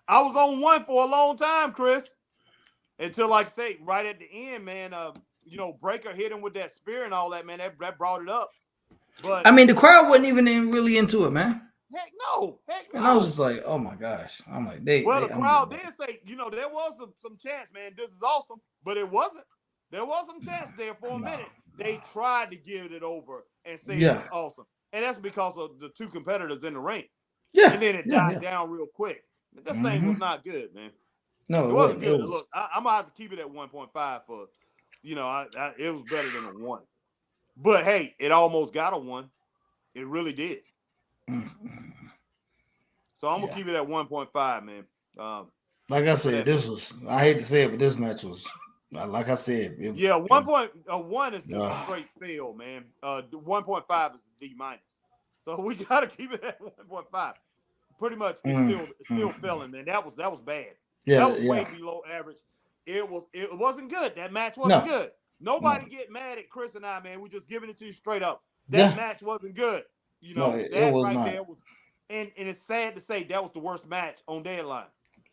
I was on 1 for a long time, Chris. Until, like I say, right at the end, man, Breakker hit him with that spear and all that, man. That brought it up. But I mean, the crowd wasn't even really into it, man. Heck no. And I was just like, oh my gosh. I'm like, the crowd did say, there was some chance, man. This is awesome, but it wasn't. There was some chance there for a minute. They tried to give it over and say it was awesome, and that's because of the two competitors in the ring. Yeah, and then it died down real quick. This thing was not good, man. No, it wasn't good. Look, I'm gonna have to keep it at 1.5 for, it was better than a 1. But hey, it almost got a 1. It really did. So I'm gonna keep it at 1.5, man. Like I said, I hate to say it, but this match was, like I said, 1 is just a straight fail, man. 1.5 is a D-. So we gotta keep it at 1.5. Pretty much, it's still failing, man. That was bad. Yeah, that was way below average. It wasn't good. That match wasn't good. Nobody get mad at Chris and I, man. We just giving it to you straight up. That match wasn't good. That was right there was, and it's sad to say that was the worst match on Deadline.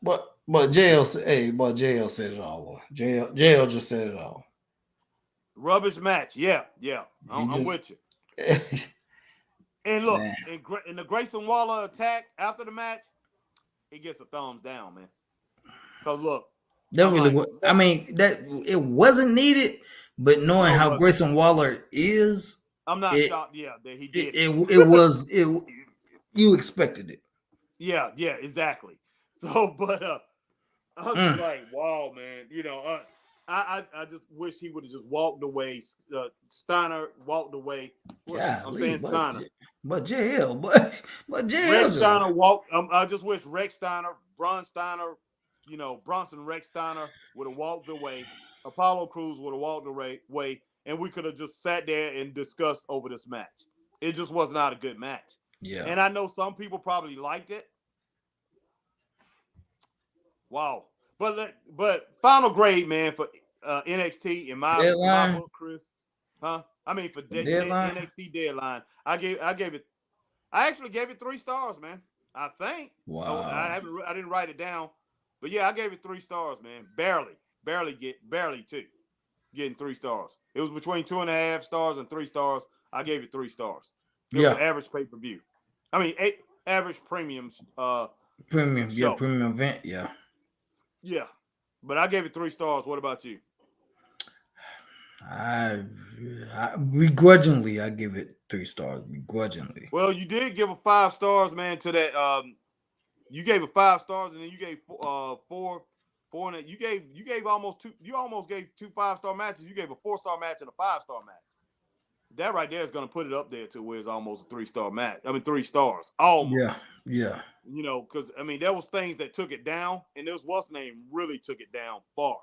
But JL said it all. JL just said it all. Rubbish match. Yeah. I'm with you. And look, in the Grayson Waller attack after the match, he gets a thumbs down, man. Because look, it wasn't needed, but knowing how Grayson Waller is, I'm not shocked. Yeah, that he did. You expected it. Yeah, exactly. So, but I'm just like, wow, man. I just wish he would have just walked away. Steiner walked away. I'm saying Steiner. But JL, Rex Steiner walked. I just wish Rex Steiner, Braun Steiner, Bronson Rex Steiner would have walked away. Apollo Crews would have walked away, and we could have just sat there and discussed over this match. It just was not a good match. Yeah. And I know some people probably liked it. Wow. But final grade, man, for NXT in my book, Chris. Huh? I mean, for NXT Deadline, I actually gave it 3 stars, man. I think. Wow. I didn't write it down. But yeah, I gave it 3 stars, man. Barely 2. Getting 3 stars. It was between 2.5 stars and 3 stars. I gave it 3 stars. It was average pay-per-view. I mean, average premium Premium, show. premium event, yeah. Yeah. But I gave it 3 stars. What about you? I begrudgingly, I give it 3 stars. Begrudgingly. Well, you did give a 5 stars, man, to that. You gave it 5 stars, and then you gave 4. And you gave almost 2. You almost gave 2 5-star matches. You gave a 4-star match and a 5-star match. That right there is going to put it up there to where it's almost a 3-star match. I mean, 3 stars. Almost. Yeah. You know, because I mean, there was things that took it down, and there was what's name really took it down far.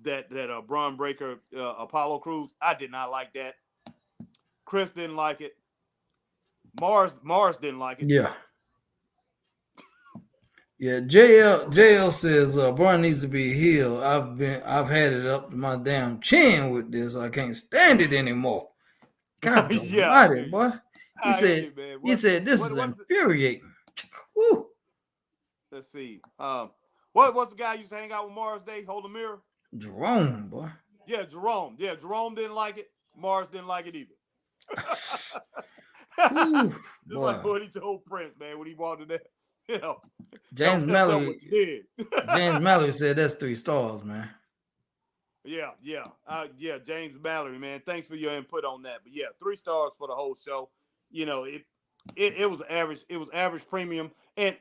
That Braun Breaker, Apollo Crews, I did not like that. Chris didn't like it. Mars didn't like it. Yeah. Yeah, JL says Braun needs to be healed. I've had it up to my damn chin with this. I can't stand it anymore. God almighty, boy. He said this is infuriating. Woo. Let's see. What's the guy who used to hang out with Mars Day? Hold the mirror. Jerome, boy. Yeah, Jerome. Yeah, Jerome didn't like it. Mars didn't like it either. Ooh, just like what he told Prince, man, when he wanted that. You know, James Mallory said that's 3 stars, man. Yeah. James Mallory, man. Thanks for your input on that. But yeah, 3 stars for the whole show. You know, it was average. It was average premium event,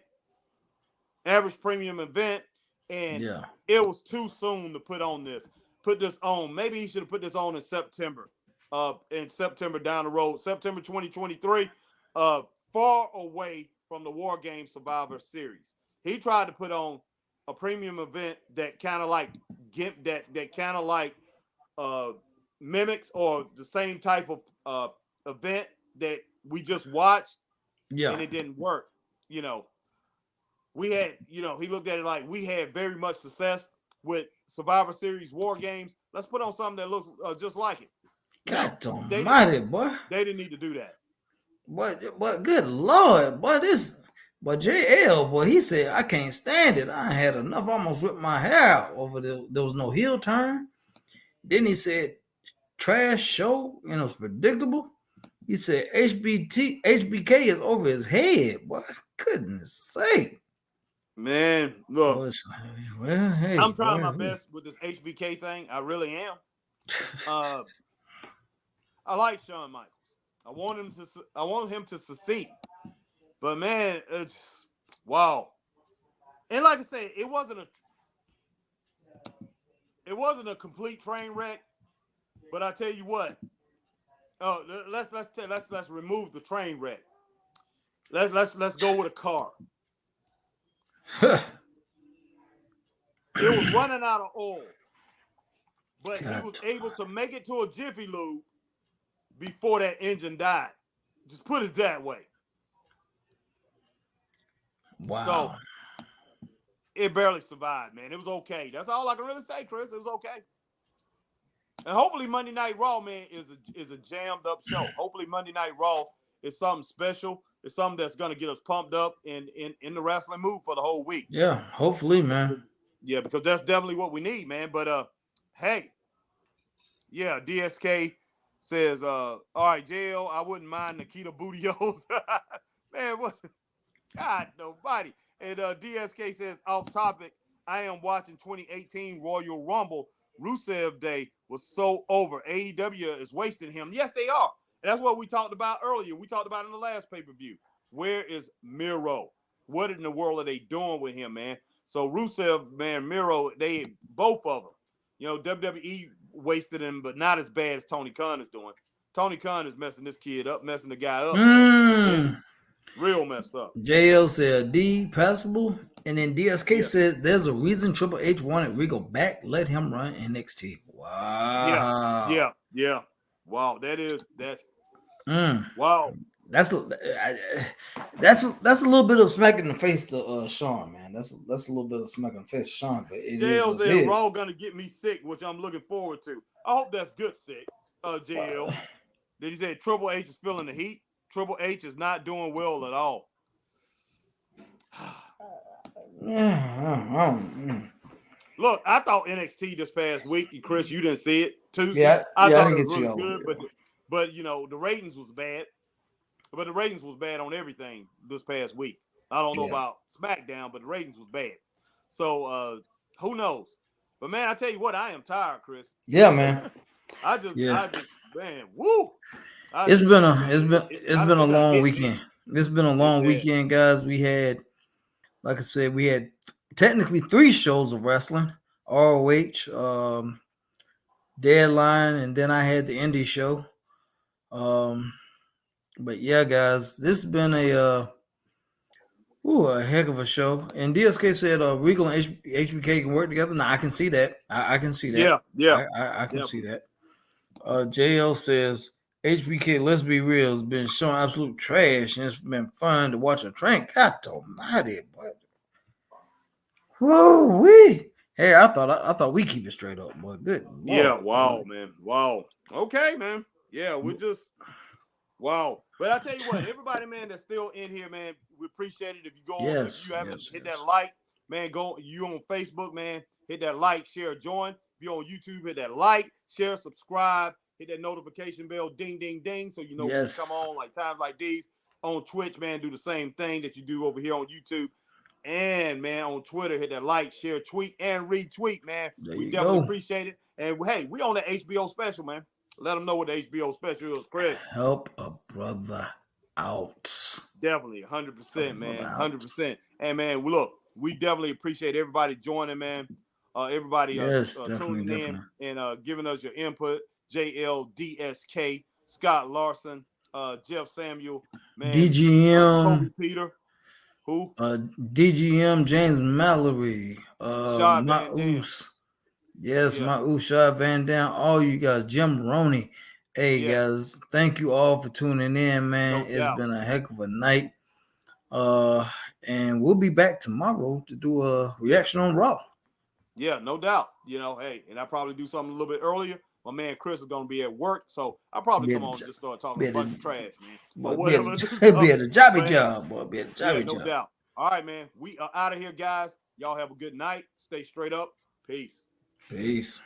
and it was too soon to put this on. Maybe he should have put this on in September. Down the road, September 2023. Far away from the War Games Survivor Series. He tried to put on a premium event that kind of like mimics or the same type of event that we just watched. Yeah. And it didn't work. You know, we had, he looked at it like we had very much success with Survivor Series War Games. Let's put on something that looks just like it. God almighty, boy. They didn't need to do that. But good Lord, boy, but JL, boy, he said, I can't stand it. I had enough. I almost ripped my hair out over there was no heel turn. Then he said, trash show, and it was predictable. He said, HBK is over his head. Boy, goodness sake. Man, look. I'm trying my best with this HBK thing. I really am. I like Shawn Michaels. I want him to succeed. But man, it's wow. And like I said, it wasn't a complete train wreck. But I tell you what. Oh, let's remove the train wreck. Let's go with a car. It was running out of oil, but he was able to make it to a Jiffy Lube before that engine died. Just put it that way. Wow. So it barely survived, man. It was okay. That's all I can really say, Chris. It was okay. And hopefully Monday Night Raw, man, is a jammed up show. Hopefully Monday Night Raw is something special. It's something that's going to get us pumped up in the wrestling mood for the whole week. Yeah, hopefully, man. Yeah, because that's definitely what we need, man. But hey, yeah, DSK says, all right, JL, I wouldn't mind Nikita Bootios. Man, what? God, nobody. And DSK says, off topic, I am watching 2018 Royal Rumble. Rusev Day was so over. AEW is wasting him. Yes, they are. And that's what we talked about earlier. We talked about in the last pay-per-view. Where is Miro? What in the world are they doing with him, man? So Rusev, man, Miro, they both of them. WWE wasted him, but not as bad as Tony Khan is doing. Tony Khan is messing this kid up, messing the guy up. Real messed up. JL said D passable. And then DSK said there's a reason Triple H wanted Regal back. Let him run NXT. Wow. Yeah. Wow. That's wow. That's a little bit of smack in the face to Sean, man. That's a little bit of smack in the face to Sean. But JL said Raw gonna get me sick, which I'm looking forward to. I hope that's good sick. JL. Then he said Triple H is feeling the heat. Triple H is not doing well at all. Look, I thought NXT this past week, and Chris, you didn't see it Tuesday. Yeah, I I thought didn't it was get to see really all of good, it. but you know the ratings was bad. But the ratings was bad on everything this past week. I don't know about SmackDown, but the ratings was bad. So who knows? But man, I tell you what, I am tired, Chris. Yeah, man. I just, man, woo. It's been a long weekend. It's been a long weekend, guys. We had, like I said, we had technically 3 shows of wrestling, ROH, Deadline, and then I had the indie show. But yeah, guys, this has been a heck of a show. And DSK said Regal and HBK can work together. Now I can see that. I can see that. I can see that. JL says HBK, let's be real, has been showing absolute trash, and it's been fun to watch a train. God almighty, boy. Whoa, wee. Hey, I thought we keep it straight up, boy. Good Lord. Yeah, wow, man. Wow. Okay, man. Yeah, we're just wow. But I tell you what, everybody, man, that's still in here, man, we appreciate it. If you go, if you haven't hit that like, man, go. You on Facebook, man, hit that like, share, join. If you're on YouTube, hit that like, share, subscribe, hit that notification bell, ding, ding, ding, so you know when we come on like times like these. On Twitch, man, do the same thing that you do over here on YouTube. And man, on Twitter, hit that like, share, tweet, and retweet, man. We definitely appreciate it. And hey, we on the HBO special, man. Let them know what the HBO special is, Chris. Help a brother out. Definitely, 100%, man. 100%. And man, look, we definitely appreciate everybody joining, man. Everybody tuning in and giving us your input. JLDSK, Scott Larson, Jeff Samuel, man. DGM. Kobe Peter. Who? DGM, James Mallory, Maus. Yes, Maus, Shad Van Dam, all you guys, Jim Roney. Hey, guys, thank you all for tuning in, man. It's been a heck of a night. And we'll be back tomorrow to do a reaction on Raw. Yeah, no doubt. You know, hey, and I'll probably do something a little bit earlier. My man Chris is gonna be at work, so I'll probably come on and just start talking a bunch of trash, man. Or whatever. Be at a jobby job, boy. Be at a jobby job. No doubt. All right, man. We are out of here, guys. Y'all have a good night. Stay straight up. Peace. Peace.